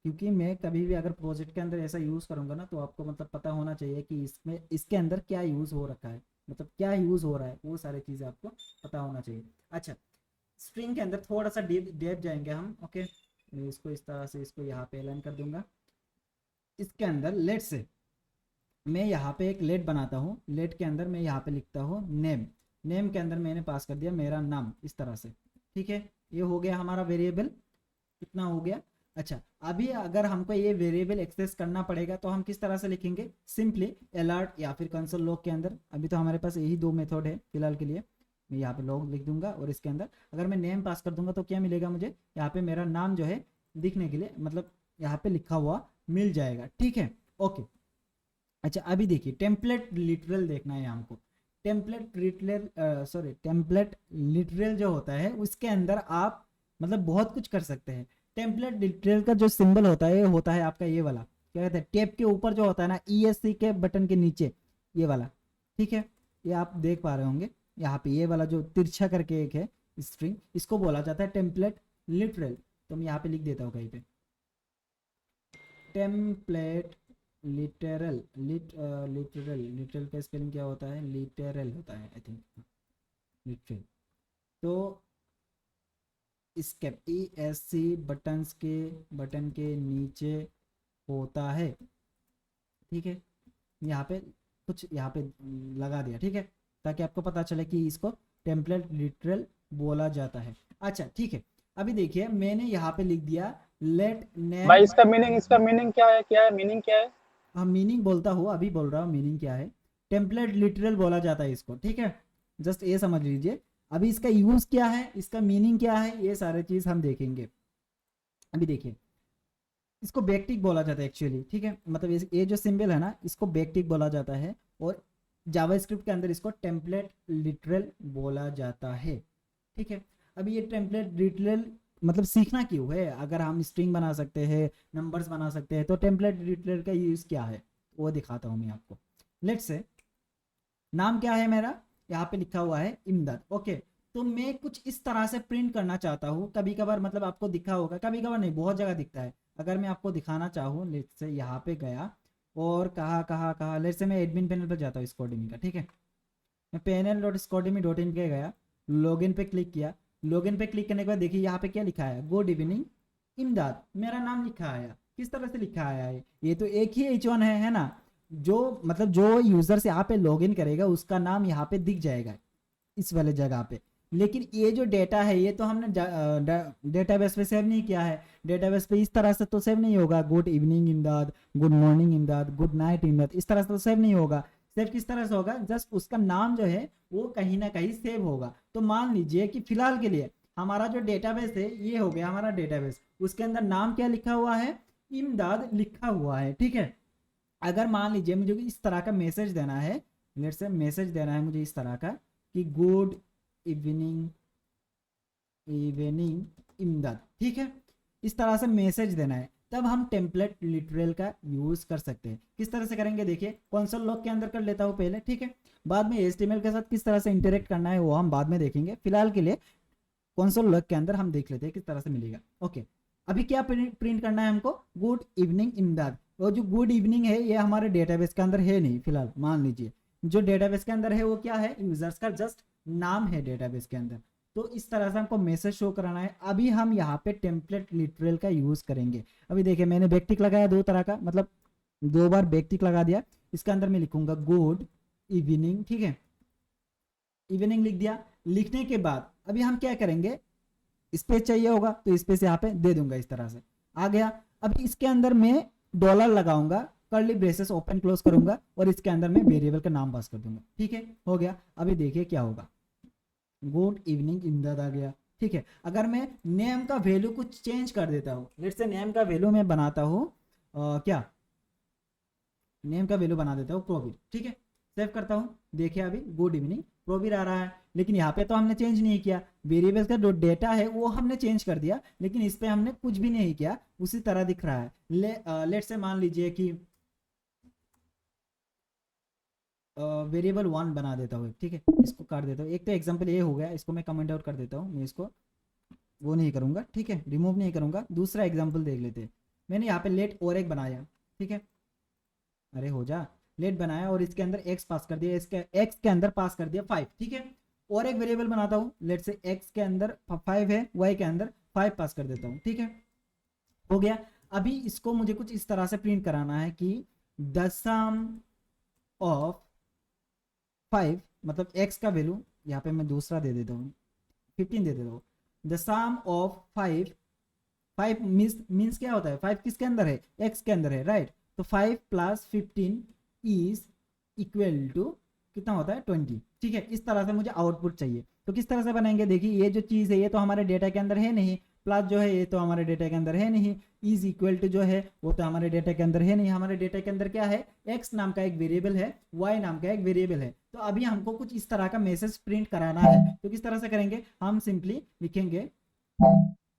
क्योंकि मैं कभी भी अगर प्रोजेक्ट के अंदर ऐसा यूज़ करूँगा ना, तो आपको मतलब पता होना चाहिए कि इसमें इसके अंदर क्या यूज़ हो रखा है, मतलब क्या यूज़ हो रहा है, वो सारी चीज़ें आपको पता होना चाहिए। अच्छा, स्ट्रिंग के अंदर थोड़ा सा डेप्थ जाएंगे हम। ओके, इसको इस तरह से इसको यहाँ पे अलाइन कर दूंगा। इसके अंदर लेट से मैं यहाँ पे एक लेट बनाता हूँ, लेट के अंदर मैं यहाँ पे लिखता हूँ नेम। नेम के अंदर मैंने पास कर दिया मेरा नाम, इस तरह से। ठीक है, ये हो गया हमारा वेरिएबल, इतना हो गया। अच्छा, अभी अगर हमको ये वेरिएबल एक्सेस करना पड़ेगा तो हम किस तरह से लिखेंगे? सिंपली अलर्ट या फिर कंसोल लॉग के अंदर। अभी तो हमारे पास यही दो मेथड है फिलहाल के लिए। मैं यहाँ पे लॉग लिख दूंगा और इसके अंदर अगर मैं नेम पास कर दूंगा तो क्या मिलेगा मुझे? यहाँ पे मेरा नाम जो है दिखने के लिए, मतलब यहाँ पे लिखा हुआ मिल जाएगा। ठीक है, ओके। अच्छा, अभी देखिए टेम्पलेट लिटरल देखना है हमको। टेम्पलेट लिटरल टेम्पलेट लिटरल जो होता है उसके अंदर आप मतलब बहुत कुछ कर सकते हैं। टेम्पलेट लिटरल का जो सिंबल होता है होता है आपका ये वाला, क्या कहते हैं, टेप के ऊपर जो होता है ना, ESC के बटन के नीचे ये वाला। ठीक है, ये आप देख पा रहे होंगे यहाँ पे, ये वाला जो तिरछा करके एक है स्ट्रिंग, इसको बोला जाता है टेम्पलेट लिटरल। तो मैं यहाँ पे लिख देता हूँ कहीं पे टेम्पलेट लिटरल। लिटरल का स्पेलिंग क्या होता है? लिटरल होता है आई थिंक, लिटरल। तो इसके ESC बटन के नीचे होता है। ठीक है, यहाँ पे कुछ यहाँ पे लगा दिया, ठीक है, ताकि आपको पता चले कि इसको टेम्पलेट लिटरल बोला जाता है। अच्छा ठीक है, अभी देखिए मैंने यहाँ पे लिख दिया लेट नेम। भाई इसका मीनिंग क्या है मीनिंग क्या है? हाँ, मीनिंग बोलता हूँ, अभी बोल रहा हूँ मीनिंग क्या है। टेम्पलेट लिटरल बोला जाता है इसको, ठीक है, जस्ट ये समझ लीजिए। अभी इसका यूज क्या है, इसका मीनिंग क्या है, ये सारे चीज हम देखेंगे। अभी देखिए, इसको बैकटिक बोला जाता है एक्चुअली। ठीक है, मतलब ये जो सिंबल है ना, इसको बैकटिक बोला जाता है, और जावास्क्रिप्ट के अंदर इसको टेम्पलेट लिटरल बोला जाता है। ठीक है, अभी ये टेम्पलेट लिटरल मतलब सीखना क्यों है? अगर हम स्ट्रिंग बना सकते हैं, नंबर्स बना सकते हैं, तो टेम्पलेट लिटरल का यूज़ क्या है वो दिखाता हूँ मैं आपको। लेट्स से नाम क्या है मेरा, यहाँ पे लिखा हुआ है इमदाद। ओके, तो मैं कुछ इस तरह से प्रिंट करना चाहता हूँ। कभी कभार मतलब आपको दिखा होगा, कभी कभार नहीं, बहुत जगह दिखता है। अगर मैं आपको दिखाना चाहूँ, लेट्स से यहाँ पे गया और कहा लेट्स से मैं एडमिन पैनल पर जाता हूँ स्कॉडेमी का। ठीक है, मैं panel.scodemy.in पे गया, लॉगिन पे क्लिक किया। लॉगिन पे क्लिक करने के बाद देखिए यहाँ पे क्या लिखा है, गुड इवनिंग इमदाद, मेरा नाम लिखा आया। किस तरह से लिखा आया है? ये तो एक ही H1 है ना, जो मतलब जो यूजर से यहाँ पे लॉगिन करेगा उसका नाम यहाँ पे दिख जाएगा इस वाले जगह पे। लेकिन ये जो डेटा है ये तो हमने डेटाबेस पे सेव नहीं किया है। डेटाबेस पे इस तरह से तो सेव नहीं होगा, गुड इवनिंग इमदाद, गुड मॉर्निंग इमदाद, गुड नाइट इमदाद, इस तरह से तो सेव नहीं होगा। सेव किस तरह से होगा? जस्ट उसका नाम जो है वो कहीं ना कहीं सेव होगा। तो मान लीजिए कि फिलहाल के लिए हमारा जो डेटाबेस है ये हो गया हमारा डेटाबेस, उसके अंदर नाम क्या लिखा हुआ है? इमदाद लिखा हुआ है। ठीक है, अगर मान लीजिए मुझे इस तरह का मैसेज देना है, लेट्स से मैसेज देना है मुझे इस तरह का कि गुड इवनिंग इमदाद, ठीक है, इस तरह से मैसेज देना है, तब हम टेम्पलेट लिटरल का यूज कर सकते हैं। किस तरह से करेंगे देखिए, कंसोल लॉग के अंदर कर लेता हूँ पहले। ठीक है, बाद में HTML के साथ किस तरह से इंटरेक्ट करना है वो हम बाद में देखेंगे। फिलहाल के लिए कंसोल लॉग के अंदर हम देख लेते हैं किस तरह से मिलेगा। ओके, अभी क्या प्रिंट करना है हमको? गुड इवनिंग इमदाद। और जो गुड इवनिंग है ये हमारे डेटाबेस के अंदर है नहीं फिलहाल। मान लीजिए जो डेटाबेस के अंदर है वो क्या है? यूजर्स का जस्ट नाम है डेटाबेस के अंदर। तो इस तरह से हमको मैसेज शो कराना है। अभी हम यहाँ पे टेम्पलेट लिटरल का यूज करेंगे। अभी देखिए मैंने बैकटिक लगाया दो तरह का, मतलब 2 बार बैकटिक लगा दिया। इसके अंदर मैं लिखूंगा गुड इवनिंग, ठीक है, इवनिंग लिख दिया। लिखने के बाद अभी हम क्या करेंगे, स्पेस चाहिए होगा तो स्पेस यहाँ पे दे दूंगा, इस तरह से आ गया। अभी इसके अंदर मैं डॉलर लगाऊंगा, कर्ली ब्रेसेस ओपन क्लोज करूंगा और इसके अंदर मैं वेरिएबल का नाम पास कर दूंगा। ठीक है, हो गया। अभी देखिए क्या होगा, गुड इवनिंग इमदाद आ गया। ठीक है, अगर मैं नेम का वैल्यू कुछ चेंज कर देता हूँ, लेट्स से नेम का वैल्यू मैं बनाता हूँ क्या, नेम का वैल्यू बना देता हूँ प्रोवीर, ठीक है। सेव करता हूँ, देखिए अभी गुड इवनिंग प्रोवीर आ रहा है, लेकिन यहाँ पे तो हमने चेंज नहीं किया, वेरिएबल्स का जो डेटा है वो हमने चेंज कर दिया, लेकिन इस पे हमने कुछ भी नहीं किया, उसी तरह दिख रहा है। लेट से मान लीजिए कि वेरिएबल 1 बना देता हूँ, ठीक है, इसको काट देता हूँ। एक तो एग्जांपल ये हो गया, इसको मैं कमेंट आउट कर देता हूँ, मैं इसको वो नहीं करूँगा, ठीक है, रिमूव नहीं करूँगा। दूसरा एग्जांपल देख लेते हैं। मैंने यहाँ पे लेट और एक बनाया, ठीक है, अरे हो जा, लेट बनाया और इसके अंदर x पास कर दिया, इसके x के अंदर पास कर दिया 5, ठीक है। और एक वेरिएबल बनाता हूँ, लेट से x के अंदर 5 है, y के अंदर 5 पास कर देता हूँ, ठीक है, हो गया। अभी इसको मुझे कुछ इस तरह से प्रिंट कराना है कि द सम ऑफ 5, मतलब x का वैल्यू यहाँ पे मैं दूसरा दे देता हूँ, 15 दे देता हूँ। द सम ऑफ 5 मीन्स क्या होता है, 5 किसके अंदर है, x के अंदर है, राइट। तो 5 प्लस 15 इज इक्वल टू कितना होता है 20, ठीक है। इस तरह से मुझे आउटपुट चाहिए, तो किस तरह से बनाएंगे, देखिए ये जो चीज़ है ये तो हमारे डेटा के अंदर है नहीं, प्लस जो है ये तो हमारे डेटा के अंदर है नहीं, इज इक्वल टू जो है वो तो हमारे डेटा के अंदर है नहीं। हमारे डेटा के अंदर क्या है, x नाम का एक वेरिएबल है, y नाम का एक वेरिएबल है। तो अभी हमको कुछ इस तरह का मैसेज प्रिंट कराना है, तो किस तरह से करेंगे, हम सिंपली लिखेंगे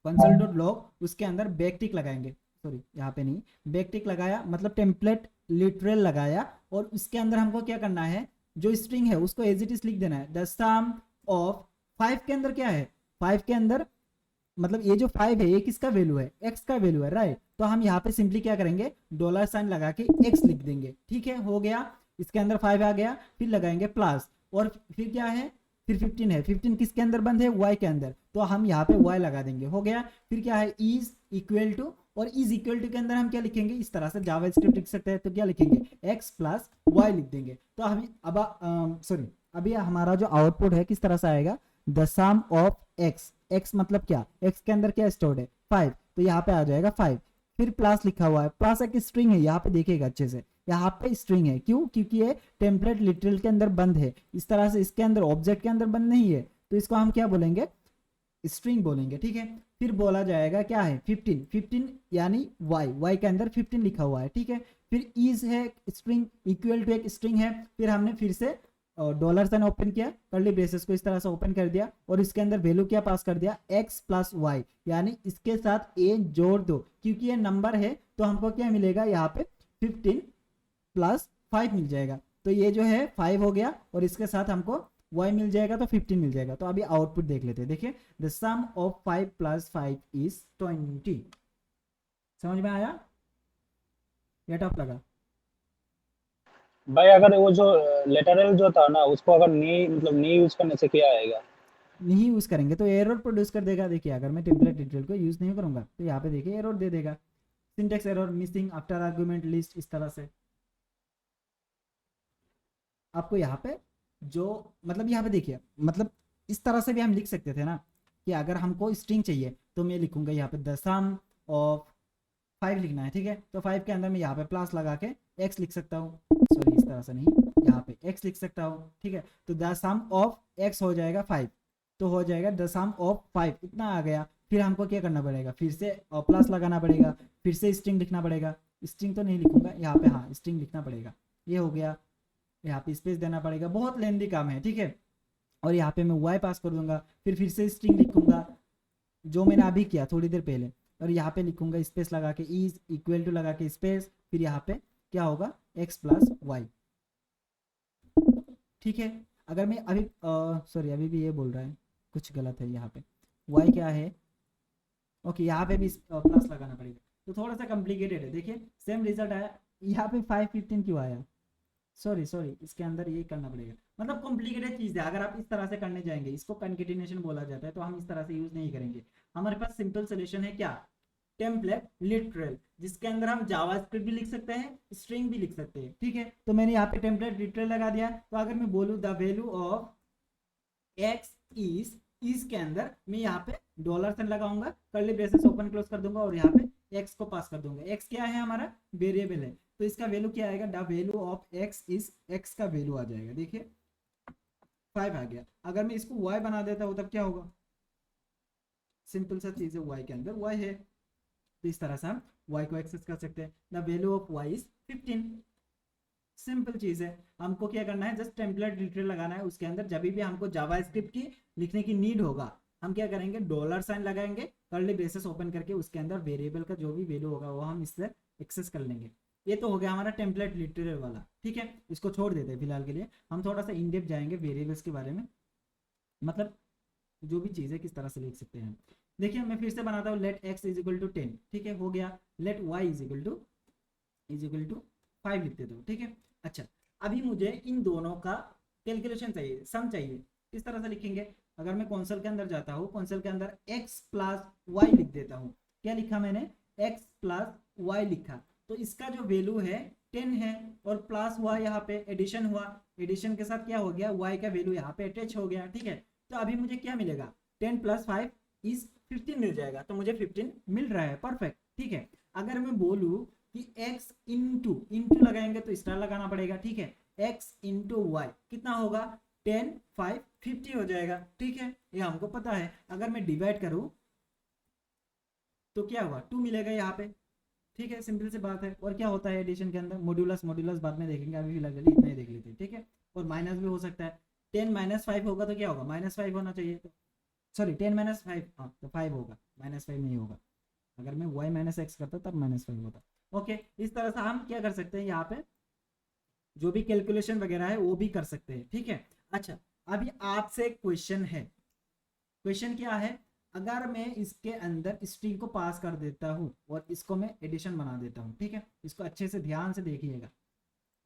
console.log, उसके अंदर बैक टिक लगाएंगे, सॉरी यहाँ पे नहीं, बैक टिक लगाया मतलब टेम्पलेट लिटरल लगाया, और उसके अंदर हमको क्या करना है, जो स्ट्रिंग है उसको एज इट इज लिख देना है। द सम ऑफ 5 के अंदर क्या है, 5 के अंदर मतलब ये जो 5 है ये किसका वैल्यू है, x का वैल्यू है, राइट। तो हम यहाँ पे सिंपली क्या करेंगे, डॉलर साइन लगा के x लिख देंगे, ठीक है, हो गया। इसके अंदर 5 आ गया, फिर लगाएंगे प्लस, और फिर क्या है, फिर 15 है, 15 किसके अंदर बंद है, y के अंदर, तो हम यहाँ पे y लगा देंगे, हो गया। फिर क्या है, इज इक्वल टू, और इज इक्वल टू के अंदर हम क्या लिखेंगे, इस तरह से जावा स्क्रिप्ट लिख सकते हैं, तो क्या लिखेंगे, x प्लस वाई लिख देंगे। तो हम अब सॉरी अभी हमारा जो आउटपुट है किस तरह से आएगा, द सम ऑफ x मतलब क्या, x के अंदर क्या स्टोर्ड है 5, तो यहाँ पे आ जाएगा 5, फिर प्लस लिखा हुआ है, प्लस एक स्ट्रिंग है, यहाँ पे देखिएगा अच्छे से, यहाँ पे स्ट्रिंग है, क्यों, क्योंकि ये टेम्पलेट लिटरल के अंदर बंद है, इस तरह से इसके अंदर ऑब्जेक्ट के अंदर बंद नहीं है, तो इसको हम क्या बोलेंगे, स्ट्रिंग बोलेंगे, ठीक है। फिर बोला जाएगा क्या है 15 यानी y के अंदर 15 लिखा हुआ है, ठीक है। फिर इज है स्ट्रिंग, इक्वल टू एक स्ट्रिंग है, फिर हमने फिर से डॉलर साइन ओपन किया, कर्ली ब्रेसेस को इस तरह से ओपन कर दिया, और इसके अंदर वैल्यू क्या पास कर दिया, x प्लस वाई, यानी इसके साथ a जोड़ दो, क्योंकि ये नंबर है तो हमको क्या मिलेगा, यहाँ पे 15 प्लस 5 मिल जाएगा, तो ये जो है 5 हो गया, और इसके साथ हमको y मिल जाएगा, तो 15 मिल जाएगा। तो अभी आउटपुट देख लेते हैं, देखिए the sum of 5 plus 5 is 20, समझ में आया या टफ लगा? भाई अगर वो जो लेटरल जो था ना उसको अगर नहीं यूज करने से क्या आएगा, नहीं यूज करेंगे तो एरर प्रोड्यूस कर देगा। देखिए अगर मैं टेम्पलेट डिटेल को यूज नहीं करूंगा तो यहाँ पे देखिए एरर दे देगा, syntax error, missing after argument list, इस तरह से आपको यहाँ पे जो मतलब यहाँ पे देखिए, मतलब इस तरह से भी हम लिख सकते थे ना, कि अगर हमको स्ट्रिंग चाहिए तो मैं लिखूंगा यहाँ पे द सम ऑफ 5 लिखना है, ठीक है, तो 5 के अंदर मैं यहाँ पे प्लस लगा के x लिख सकता हूँ, सॉरी इस तरह से नहीं, यहाँ पे x लिख सकता हूँ, ठीक है। तो द सम ऑफ x हो जाएगा 5, तो हो जाएगा द सम ऑफ 5, इतना आ गया। फिर हमको क्या करना पड़ेगा, फिर से प्लस लगाना पड़ेगा, फिर से स्ट्रिंग लिखना पड़ेगा, स्ट्रिंग तो नहीं लिखूंगा यहाँ पे, हाँ स्ट्रिंग लिखना पड़ेगा, ये हो गया, यहाँ पे स्पेस देना पड़ेगा, बहुत लेंदी काम है, ठीक है। और यहाँ पे मैं y पास कर दूंगा, फिर से स्ट्रिंग लिखूंगा जो मैंने अभी किया थोड़ी देर पहले, और यहाँ पे लिखूंगा स्पेस लगा के इज इक्वल टू लगा के स्पेस, फिर यहाँ पे क्या होगा x प्लस वाई, ठीक है। अगर मैं अभी सॉरी अभी भी ये बोल रहा है, कुछ गलत है, यहाँ पे y क्या है, ओके यहाँ पे भी प्लस लगाना पड़ेगा, तो थोड़ा सा कॉम्प्लिकेटेड है। देखिए सेम रिजल्ट आया, यहाँ पे 515 क्यों आया, सॉरी इसके अंदर ये करना पड़ेगा, मतलब कॉम्प्लिकेटेड चीज़ है। अगर आप इस तरह से करने जाएंगे, इसको कंकेटिनेशन बोला जाता है, तो हम इस तरह से यूज नहीं करेंगे। हमारे पास सिंपल सोल्यूशन है क्या, टेम्पलेट लिटरल, जिसके अंदर हम जावास्क्रिप्ट भी लिख सकते हैं, स्ट्रिंग भी लिख सकते हैं, ठीक है। तो मैंने यहाँ पे टेम्पलेट लिटरल लगा दिया, तो अगर मैं बोलूँ the value of x is के अंदर मैं यहाँ पे डॉलर साइन लगाऊंगा, कर्ली ब्रेसेस ओपन क्लोज कर दूंगा, और यहाँ पे x को पास कर दूंगा। x क्या है, हमारा वेरिएबल है, तो इसका वैल्यू क्या आएगा, the value of x is x का वैल्यू आ जाएगा, देखिए 5 आ गया। अगर मैं इसको y बना देता हूँ तब क्या होगा, सिंपल सा चीज है, y के अंदर y है, तो इस तरह से हम y को एक्सेस कर सकते हैं। The value of y is 15, simple चीज़ है। हमको क्या करना है, जस्ट टेम्पलेट लिटरेचर लगाना है। उसके अंदर जब भी हमको जावास्क्रिप्ट की लिखने की नीड होगा, हम क्या करेंगे, डॉलर साइन लगाएंगे, कर्ली ब्रेसेस ओपन करके उसके अंदर वेरिएबल का जो भी वैल्यू होगा वो हम इससे एक्सेस कर लेंगे। ये तो हो गया हमारा टेम्पलेट लिटरेचर वाला, ठीक है। इसको छोड़ देते हैं फिलहाल के लिए। हम थोड़ा सा इन डेप्थ जाएंगे वेरिएबल्स के बारे में, मतलब जो भी चीज़ है किस तरह से लिख सकते हैं। देखिए मैं फिर से बनाता हूँ, let x is equal to 10, ठीक है, हो गया। Let y is equal to 5 लिख देता हूँ, ठीक है। अच्छा, अभी मुझे इन दोनों का कैलकुलेशन चाहिए, सम चाहिए। किस तरह से लिखेंगे, अगर मैं कॉन्सोल के अंदर जाता हूँ, कॉन्सोल के अंदर x प्लस वाई लिख देता हूँ। क्या लिखा मैंने, x प्लस वाई लिखा, तो इसका जो वैल्यू है 10 है, और प्लस हुआ यहाँ पे एडिशन हुआ, एडिशन के साथ क्या हो गया, y का वैल्यू यहाँ पे अटैच हो गया, ठीक है। तो अभी मुझे क्या मिलेगा, 10 प्लस 5 इज 15 मिल जाएगा, तो मुझे 15 मिल रहा है, परफेक्ट, ठीक है। अगर मैं बोलूँ कि x इंटू लगाएंगे तो स्टार लगाना पड़ेगा, ठीक है। x इंटू वाई कितना होगा, 10 5 50 हो जाएगा, ठीक है, ये हमको पता है। अगर मैं डिवाइड करूँ तो क्या हुआ, 2 मिलेगा यहाँ पे, ठीक है, सिंपल सी बात है। और क्या होता है एडिशन के अंदर, मॉड्यूलस बाद में देखेंगे, अभी फिलहाल इतना ही देख लेते हैं, ठीक है। और माइनस भी हो सकता है, 10 माइनस 5 होगा तो क्या होगा, -5 होना चाहिए, तो सॉरी 10 माइनस 5, हाँ तो 5 होगा, -5 नहीं होगा। अगर मैं y माइनस एक्स करता तब -5 होता। ओके, इस तरह से हम क्या कर सकते हैं, यहाँ पे जो भी कैलकुलेशन वगैरह है वो भी कर सकते हैं, ठीक है। अच्छा, अभी आपसे एक क्वेश्चन है, क्वेश्चन क्या है, अगर मैं इसके अंदर स्ट्रिंग को पास कर देता हूँ और इसको मैं एडिशन बना देता हूँ, ठीक है। इसको अच्छे से ध्यान से देखिएगा,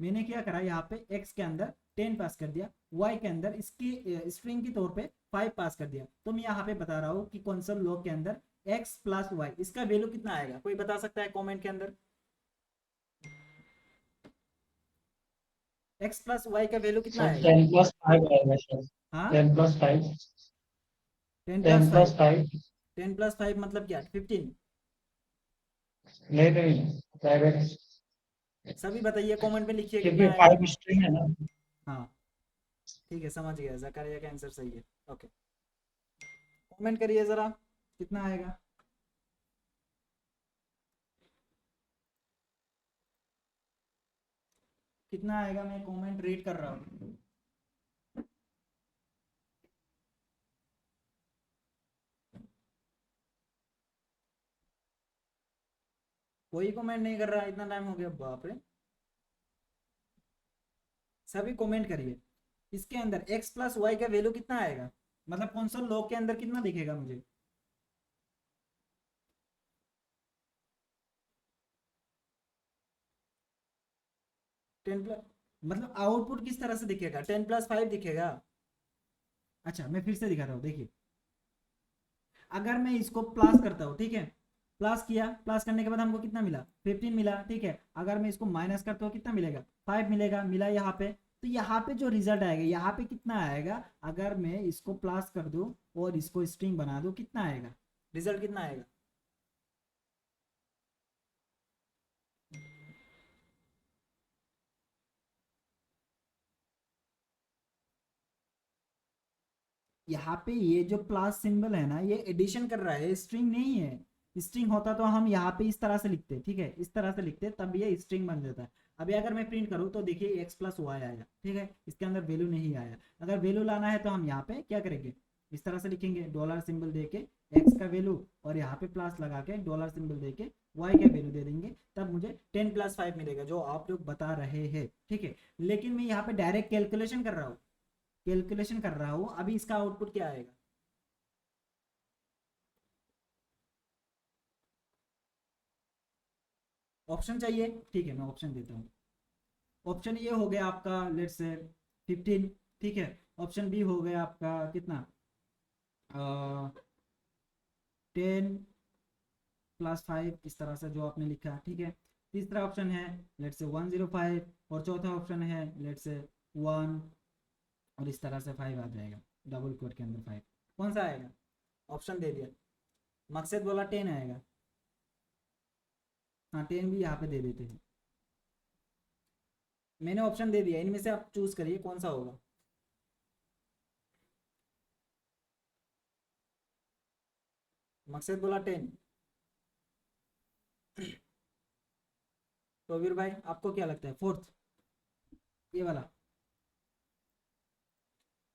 मैंने क्या करा, यहाँ पे x के अंदर 10 पास कर दिया, y के अंदर इसकी स्ट्रिंग के तौर पे 5 पास कर दिया। तो मैं यहाँ पे बता रहा हूँ कि कॉन्सोल लॉग के अंदर x प्लस वाई इसका वैल्यू कितना आएगा, कोई बता सकता है कमेंट के अंदर, x प्लस वाई का वैल्यू कितना सर आएगा। 10 प्लस 5 आएगा सर। हाँ 10 प्लस 5, 10 प्लस 10 प्लस 5, 5, 10 प्लस 5 मतलब क्या, 15। नहीं नहीं, डायरेक्ट, सभी बताइए कमेंट में लिखिए क्योंकि कितना आएगा। 5 स्ट्रिंग है ना। हाँ ठीक है, समझ गया, जकारिया का आंसर सही है। ओके, कमेंट करिए जरा कितना आएगा। कितना आएगा, मैं कमेंट रीड कर रहा हूँ। कोई कमेंट नहीं कर रहा, इतना टाइम हो गया, बाप रे। सभी कमेंट करिए, इसके अंदर x प्लस वाई का वैल्यू कितना आएगा, मतलब कौन लॉग के अंदर कितना दिखेगा मुझे। टेन प्लस मतलब आउटपुट किस तरह से दिखेगा, 10 प्लस 5 दिखेगा। अच्छा मैं फिर से दिखाता हूँ, देखिए अगर मैं इसको प्लस करता हूँ, ठीक है, प्लस किया, प्लस करने के बाद हमको कितना मिला, 15 मिला, ठीक है। अगर मैं इसको माइनस करता हूँ कितना मिलेगा, 5 मिलेगा, मिला यहाँ पे। तो यहाँ पे जो रिजल्ट आएगा, यहाँ पे कितना आएगा, अगर मैं इसको प्लस कर दूँ और इसको स्ट्रिंग बना दूँ, कितना आएगा, रिजल्ट कितना आएगा। यहाँ पे ये जो प्लस सिंबल है ना, ये एडिशन कर रहा है, स्ट्रिंग नहीं है। स्ट्रिंग होता तो हम यहाँ पे इस तरह से लिखते, ठीक है, इस तरह से लिखते तब ये स्ट्रिंग बन जाता है। अभी अगर मैं प्रिंट करूँ तो देखिए एक्स प्लस वाई आया, ठीक है, इसके अंदर वैल्यू नहीं आया। अगर वैल्यू लाना है तो हम यहाँ पे क्या करेंगे, इस तरह से लिखेंगे, डॉलर सिंबल दे के एक्स का वैल्यू और यहाँ पे प्लस लगा के डॉलर सिंबल दे के वाई का वैल्यू दे देंगे, तब मुझे 10 प्लस 5 मिलेगा जो आप लोग बता रहे हैं, ठीक है। लेकिन मैं यहाँ पे डायरेक्ट कैलकुलेशन कर रहा हूँ, कैलकुलेशन कर रहा हूँ, अभी इसका आउटपुट क्या आएगा। ऑप्शन चाहिए, ठीक है मैं ऑप्शन देता हूँ। ऑप्शन ए हो गया आपका लेट्स से 15, ठीक है। ऑप्शन बी हो गया आपका कितना, 10 प्लस 5, इस तरह से जो आपने लिखा, ठीक है। तीसरा ऑप्शन है लेट्स से 105, और चौथा ऑप्शन है लेट्स से 1, और इस तरह से 5 आ जाएगा, डबल कोट के अंदर 5। कौन सा आएगा, ऑप्शन दे दिया, मकसद बोला 10 आएगा, हाँ 10 भी यहाँ पे दे देते हैं, मैंने ऑप्शन दे दिया, इनमें से आप चूज करिए कौन सा होगा। मकसद बोला 10, तो वीर भाई आपको क्या लगता है, फोर्थ। ये वाला,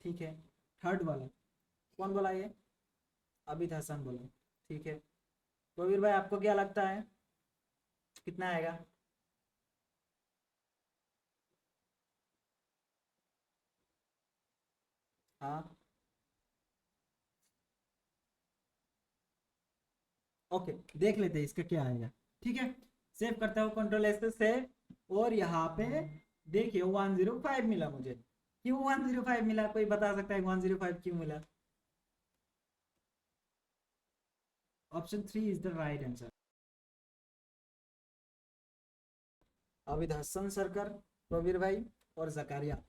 ठीक है। थर्ड वाला कौन बोला? ये अबिद हसन बोला, ठीक है। कबीर भाई आपको क्या लगता है कितना आएगा? हाँ ओके, देख लेते हैं इसका क्या आएगा, ठीक है। सेव करता हूँ, कंट्रोल एस से सेव, और यहाँ पे देखिए 105 मिला मुझे। क्यों 105 मिला? कोई बता सकता है 105 क्यों मिला? Option 3 is the right answer. Abid Hasan Sarkar, Pravir भाई और जकारिया।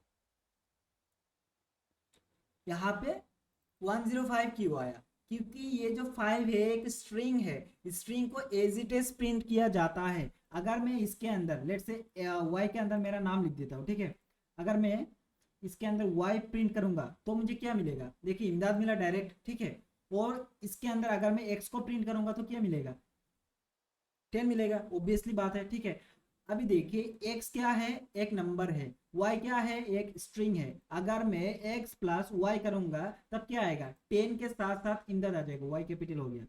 यहाँ पे 105 क्यों आया? क्योंकि ये जो 5 है एक स्ट्रिंग है, स्ट्रिंग को एज इट इज प्रिंट किया जाता है। अगर मैं इसके अंदर लेट से y के अंदर मेरा नाम लिख देता हूँ, ठीक है। अगर मैं इसके अंदर y प्रिंट करूंगा तो मुझे क्या मिलेगा? देखिए इमदाद मिला डायरेक्ट, ठीक है। और इसके अंदर अगर मैं x को प्रिंट करूंगा तो क्या मिलेगा? 10 मिलेगा, ऑब्वियसली बात है, ठीक है। अभी देखिए x क्या है? एक नंबर है। y क्या है? एक स्ट्रिंग है। अगर मैं x प्लस वाई करूंगा तब क्या आएगा? 10 के साथ साथ इमदाद आ जाएगा, y कैपिटल हो गया,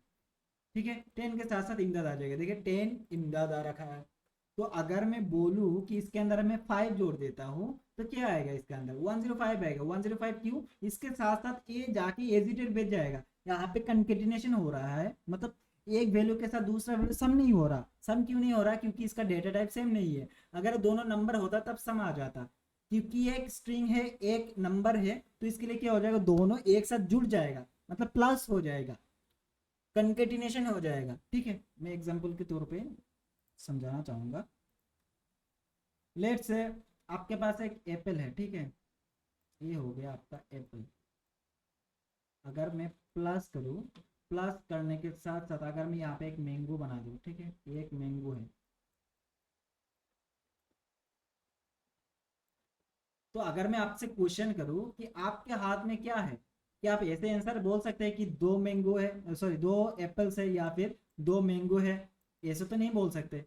ठीक है। 10 के साथ साथ इमदाद आ जाएगा, देखिए 10 इमदाद आ रखा है। तो अगर मैं बोलूं कि इसके अंदर मैं 5 जोड़ देता हूं तो क्या आएगा? इसके अंदर 105 आएगा। 105 क्यों? इसके साथ साथ ये जाके एजिटेड भेज जाएगा। यहाँ पे कंकेटिनेशन हो रहा है, मतलब एक वैल्यू के साथ दूसरा वैल्यू सम नहीं हो रहा। सम क्यों नहीं हो रहा? क्योंकि इसका डेटा टाइप सेम नहीं है। अगर दोनों नंबर होता तब सम आ जाता। क्योंकि एक स्ट्रिंग है एक नंबर है तो इसके लिए क्या हो जाएगा? दोनों एक साथ जुड़ जाएगा, मतलब प्लस हो जाएगा, कंकेटिनेशन हो जाएगा, ठीक है। मैं एग्जांपल के तौर पे समझाना चाहूंगा। लेट्स से आपके पास एक एप्पल है, ठीक है। ये हो गया आपका एप्पल। अगर मैं प्लस करूं, प्लस करने के साथ साथ अगर मैं यहाँ पे एक मैंगो बना दूं, ठीक है। ये एक मैंगो है। तो अगर मैं आपसे क्वेश्चन करूं कि आपके हाथ में क्या है, क्या आप ऐसे आंसर बोल सकते हैं कि 2 मैंगो है, सॉरी 2 एप्पल्स है या फिर 2 मैंगो है? ऐसे तो नहीं बोल सकते।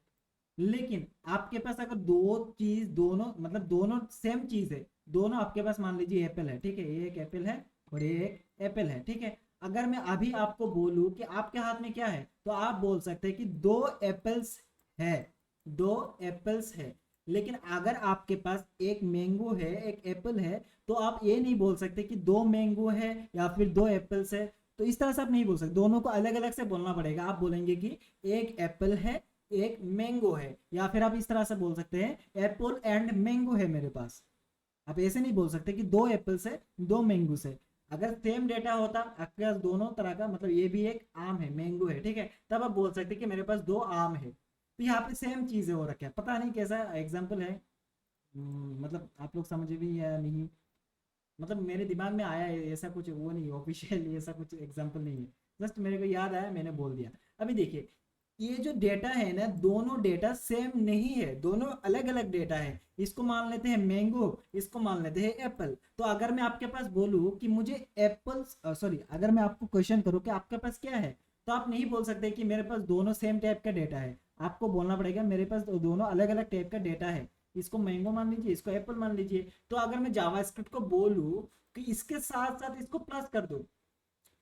लेकिन आपके पास अगर दो चीज दोनों मतलब दोनों सेम चीज है, दोनों आपके पास मान लीजिए एप्पल है, ठीक है। ये एक एप्पल है और ये एक एप्पल है, ठीक है। अगर मैं अभी आपको बोलूं कि आपके हाथ में क्या है तो आप बोल सकते हैं कि 2 एप्पल्स है, 2 एप्पल्स है। लेकिन अगर आपके पास एक मैंगो है एक एप्पल है तो आप ये नहीं बोल सकते कि 2 मैंगो है या फिर 2 एप्पल्स है। तो इस तरह से आप नहीं बोल सकते, दोनों को अलग अलग से बोलना पड़ेगा। आप बोलेंगे कि एक एप्पल है एक मैंगो है, या फिर आप इस तरह से बोल सकते हैं एप्पल एंड मैंगो है मेरे पास। आप ऐसे नहीं बोल सकते कि 2 एप्पल से 2 मैंगो से। अगर सेम डेटा होता आपके पास दोनों तरह का, मतलब ये भी एक आम है मैंगो है, ठीक है, तब आप बोल सकते कि मेरे पास 2 आम है। तो यहाँ पे सेम चीजें हो रखा है, पता नहीं कैसा एग्जाम्पल है। मतलब आप लोग समझे भी या नहीं, मतलब मेरे दिमाग में आया है, ऐसा कुछ वो नहीं ऑफिशियल, ऐसा कुछ एग्जाम्पल नहीं है, जस्ट मेरे को याद आया मैंने बोल दिया। अभी देखिए ये जो डेटा है ना, दोनों डेटा सेम नहीं है, दोनों अलग अलग डेटा है। इसको मान लेते हैं मैंगो, इसको मान लेते हैं एप्पल। तो अगर मैं आपके पास बोलूं कि मुझे एप्पल्स सॉरी अगर मैं आपको क्वेश्चन करूं कि आपके पास क्या है, तो आप नहीं बोल सकते कि मेरे पास दोनों सेम टाइप का डेटा है। आपको बोलना पड़ेगा मेरे पास दोनों अलग अलग टाइप का डेटा है। इसको मैंगो मान लीजिए, इसको एप्पल मान लीजिए। तो अगर मैं जावास्क्रिप्ट को बोलूं कि इसके साथ साथ इसको प्लस कर दो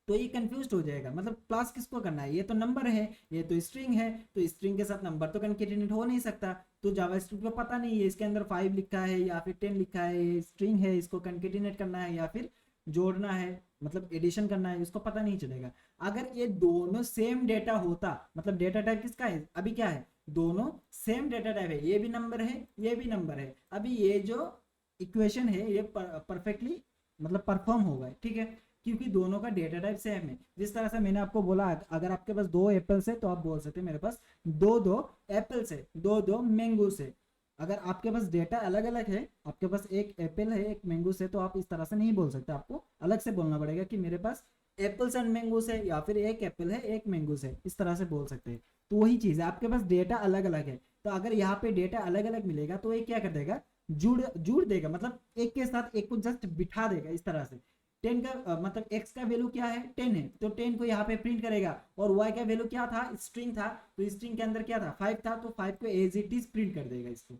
तो ये कंफ्यूज हो जाएगा। मतलब प्लस किसको करना है? ये तो नंबर है, ये तो स्ट्रिंग है, तो स्ट्रिंग के साथ नंबर तो कंकेटिनेट हो नहीं सकता। तो जावास्क्रिप्ट को पता नहीं है इसके अंदर 5 लिखा है या फिर 10 लिखा है, ये स्ट्रिंग है, इसको कंकेटिनेट करना है या फिर जोड़ना है, मतलब एडिशन करना है, इसको पता नहीं चलेगा। अगर ये दोनों सेम डेटा होता, मतलब डेटा टाइप किसका है? अभी क्या है? दोनों सेम डेटा टाइप है, ये भी नंबर है ये भी नंबर है। अभी ये जो इक्वेशन है ये परफेक्टली मतलब परफॉर्म होगा, ठीक है, क्योंकि दोनों का डेटा टाइप सेम है। जिस तरह से मैंने आपको बोला अगर आपके पास 2 एप्पल्स है तो आप बोल सकते हैं मेरे पास 2 एप्पल्स है, 2 मैंगो से। अगर आपके पास डेटा अलग अलग है, आपके पास एक एप्पल है एक मैंगो से, तो आप इस तरह से नहीं बोल सकते, आपको अलग से बोलना पड़ेगा कि मेरे पास एप्पल्स एंड मैंगो से या फिर एक एप्पल है एक मैंगो से, इस तरह से बोल सकते हैं। तो वही चीज़ है, आपके पास डेटा अलग अलग है। तो अगर यहाँ पे डेटा अलग अलग मिलेगा तो ये क्या कर देगा? जुड़ देगा, मतलब एक के साथ एक को जस्ट बिठा देगा इस तरह से। 10 का मतलब x का वैल्यू क्या है? 10 है, तो 10 को यहाँ पे प्रिंट करेगा। और y का वैल्यू क्या था? स्ट्रिंग था, तो स्ट्रिंग के अंदर क्या था? 5 था, तो 5 को एज इट इज प्रिंट कर देगा इसको,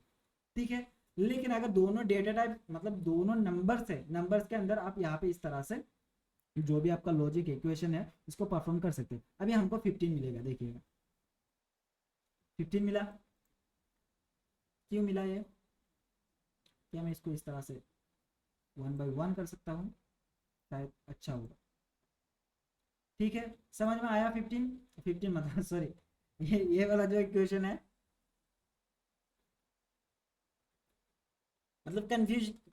ठीक है। लेकिन अगर दोनों डेटा टाइप मतलब दोनों नंबर्स है, नंबर्स के अंदर आप यहाँ पे इस तरह से जो भी आपका लॉजिक इक्वेशन है इसको परफॉर्म कर सकते हैं। अभी हमको 15 मिलेगा, देखिएगा 15 मिला। क्यों मिला ये? क्या मैं इसको इस तरह से 1 by 1 कर सकता हूँ? शायद अच्छा होगा। ठीक है, समझ में आया? 15 मतलब सॉरी ये वाला जो इक्वेशन है, मतलब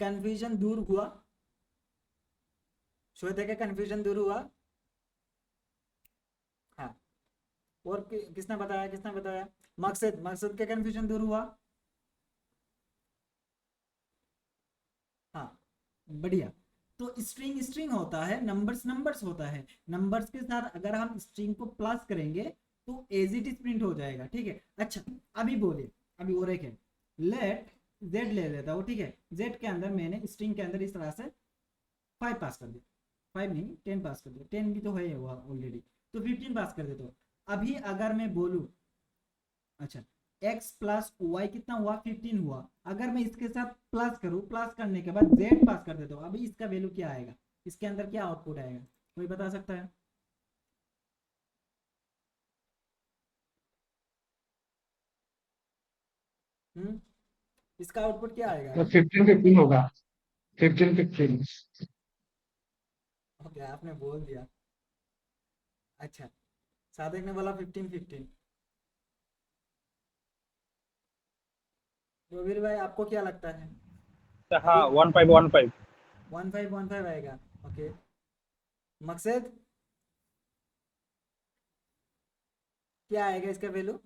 कंफ्यूजन दूर हुआ। श्वेता का कंफ्यूजन दूर हुआ। हाँ, और किसने बताया, किसने बताया? मकसद का कंफ्यूजन दूर हुआ। हाँ, बढ़िया। तो स्ट्रिंग स्ट्रिंग होता है, नंबर्स नंबर्स होता है। नंबर्स के साथ अगर हम स्ट्रिंग को प्लस करेंगे तो एज इट इज प्रिंट हो जाएगा। ठीक है, अच्छा अभी बोलिए, अभी और एक है, लेट जेड ले लेता हूँ। ठीक है, जेड के अंदर मैंने स्ट्रिंग के अंदर इस तरह से 5 पास कर दिया, 5 नहीं 10 पास कर दिया, 10 भी तो है हुआ ऑलरेडी, तो 15 पास कर देता हूँ। अभी अगर मैं बोलूँ, अच्छा x प्लस वाई कितना हुआ? 15 हुआ। अगर मैं इसके साथ प्लस करूँ, प्लस करने के बाद z पास कर देता हूँ, अभी इसका वैल्यू क्या आएगा? इसके अंदर क्या आउटपुट आएगा? कोई बता सकता है? इसका आउटपुट क्या आएगा तो अभी? 15-15 होगा, 15-15। ओके, आपने बोल दिया। अच्छा, सादिक ने बोला 15-15। रोबीर भाई आपको क्या लगता है? हाँ, अभी 1515। 1515 आएगा। ओके, मकसद क्या आएगा इसका वैल्यू?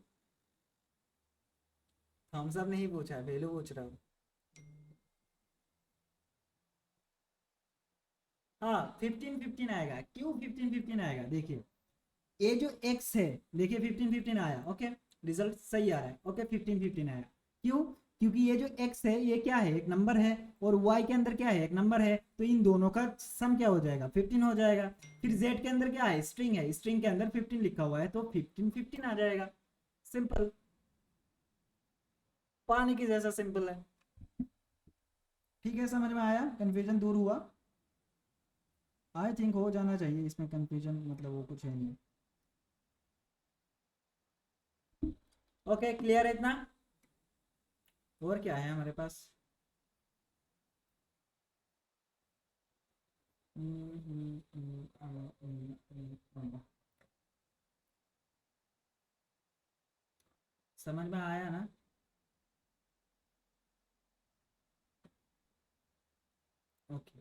थम्स अप नहीं पूछा, वैल्यू पूछ रहा हूँ। हाँ 15-15 आएगा। क्यों 15-15 आएगा? देखिए ये जो x है, देखिए 15-15 आया। ओके, रिजल्ट सही आ रहा है। ओके 15-15 आया। क्यों? क्योंकि ये जो x है ये क्या है? एक नंबर है, और y के अंदर क्या है? एक नंबर है, तो इन दोनों का सम क्या हो जाएगा? 15 हो जाएगा। फिर z के अंदर क्या है? स्ट्रिंग है, स्ट्रिंग के अंदर 15 लिखा हुआ है, तो 15-15 आ जाएगा। सिंपल, पानी की जैसा सिंपल है। ठीक है, समझ में आया? कंफ्यूजन दूर हुआ? आई थिंक हो जाना चाहिए इसमें कंफ्यूजन, मतलब वो कुछ है नहीं। ओके, क्लियर है इतना? और क्या है हमारे पास? समझ में आया ना? ओके,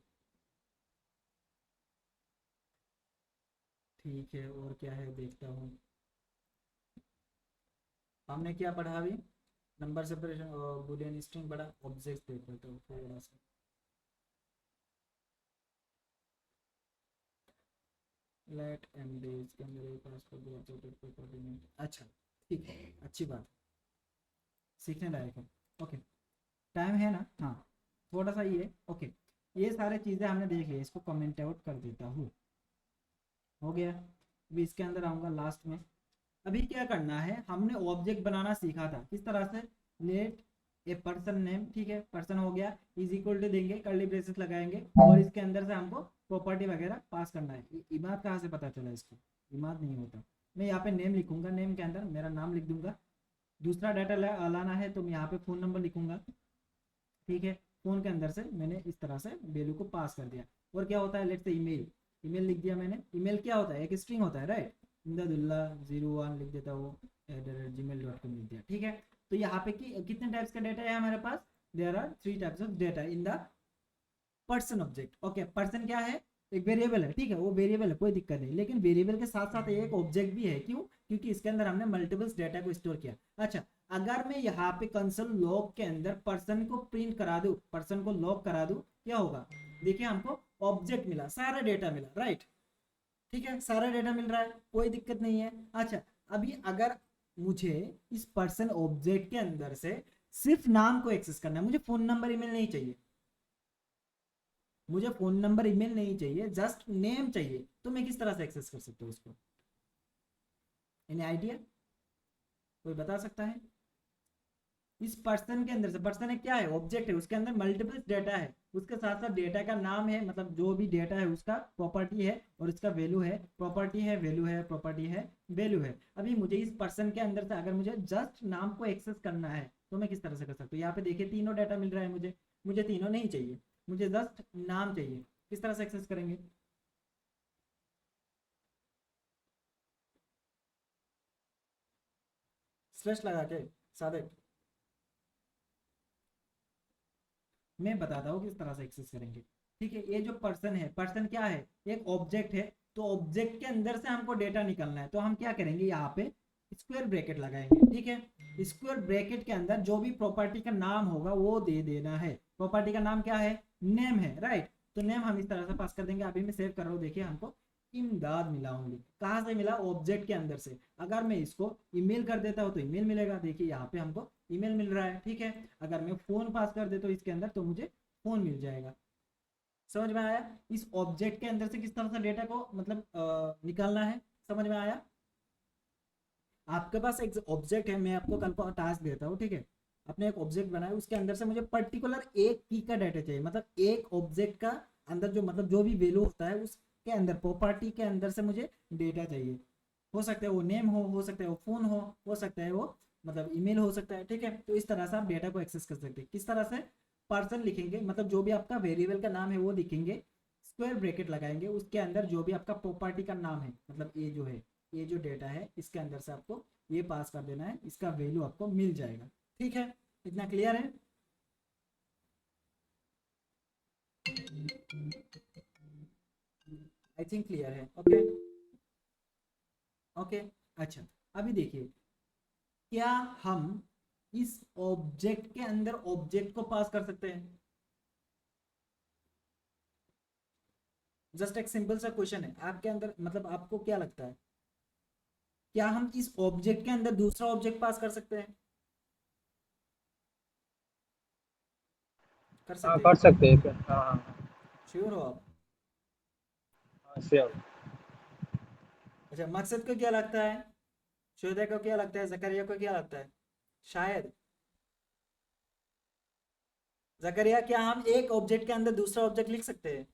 ठीक है, और क्या है देखता हूँ। हमने क्या पढ़ा अभी? नंबर सेपरेशन और बूलियन स्ट्रिंग पढ़ा। ऑब्जेक्ट देख लेते हो थोड़ा सा। लेट एमडी इसके अंदर एक पास कर दिया ऑब्जेक्ट कोऑर्डिनेट। अच्छा ठीक है, अच्छी बात, सीखने लायक है। ओके, टाइम है ना? हाँ, थोड़ा सा ये। ओके, ये सारे चीज़ें हमने देख लिया, इसको कमेंट आउट कर देता हूँ। हो गया। अभी इसके अंदर आऊँगा लास्ट में। अभी क्या करना है, हमने ऑब्जेक्ट बनाना सीखा था किस तरह से। लेट ए पर्सन नेम, ठीक है, पर्सन हो गया, इज इक्वल टू देंगे, कर्ली ब्रेसेस लगाएंगे, और इसके अंदर से हमको प्रॉपर्टी वगैरह पास करना है। इमाद कहाँ से पता चला इसको? इमाद नहीं होता। मैं यहाँ पे नेम लिखूंगा, नेम के अंदर मेरा नाम लिख दूंगा। दूसरा डाटा लाना है तो मैं यहाँ पे फ़ोन नंबर लिखूंगा। ठीक है, फ़ोन के अंदर से मैंने इस तरह से वैल्यू को पास कर दिया। और क्या होता है, लेट से ईमेल, ईमेल लिख दिया मैंने। ईमेल क्या होता है? एक स्ट्रिंग होता है, राइट। imdadullah01 लिख देता हूँ, @gmail.com लिख दिया। ठीक है, तो यहाँ पे कितने टाइप्स का डेटा है हमारे पास? There are 3 types of data in the person object. Okay, person क्या है? एक वेरिएबल है, ठीक है, वो वेरिएबल है, कोई दिक्कत नहीं, लेकिन वेरिएबल के साथ साथ एक ऑब्जेक्ट भी है। क्यों? क्योंकि इसके अंदर हमने मल्टीपल्स डेटा को स्टोर किया। अच्छा, अगर मैं यहाँ पे कंसोल लॉग के अंदर पर्सन को प्रिंट करा दूं, पर्सन को लॉग करा दूं, क्या होगा? देखिए, हमको ऑब्जेक्ट मिला, सारा डेटा मिला, राइट। ठीक है, सारा डेटा मिल रहा है, कोई दिक्कत नहीं है। अच्छा, अभी अगर मुझे इस पर्सन ऑब्जेक्ट के अंदर से सिर्फ नाम को एक्सेस करना है, मुझे फोन नंबर ईमेल नहीं चाहिए, मुझे फोन नंबर ईमेल नहीं चाहिए, जस्ट नेम चाहिए, तो मैं किस तरह से एक्सेस कर सकता हूँ उसको? Any idea? कोई बता सकता है? इस पर्सन के अंदर से, पर्सन एक क्या है, ऑब्जेक्ट है, उसके अंदर मल्टीपल डेटा है, उसके साथ साथ डेटा का नाम है, मतलब जो भी डेटा है उसका प्रॉपर्टी है और इसका वैल्यू है, प्रॉपर्टी है, वैल्यू है, प्रॉपर्टी है, वैल्यू है। अभी मुझे इस पर्सन के अंदर से अगर मुझे जस्ट नाम को एक्सेस करना है तो मैं किस तरह से कर सकता हूँ? यहाँ पे देखिए तीनों डाटा मिल रहा है मुझे, मुझे तीनों नहीं चाहिए, मुझे जस्ट नाम चाहिए। किस तरह से एक्सेस करेंगे? स्लैश लगा के सादे, मैं बताता हूँ किस तरह से एक्सेस करेंगे। ठीक है, ये जो पर्सन है, पर्सन क्या है, एक ऑब्जेक्ट है, तो ऑब्जेक्ट के अंदर से हमको डेटा निकालना है, तो हम क्या करेंगे, यहाँ पे स्क्वायर ब्रैकेट लगाएंगे। ठीक है, स्क्वायर ब्रैकेट के अंदर जो भी प्रॉपर्टी का नाम होगा वो दे देना है। प्रॉपर्टी का नाम क्या है, नेम है, राइट। तो नेम हम इस तरह से पास कर देंगे। अभी मैं सेव कर रहा हूँ, देखिए हमको इमदाद मिला होंगे। कहाँ से मिला, ऑब्जेक्ट के अंदर से। अगर मैं इसको ईमेल कर देता हूँ तो ईमेल मिलेगा, देखिए यहाँ पे हमको ईमेल मिल रहा है। ठीक है, अगर मैं फोन पास कर देता हूँ इसके अंदर तो मुझे फोन मिल जाएगा। समझ में आया? इस ऑब्जेक्ट के अंदर से किस तरह से डेटा को मतलब निकालना है, समझ में आया? आपके पास एक ऑब्जेक्ट है, मैं आपको कल को टास्क देता हूँ, ठीक है। आपने एक ऑब्जेक्ट बनाया, उसके अंदर से मुझे पर्टिकुलर एक की का डाटा चाहिए, मतलब एक ऑब्जेक्ट का अंदर जो मतलब जो भी वैल्यू होता है उसके अंदर, प्रॉपर्टी के अंदर से मुझे डेटा चाहिए। हो सकता है वो नेम हो सकता है वो फोन हो सकता है वो मतलब ईमेल हो सकता है। ठीक है, तो इस तरह से आप डेटा को एक्सेस कर सकते हैं। किस तरह से, पर्सन लिखेंगे, मतलब जो भी आपका वेरिएबल का नाम है वो लिखेंगे, स्क्वायर ब्रैकेट लगाएंगे, उसके अंदर जो भी आपका प्रॉपर्टी का नाम है, मतलब ये जो है, ये जो डेटा है, इसके अंदर से आपको ये पास कर देना है, इसका वैल्यू आपको मिल जाएगा। ठीक है, इतना क्लियर है? आई थिंक क्लियर है। ओके ओके, अच्छा अभी देखिए, क्या हम इस ऑब्जेक्ट के अंदर ऑब्जेक्ट को पास कर सकते हैं? जस्ट एक सिंपल सा क्वेश्चन है आपके अंदर, मतलब आपको क्या लगता है, क्या हम इस ऑब्जेक्ट के अंदर दूसरा ऑब्जेक्ट पास कर सकते हैं? कर हाँ सकते कर हैं? सकते हैं क्या? हाँ श्योर हो आप? हाँ श्योर। अच्छा, मकसद को क्या लगता है, शोधा को क्या लगता है, जकरिया को क्या लगता है? शायद जकरिया, क्या हम एक ऑब्जेक्ट के अंदर दूसरा ऑब्जेक्ट लिख सकते हैं?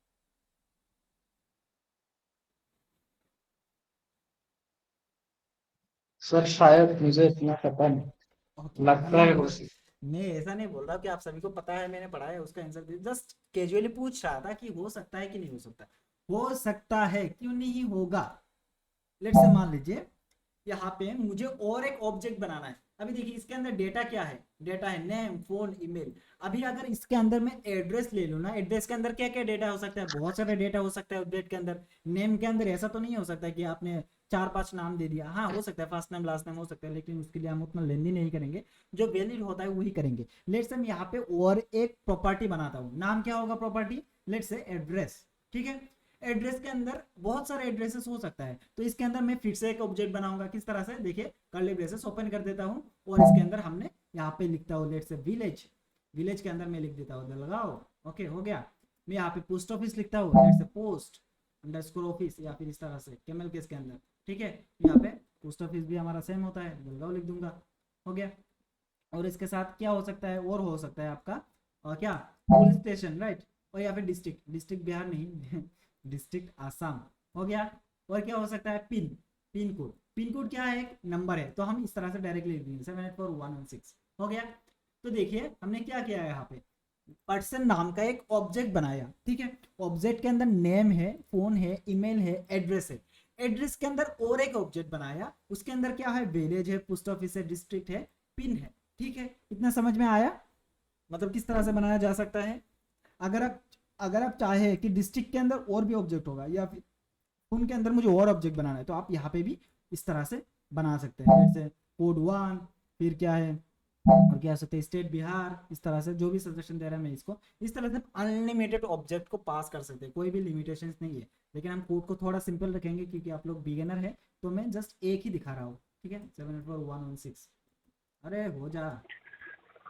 सर शायद, मुझे इतना पता नहीं, ओके, लगता है हो सकता। मैं ऐसा नहीं बोल रहा कि आप सभी को पता है, मैंने पढ़ा है उसका आंसर, जस्ट कैजुअली पूछ रहा था कि हो सकता है कि नहीं हो सकता। हो सकता है, क्यों नहीं होगा? लेट्स से मान लीजिए यहाँ पे मुझे और एक ऑब्जेक्ट बनाना है। अभी देखिए इसके अंदर डेटा क्या है, डेटा है नेम, फोन, ईमेल। अभी अगर इसके अंदर मैं एड्रेस ले लूँ ना, एड्रेस के अंदर क्या क्या डेटा हो सकता है, बहुत सारे डेटा हो सकता है ऑब्जेक्ट के अंदर। नेम के अंदर ऐसा तो नहीं हो सकता कि आपने 4-5 नाम दे दिया, हाँ हो सकता है फर्स्ट नेम लास्ट नेम हो सकता है, लेकिन उसके लिए हम उतना लेंदी नहीं करेंगे, जो वैलिड होता है वही करेंगे। लेट्स से मैं यहाँ पे और एक प्रॉपर्टी बनाता हूँ, नाम क्या होगा प्रॉपर्टी, लेट्स से एड्रेस। ठीक है, एड्रेस के अंदर बहुत सारे एड्रेसेस हो सकता है, तो इसके अंदर मैं फिर से एक ऑब्जेक्ट बनाऊंगा। किस तरह से, देखिए कर्ली ब्रेसेस ओपन कर देता हूँ और इसके अंदर हमने यहाँ पे लिखता हूँ लेट्स से विलेज। विलेज के अंदर मैं लिख देता हूँ लगाओ, ओके हो गया। मैं यहाँ पे पोस्ट ऑफिस लिखता हूँ, let's say post underscore office, या फिर इस तरह से कैमल केस के अंदर। ठीक है, यहाँ पे पोस्ट ऑफिस भी हमारा सेम होता है, जलगांव लिख दूंगा, हो गया। और इसके साथ क्या हो सकता है, और हो सकता है आपका क्या, पुलिस स्टेशन, राइट। और या फिर डिस्ट्रिक्ट, डिस्ट्रिक्ट बिहार नहीं डिस्ट्रिक्ट आसाम, हो गया। और क्या हो सकता है, pin, pin code. Pin code क्या है, एक नंबर है, तो हम इस तरह से डायरेक्टली लिख देंगे 784116, हो गया। तो देखिए हमने क्या किया है, यहाँ पे पर्सन नाम का एक ऑब्जेक्ट बनाया। ठीक है, ऑब्जेक्ट के अंदर नेम है, फोन है, ईमेल है, एड्रेस है। एड्रेस के अंदर और एक ऑब्जेक्ट बनाया, उसके अंदर क्या है, विलेज है, पोस्ट ऑफिस है, डिस्ट्रिक्ट है, पिन है। ठीक है, इतना समझ में आया, मतलब किस तरह से बनाया जा सकता है। अगर आप चाहे कि डिस्ट्रिक्ट के अंदर और भी ऑब्जेक्ट होगा, या फिर उनके अंदर मुझे और ऑब्जेक्ट बनाना है, तो आप यहाँ पे भी इस तरह से बना सकते हैं। जैसे कोड 1, फिर क्या है, और क्या सकते हैं, स्टेट बिहार, इस तरह से जो भी सजेशन दे रहा है मैं इसको, इस तरह से अनलिमिटेड ऑब्जेक्ट को पास कर सकते हैं, कोई भी लिमिटेशंस नहीं है। लेकिन हम कोड को थोड़ा सिंपल रखेंगे क्योंकि आप लोग बिगिनर है, तो मैं जस्ट एक ही दिखा रहा हूँ। ठीक है, 784116, अरे हो जा।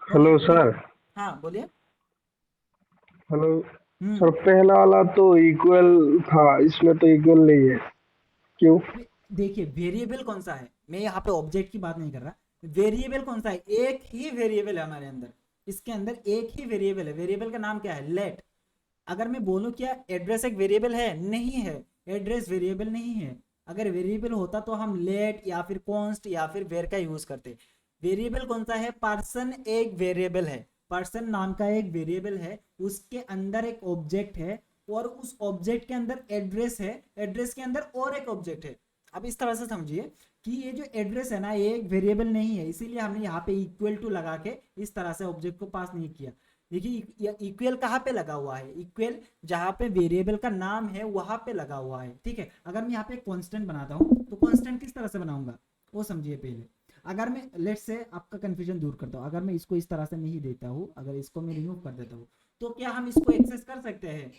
Hello sir. हाँ बोलिए। हेलो सर, पहला वाला तो इक्वल था, इसमें तो इक्वल नहीं है, क्यों? देखिए वेरिएबल कौन सा है, मैं यहाँ पे ऑब्जेक्ट की बात नहीं कर रहा, वेरिएबल कौन सा है, एक ही वेरिएबल है हमारे अंदर, इसके अंदर एक ही वेरिएबल है, वेरिएबल का नाम क्या है, लेट। अगर मैं बोलूं क्या एड्रेस एक वेरिएबल है, नहीं है, एड्रेस वेरिएबल नहीं है। अगर वेरिएबल होता तो हम लेट या फिर कॉन्स्ट या फिर वेर का यूज करते। वेरिएबल कौन सा है, पर्सन एक वेरिएबल है, पर्सन नाम का एक वेरिएबल है, उसके अंदर एक ऑब्जेक्ट है और उस ऑब्जेक्ट के अंदर एड्रेस है, एड्रेस के अंदर और एक ऑब्जेक्ट है। अब इस तरह से समझिए कि ये जो एड्रेस है ना ये एक वेरिएबल नहीं है, इसीलिए हमने यहाँ पे इक्वल टू लगा के इस तरह से ऑब्जेक्ट को पास नहीं किया। देखिए इक्वल कहाँ पे लगा हुआ है, इक्वल जहाँ पे वेरिएबल का नाम है वहां पे लगा हुआ है, ठीक है। अगर मैं यहाँ पे कांस्टेंट बनाता हूँ तो कांस्टेंट किस तरह से बनाऊंगा वो समझिए पहले। अगर मैं लेट से आपका कंफ्यूजन दूर करता हूँ, अगर मैं इसको इस तरह से नहीं देता हूँ, अगर इसको मैं रिमूव कर देता हूँ तो क्या हम इसको एक्सेस कर सकते हैं।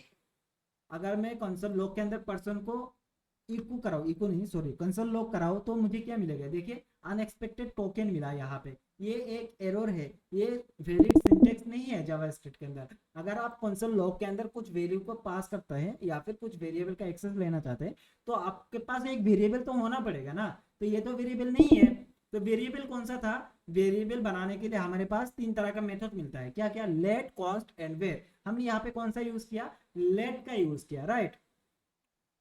अगर मैं कंसोल लॉग के अंदर पर्सन को इक्वल कराओ, इक्वल नहीं सॉरी कंसोल लॉग कराओ तो मुझे क्या मिलेगा, देखिए अनएक्सपेक्टेड टोकन मिला यहाँ पे, ये एक एरर है, ये वैलिड सिंटेक्स नहीं है जावास्क्रिप्ट के अंदर। अगर आप कंसोल लॉग के अंदर कुछ वैल्यू को पास करते हैं या फिर कुछ वेरिएबल का एक्सेस लेना चाहते हैं तो आपके पास एक वेरिएबल तो होना पड़ेगा ना, तो ये तो वेरिएबल नहीं है। तो वेरिएबल कौन सा था, वेरिएबल बनाने के लिए हमारे पास तीन तरह का मेथड मिलता है, क्या क्या, लेट, कॉन्स्ट एंड वेर। हमने यहाँ पे कौन सा यूज किया, लेट का यूज किया, राइट।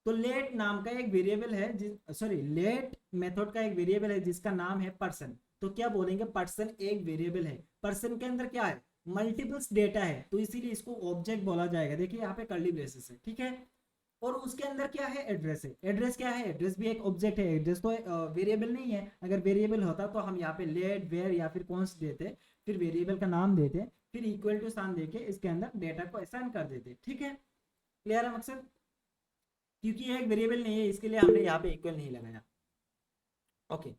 तो लेट नाम का एक वेरिएबल है, सॉरी लेट मेथड का एक वेरिएबल है जिसका नाम है पर्सन। तो क्या बोलेंगे, पर्सन एक वेरिएबल है, पर्सन के अंदर क्या है, मल्टीपल्स डेटा है, तो इसीलिए इसको ऑब्जेक्ट बोला जाएगा। देखिए यहाँ पे कर्ली ब्रेसेस है, ठीक है। और उसके अंदर क्या है, एड्रेस है, एड्रेस क्या है, एड्रेस भी एक ऑब्जेक्ट है, एड्रेस तो वेरिएबल नहीं है। अगर वेरिएबल होता तो हम यहाँ पे लेट, वेयर या फिर कॉन्स्ट देते, फिर वेरिएबल का नाम देते, फिर इक्वल टू साइन देके इसके अंदर डेटा को असाइन कर देते, ठीक है। क्लियर है मकसद, क्योंकि ये एक वेरिएबल नहीं है इसके लिए हमने यहाँ पे इक्वल नहीं लगाया। ओके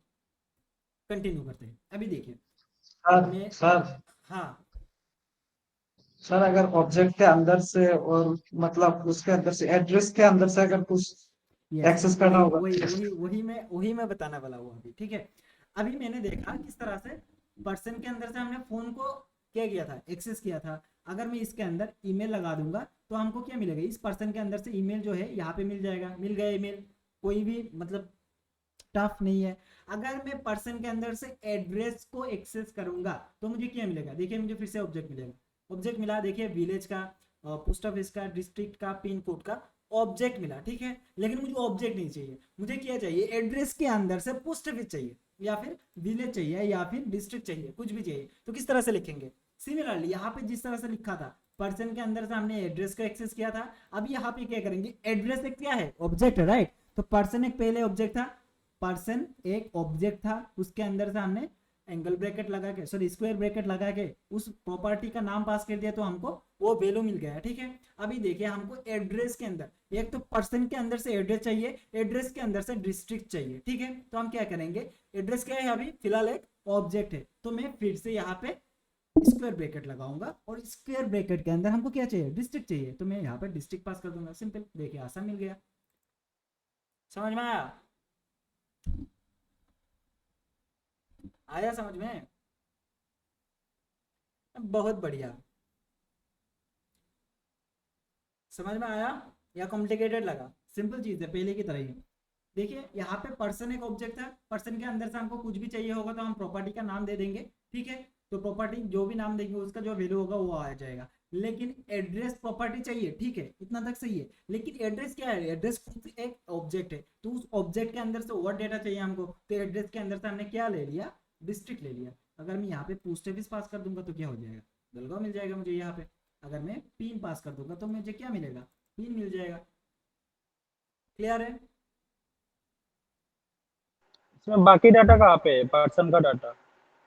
कंटिन्यू करते हैं। अभी देखिए सर सर हाँ सर अगर ऑब्जेक्ट के अंदर से और मतलब उसके अंदर से एड्रेस के अंदर से अगर कुछ यस एक्सेस करना होगा वही मैं बताने वाला हूँ अभी, ठीक है। अभी मैंने देखा किस तरह से पर्सन के अंदर से हमने फोन को क्या किया था, एक्सेस किया था। अगर मैं इसके अंदर ईमेल लगा दूंगा तो हमको क्या मिलेगा, इस पर्सन के अंदर से ईमेल जो है यहाँ पे मिल जाएगा, मिल गया ईमेल, कोई भी मतलब टफ नहीं है। अगर मैं पर्सन के अंदर से एड्रेस को एक्सेस करूंगा तो मुझे क्या मिलेगा, देखिए मुझे फिर से ऑब्जेक्ट मिलेगा, ऑब्जेक्ट मिला, देखिए विलेज का, पोस्ट ऑफिस का, डिस्ट्रिक्ट का, पिन कोड का ऑब्जेक्ट मिला, ठीक है। लेकिन मुझे ऑब्जेक्ट नहीं चाहिए, मुझे क्या चाहिए, एड्रेस के अंदर से पोस्ट ऑफिस चाहिए या फिर विलेज चाहिए या फिर डिस्ट्रिक्ट चाहिए, कुछ भी चाहिए। तो किस तरह से लिखेंगे, सिमिलरली यहाँ पे जिस तरह से लिखा था पर्सन के अंदर से हमने एड्रेस को एक्सेस किया था, अब यहाँ पे क्या करेंगे, एड्रेस एक क्या है, ऑब्जेक्ट है, राइट। तो पर्सन एक पहले ऑब्जेक्ट था, पर्सन एक ऑब्जेक्ट था, उसके अंदर से हमने एंगल ब्रैकेट लगा के, सॉरी स्क्वायर ब्रैकेट लगा के उस प्रॉपर्टी का नाम पास कर दिया तो हमको वो वैल्यू मिल गया, ठीक है। अभी देखिए हमको एड्रेस के अंदर, एक तो पर्सन के अंदर से एड्रेस चाहिए, एड्रेस के अंदर से डिस्ट्रिक्ट चाहिए, ठीक है। तो हम क्या करेंगे, एड्रेस क्या है अभी फिलहाल एक ऑब्जेक्ट है, तो मैं फिर से यहाँ पे स्क्वायर ब्रैकेट लगाऊंगा और स्क्वायर ब्रैकेट के अंदर हमको क्या चाहिए, डिस्ट्रिक्ट चाहिए, तो मैं यहाँ पे डिस्ट्रिक्ट पास कर दूंगा, सिंपल। देखिए आसान मिल गया, समझ में आया, आया समझ में, बहुत बढ़िया, समझ में आया या कॉम्प्लिकेटेड लगा, सिंपल चीज है पहले की तरह ही। देखिए यहाँ पे पर्सन एक ऑब्जेक्ट है, पर्सन के अंदर से हमको कुछ भी चाहिए होगा तो हम प्रॉपर्टी का नाम दे देंगे, ठीक है। तो प्रॉपर्टी जो भी नाम देंगे उसका जो वैल्यू होगा वो आ जाएगा। लेकिन एड्रेस प्रॉपर्टी चाहिए, ठीक है, इतना तक सही है। लेकिन एड्रेस क्या है, एड्रेस खुद एक ऑब्जेक्ट है, तो उस ऑब्जेक्ट के अंदर से और डेटा चाहिए हमको, तो एड्रेस के अंदर से हमने क्या ले लिया, डिस्ट्रिक्ट ले लिया। अगर मैं यहाँ पे पोस्ट ऑफिस पास कर दूंगा तो क्या हो जाएगा, दलगांव मिल जाएगा मुझे यहाँ पे। अगर मैं पिन पास कर दूंगा तो मुझे क्या मिलेगा, पिन मिल जाएगा। क्लियर है, इसमें बाकी डाटा कहाँ पे है, पर्सन का डाटा?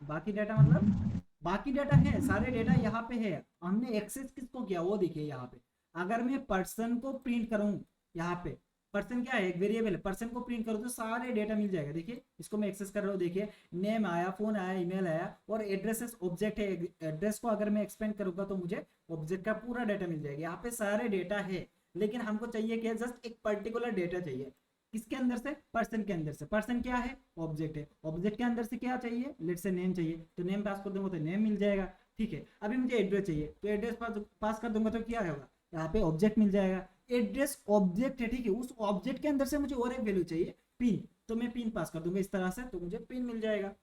बाकी डाटा मतलब बाकी डाटा है, सारे डेटा यहाँ पे है, हमने एक्सेस किसको किया वो देखिए यहाँ पे। अगर मैं पर्सन को प्रिंट करूँ, यहाँ पे पर्सन क्या है, एक वेरिएबल है, पर्सन को प्रिंट करूँ तो सारे डेटा मिल जाएगा। देखिए इसको मैं एक्सेस कर रहा हूँ, देखिए नेम आया, फोन आया, ईमेल आया और एड्रेस ऑब्जेक्ट है, एड्रेस को अगर मैं एक्सपेंड करूंगा तो मुझे ऑब्जेक्ट का पूरा डेटा मिल जाएगा। यहाँ पे सारे डेटा है, लेकिन हमको चाहिए क्या, जस्ट एक पर्टिकुलर डेटा चाहिए, किसके अंदर से, पर्सन के अंदर से। पर्सन क्या है, ऑब्जेक्ट है, ऑब्जेक्ट के अंदर से क्या चाहिए, लेट से नेम चाहिए, तो नेम पास कर दूंगा तो नेम मिल जाएगा, ठीक है। अभी मुझे एड्रेस चाहिए तो एड्रेस पास कर दूंगा तो क्या होगा, यहाँ पे ऑब्जेक्ट मिल जाएगा, एड्रेस ऑब्जेक्ट है, ठीक है। उस ऑब्जेक्ट के अंदर से मुझे और एक वैल्यू चाहिए, पिन, तो मैं पिन पास कर दूंगा इस तरह से, तो मुझे पिन मिल जाएगा।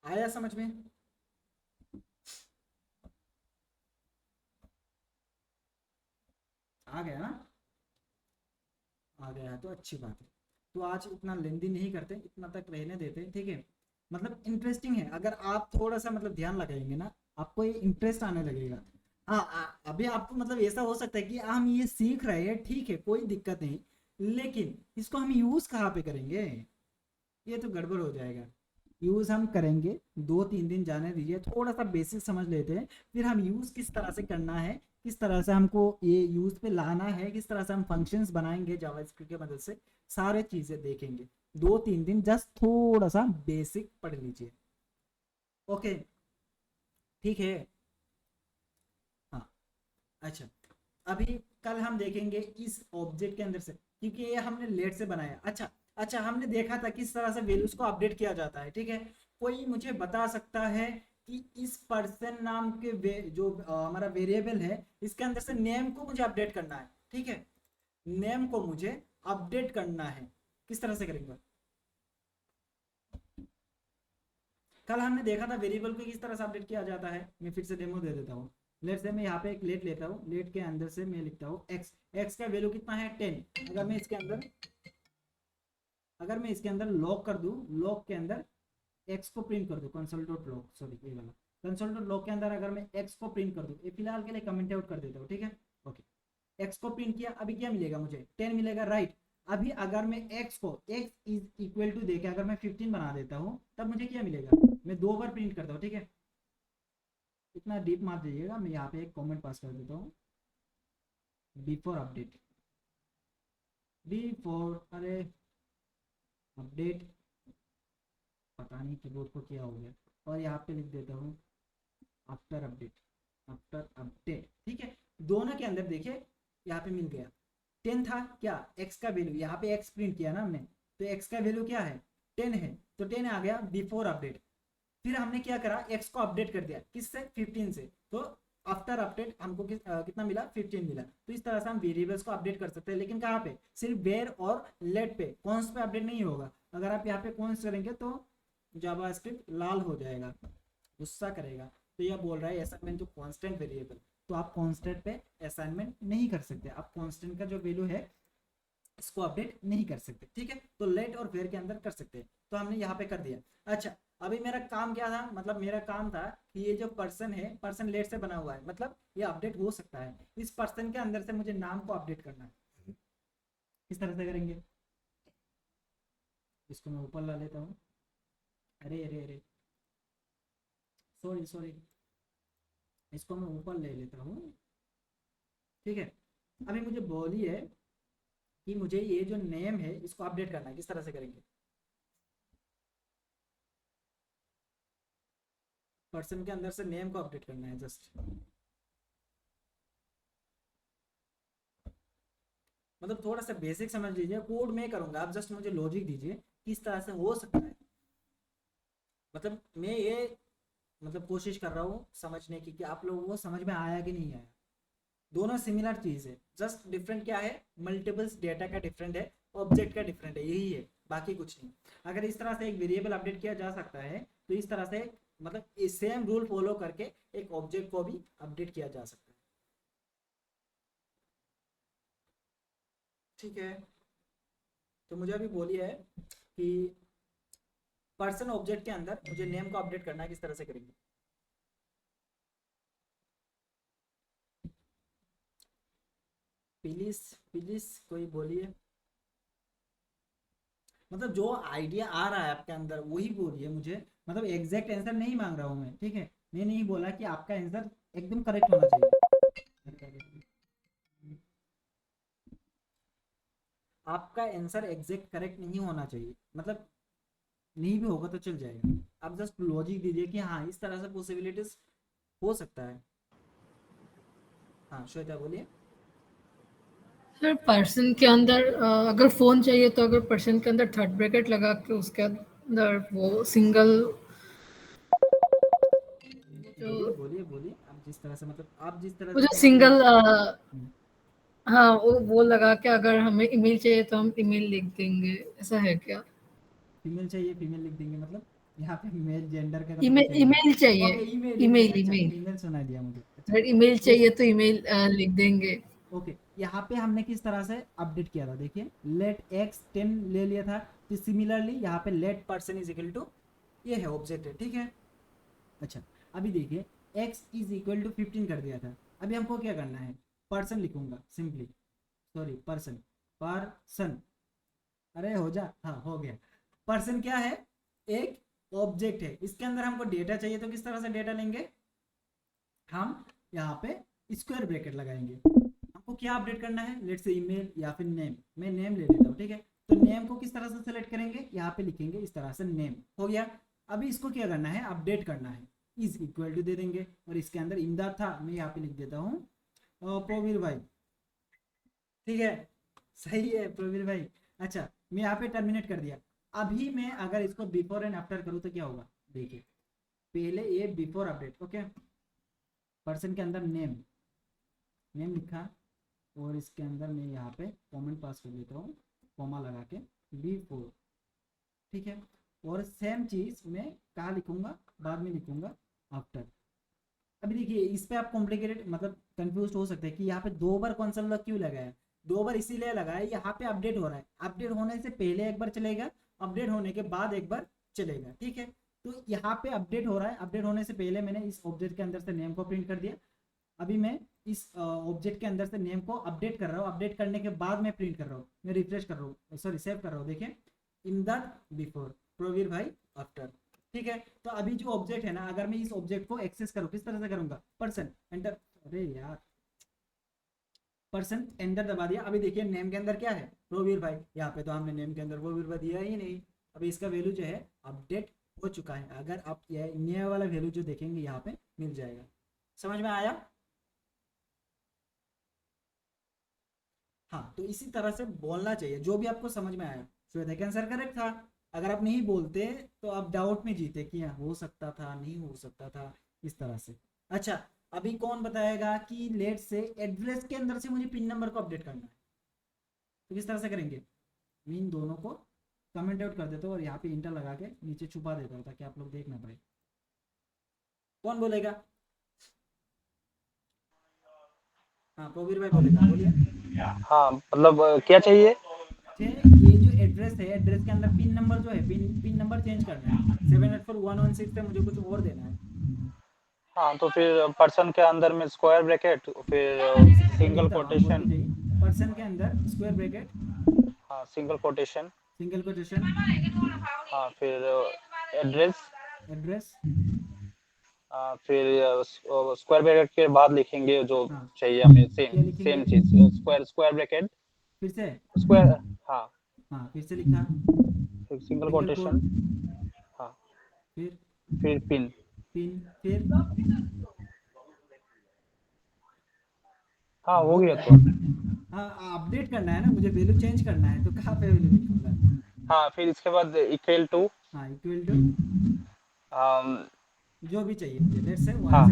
आया समझ में? आ गया ना? आ गया है तो अच्छी बात है। तो आज इतना लेंदी नहीं करते, इतना तक रहने देते, ठीक है। मतलब इंटरेस्टिंग है, अगर आप थोड़ा सा मतलब ध्यान लगाएंगे ना, आपको ये इंटरेस्ट आने लगेगा। अभी आपको मतलब ऐसा हो सकता है कि हम ये सीख रहे हैं, ठीक है, कोई दिक्कत नहीं, लेकिन इसको हम यूज कहाँ पे करेंगे, ये तो गड़बड़ हो जाएगा। यूज हम करेंगे, 2-3 दिन जाने दीजिए, थोड़ा सा बेसिक समझ लेते हैं, फिर हम यूज किस तरह से करना है, किस तरह से हमको ये यूज पे लाना है, किस तरह से हम फंक्शंस बनाएंगे जावास्क्रिप्ट की मदद से, सारे चीजें देखेंगे। 2-3 दिन जस्ट थोड़ा सा बेसिक पढ़ लीजिए। ओके, ठीक है। हाँ, अच्छा, अभी कल हम देखेंगे इस ऑब्जेक्ट के अंदर से, क्योंकि ये हमने लेट से बनाया। अच्छा अच्छा, हमने देखा था किस तरह से वैल्यूज को अपडेट किया जाता है, ठीक है। कोई मुझे बता सकता है कि इस पर्सन नाम के जो हमारा वेरिएबल है, इसके अंदर से नेम को मुझे अपडेट करना है, ठीक है। नेम को मुझे अपडेट करना है, किस तरह से करेंगे? कल हमने देखा था वेरिएबल को किस तरह से अपडेट किया जाता है। मैं फिर से डेमो दे देता हूँ। लेट से मैं यहाँ पे एक लेट लेता हूँ, लेट के अंदर से मैं लिखता हूँ एक्स। एक्स का वैल्यू कितना है 10। अगर मैं इसके अंदर लॉग कर दूँ, लॉग के अंदर एक्स को प्रिंट कर दूँ, कंसोल डॉट लॉग, सॉरी ये वाला कंसोल डॉट लॉग के अंदर अगर मैं एक्स को प्रिंट कर दूँ, ये फिलहाल के लिए कमेंट आउट कर देता हूँ, ठीक है। ओके, एक्स को प्रिंट किया, अभी क्या मिलेगा मुझे? 10 मिलेगा, राइट। अभी अगर मैं एक्स को एक्स इज इक्वल टू देके अगर मैं 15 बना देता हूँ, तब मुझे क्या मिलेगा? मैं 2 बार प्रिंट करता हूँ, ठीक है। इतना डीप मार दीजिएगा, मैं यहाँ पे एक कमेंट पास कर देता हूँ, बिफोर अपडेट, बिफोर, अरे अपडेट, पता नहीं कीबोर्ड को क्या हो गया। और यहाँ पे लिख देता हूँ आफ्टर अपडेट, आफ्टर अपडेट, ठीक है। दोनों के अंदर देखिए यहाँ पे मिल गया 10 था, क्या एक्स का वैल्यू, यहाँ पे एक्स प्रिंट किया ना हमने, तो एक्स का वैल्यू क्या है? 10 है, तो 10 आ गया बिफोर अपडेट। फिर हमने क्या करा, एक्स को अपडेट कर दिया, किससे? 15 से, तो आफ्टर अपडेट हमको कितना मिला? 15 मिला। तो इस तरह से हम वेरिएबल्स को अपडेट कर सकते हैं, लेकिन कहाँ पे? सिर्फ वेयर और लेट पे, कॉन्स पे अपडेट नहीं होगा। अगर आप यहाँ पे कॉन्स करेंगे तो जावास्क्रिप्ट लाल हो जाएगा, गुस्सा करेगा। तो यह बोल रहा है असाइनमेंट टू कांस्टेंट वेरिएबल, तो आप कांस्टेंट पे असाइनमेंट नहीं कर सकते, आप कांस्टेंट का जो वैल्यू है इसको अपडेट नहीं कर सकते, ठीक है। तो लेट और वेयर के अंदर कर सकते हैं, तो हमने यहाँ पे कर दिया। अच्छा, अभी मेरा काम क्या था? मतलब मेरा काम था कि ये जो पर्सन है, पर्सन लेट से बना हुआ है, मतलब ये अपडेट हो सकता है। इस पर्सन के अंदर से मुझे नाम को अपडेट करना है, किस तरह से करेंगे? इसको मैं ऊपर ला लेता हूँ, अरे अरे अरे, सॉरी सॉरी, इसको मैं ऊपर ले लेता हूँ, ठीक है। अभी मुझे बोलिए कि मुझे ये जो नेम है इसको अपडेट करना है, किस तरह से करेंगे? पर्सन के अंदर से नेम को अपडेट करना है, जस्ट मतलब थोड़ा सा बेसिक समझ लीजिए, कोड में करूंगा, आप जस्ट मुझे लॉजिक दीजिए किस तरह से हो सकता है। मतलब मैं ये मतलब कोशिश कर रहा हूँ समझने की कि आप लोगों को समझ में आया कि नहीं आया। दोनों सिमिलर चीज है, जस्ट डिफरेंट क्या है? मल्टीपल्स डेटा का डिफरेंट है, ऑब्जेक्ट का डिफरेंट है, यही है, बाकी कुछ नहीं। अगर इस तरह से एक वेरिएबल अपडेट किया जा सकता है, तो इस तरह से मतलब सेम रूल फॉलो करके एक ऑब्जेक्ट को भी अपडेट किया जा सकता है, ठीक है। तो मुझे अभी बोलिए है कि पर्सन ऑब्जेक्ट के अंदर मुझे नेम को अपडेट करना है, किस तरह से करेंगे? प्लीज प्लीज कोई बोलिए, मतलब जो आइडिया आ रहा है आपके अंदर वही बोलिए मुझे, मतलब एग्जैक्ट आंसर नहीं मांग रहा हूँ मैं, ठीक है। मैं नहीं बोला कि आपका आंसर एकदम करेक्ट होना चाहिए, आपका आंसर एग्जैक्ट करेक्ट नहीं होना चाहिए, मतलब नहीं भी होगा तो चल जाएगा। आप जस्ट लॉजिक दीजिए कि हाँ इस तरह से पॉसिबिलिटीज हो सकता है। हाँ श्वेता बोलिए। सर पर्सन के अंदर अगर फोन चाहिए तो अगर पर्सन के अंदर थर्ड ब्रैकेट लगा के उसके अंदर वो सिंगल बोलिए जो बोलिए बोलिए, आप जिस तरह से मतलब आप जिस तरह वो से जो समझ रहे सिंगल हैं। हाँ वो लगा के अगर हमें ईमेल चाहिए तो हम ईमेल लिख देंगे, ऐसा है क्या? फीमेल चाहिए, फीमेल लिख देंगे मतलब यहाँ पे मेल जेंडर का ईमेल ईमेल चाहिए, ओके ईमेल ईमेल अच्छा ईमेल ईमेल सुना दिया मुझे अच्छा अगर ईमेल ये चाहिए तो ईमेल लिख देंगे। ओके यहाँ पे हमने किस तरह से अपडेट किया था देखिए लेट एक्स 10 ले लिया था तो सिमिलरली यहाँ पे let person is equal to ये है ऑब्जेक्ट है ठीक है। अच्छा अभी देखिए x इज इक्वल टू 15 कर दिया था अभी हमको क्या करना है पर्सन लिखूंगा सिंपली सॉरी पर्सन अरे हो जा हाँ हो गया पर्सन क्या है एक ऑब्जेक्ट है इसके अंदर हमको डेटा चाहिए तो किस तरह से डेटा लेंगे हम यहाँ पे स्क्वायर ब्रैकेट लगाएंगे हमको क्या अपडेट करना है लेट्स से ईमेल या फिर नेम मैं नेम ले लेता हूँ ठीक है तो नेम को किस तरह से सेलेक्ट करेंगे यहाँ पे लिखेंगे इस तरह से नेम हो गया। अभी इसको क्या करना है अपडेट करना है इज इक्वल टू दे देंगे और इसके अंदर इमदाद था मैं यहाँ पे लिख देता हूँ प्रवीर भाई ठीक है सही है प्रवीर भाई। अच्छा मैं यहाँ पे टर्मिनेट कर दिया अभी मैं अगर इसको बिफोर एंड आफ्टर करूँ तो क्या होगा देखिए पहले ये बिफोर अपडेट ओके पर्सन के अंदर नेम लिखा और इसके अंदर मैं यहाँ पे कमेंट पास कर देता हूँ कॉमा लगा के बिफोर ठीक है और सेम चीज मैं कहाँ लिखूंगा बाद में लिखूंगा आफ्टर। अभी देखिए इस पे आप कॉम्प्लिकेटेड मतलब कंफ्यूज हो सकते हैं कि यहाँ पे 2 बार कंसोल लॉग क्यों लगाया 2 बार इसीलिए लगाया यहाँ पे अपडेट हो रहा है अपडेट होने से पहले एक बार चलेगा अपडेट होने के बाद एक बार चलेगा ठीक है। तो यहाँ पे अपडेट हो रहा है अपडेट होने से पहले मैंने इस ऑब्जेक्ट के अंदर से नेम को प्रिंट कर दिया अभी मैं इस ऑब्जेक्ट के अंदर से नेम को अपडेट कर रहा हूँ अपडेट करने के बाद मैं प्रिंट कर रहा हूँ मैं रिफ्रेश कर रहा हूँ सॉरी सेव कर रहा हूँ देखिए इमदाद बिफोर प्रवीर भाई आफ्टर ठीक है। तो अभी जो ऑब्जेक्ट है ना अगर मैं इस ऑब्जेक्ट को एक्सेस करूँ किस तरह से करूंगा पर्सन एंटर अरे यार पर्सन एंटर दबा दिया अभी देखिए नेम के अंदर क्या है प्रवीर भाई यहाँ पे तो हमने नेम के अंदर प्रवीर भाई दिया ही नहीं अभी इसका वैल्यू जो है अपडेट हो चुका है अगर आप ये नया वाला वैल्यू जो देखेंगे यहाँ पे मिल जाएगा। समझ में आया हाँ तो इसी तरह से बोलना चाहिए जो भी आपको समझ में आया श्वेता का आंसर करेक्ट था अगर आप नहीं बोलते तो आप डाउट में जीते कि हो सकता था नहीं हो सकता था इस तरह से। अच्छा अभी कौन बताएगा कि लेट से एड्रेस के अंदर से मुझे पिन नंबर को अपडेट करना है तो किस तरह से करेंगे मैं इन दोनों को कमेंट आउट कर देता हूँ और यहाँ पे इंटर लगा के नीचे छुपा देता हूँ ताकि आप लोग देख ना पाए। कौन बोलेगा हाँ प्रवीर भाई बोलेगा बोलिए। हाँ मतलब क्या चाहिए ये जो एड्रेस है एड्रेस के अंदर पिन नंबर जो है पिन नंबर चेंज करना है 784116 पे मुझे कुछ और देना है। हाँ तो फिर पर्सन के अंदर में स्क्वायर ब्रैकेट फिर सिंगल कोटेशन पर्सन के अंदर स्क्वायर ब्रैकेट हाँ सिंगल कोटेशन हाँ फिर एड्रेस फिर स्क्वायर ब्रैकेट के बाद लिखेंगे जो हाँ, चाहिए हमें क्या लिखेंगे सेम चीज स्क्वायर ब्रैकेट फिर से स्क्वायर हाँ हाँ फिर से लिखा फिर सिंगल कोटेशन हाँ फिर पिन फिर हाँ हो गया तो हाँ अपडेट करना है ना मुझे वैल्यू चेंज करना है तो कहाँ पे वैल्यू लिखूंगा हाँ फिर इसके बाद इक्वल टू हाँ इक्वल टू जो भी चाहिए मुझे लेट्स से हाँ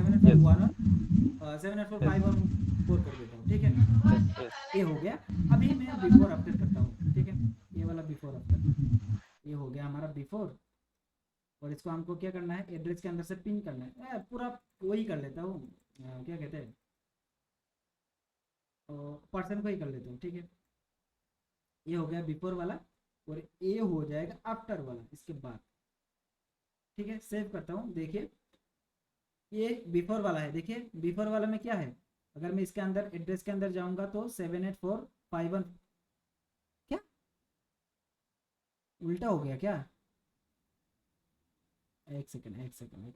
784 कर देता हूँ ठीक है ये हो गया। अभी मैं बिफोर आफ्टर करता हूँ ठीक है ये वाला बिफोर आफ्टर ये हो गया हमारा बिफोर और इसको हमको क्या करना है एड्रेस के अंदर से पिन करना है पूरा वही कर लेता हूँ क्या कहते हैं पर्सन को ही कर लेता हूँ ठीक है। ये हो गया बिफोर वाला और ये हो जाएगा आफ्टर वाला इसके बाद ठीक है। सेव करता हूँ देखिए ये बिफोर वाला है देखिए बिफोर वाला में क्या है अगर मैं इसके अंदर एड्रेस के अंदर जाऊंगा तो 78451 क्या उल्टा हो गया क्या एक सेकंड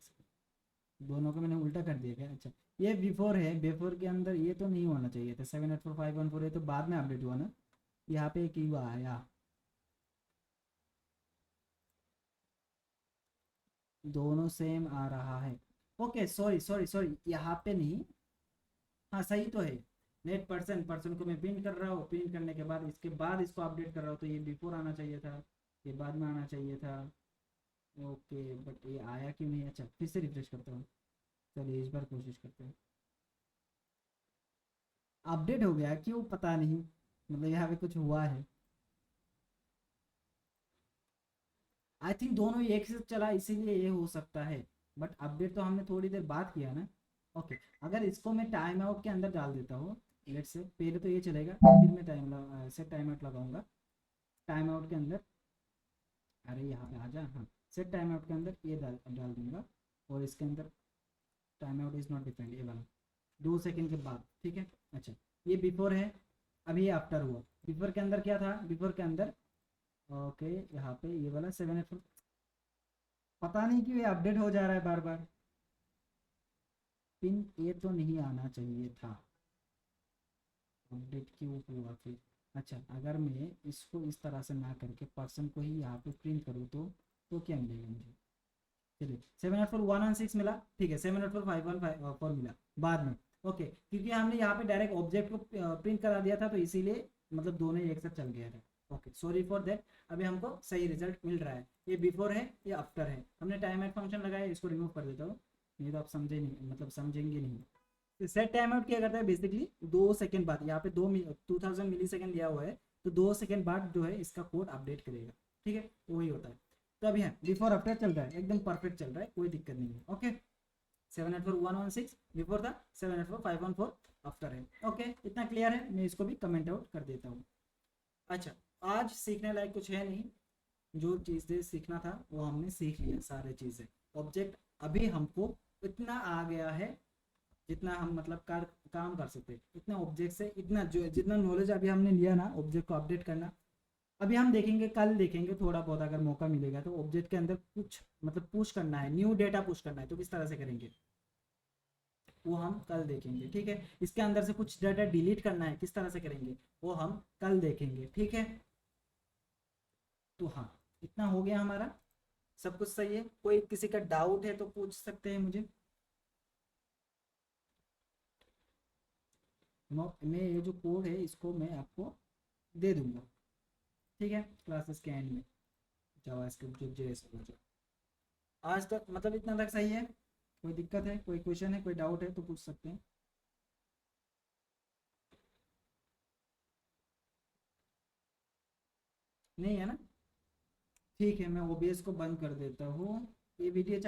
दोनों को मैंने उल्टा कर दिया क्या। अच्छा ये बिफोर है बिफोर के अंदर ये तो नहीं होना चाहिए था 78451 ये तो बाद में अपडेट हुआ ना यहाँ पे एक युवा आया दोनों सेम आ रहा है ओके सॉरी यहाँ पे नहीं हाँ सही तो है नेट पर्सन को मैं पिन कर रहा हूँ पिन करने के बाद इसके बाद इसको अपडेट कर रहा हूँ तो ये बिफोर आना चाहिए था ये बाद में आना चाहिए था ओके बट ये आया कि नहीं। अच्छा फिर से रिफ्रेश करता हूँ चलिए इस बार कोशिश करते हैं अपडेट हो गया क्यों पता नहीं मतलब यहाँ पे कुछ हुआ है आई थिंक दोनों ही एक से चला इसीलिए ये हो सकता है, बट अपडेट तो हमने थोड़ी देर बाद किया ना। ओके अगर इसको मैं टाइम आउट के अंदर डाल देता हूँ, लेट्स से पहले तो ये चलेगा फिर मैं टाइम आउट लगाऊंगा। टाइम आउट के अंदर, अरे यहाँ पे आ जा, हाँ सेट टाइम आउट के अंदर ये डाल दूंगा, और इसके अंदर time out is not defined, ये वाला 2 सेकंड के बाद, ठीक है। अच्छा ये बिफोर है, अभी ये आफ्टर हुआ। बिफोर के अंदर क्या था, बिफोर के अंदर ओके यहाँ पे ये वाला 784, पता नहीं क्यों ये अपडेट हो जा रहा है बार बार। पिन ये तो नहीं आना चाहिए था, अपडेट क्यों हुआ फिर। अच्छा अगर मैं इसको इस तरह से ना करके पर्सन को ही यहाँ पे प्रिंट करूँ तो क्या मिलेगा मुझे। चलिए 784 मिला, ठीक है 784 मिला बाद में। ओके क्योंकि हमने यहाँ पे डायरेक्ट ऑब्जेक्ट को प्रिंट करा दिया था तो इसीलिए मतलब दोनों एक साथ चल गया था। ओके सॉरी फॉर दैट, अभी हमको सही रिजल्ट मिल रहा है। ये बिफोर है ये आफ्टर है, हमने टाइम आउट फंक्शन लगाया, इसको रिमूव कर देता हूँ, नहीं तो आप समझे नहीं, मतलब समझेंगे नहीं। सेट टाइम आउट क्या करता है बेसिकली 2 सेकंड बाद, यहाँ पे 2000 मिली सेकंड लिया हुआ है तो 2 सेकंड बाद जो है इसका कोड अपडेट करेगा, ठीक है तो वही होता है। तो अभी है बिफोर आफ्टर चल रहा है, एकदम परफेक्ट चल रहा है, कोई दिक्कत नहीं है। ओके 784 बिफोर था, 784 आफ्टर है। ओके इतना क्लियर है, मैं इसको भी कमेंट आउट कर देता हूँ। अच्छा आज सीखने लायक कुछ है नहीं, जो चीज़ें सीखना था वो हमने सीख लिया सारे चीज़ें। ऑब्जेक्ट अभी हमको इतना आ गया है जितना हम मतलब काम कर सकते, इतना ऑब्जेक्ट से इतना जो जितना नॉलेज अभी हमने लिया ना ऑब्जेक्ट को अपडेट करना। अभी हम देखेंगे, कल देखेंगे थोड़ा बहुत अगर मौका मिलेगा तो ऑब्जेक्ट के अंदर कुछ मतलब पुश करना है, न्यू डेटा पुश करना है तो किस तरह से करेंगे वो हम कल देखेंगे, ठीक है। इसके अंदर से कुछ डाटा डिलीट करना है किस तरह से करेंगे वो हम कल देखेंगे, ठीक है। तो हाँ इतना हो गया हमारा, सब कुछ सही है। कोई किसी का डाउट है तो पूछ सकते हैं मुझे। मैं ये जो कोड है इसको मैं आपको दे दूंगा, ठीक है क्लासेस के एंड में। जावास्क्रिप्ट जो जेएस होगा जो आज तक मतलब इतना तक सही है। कोई दिक्कत है, कोई क्वेश्चन है, कोई डाउट है तो पूछ सकते हैं। नहीं है ना, ठीक है मैं ओबीएस को बंद कर देता हूँ। ये वीडियो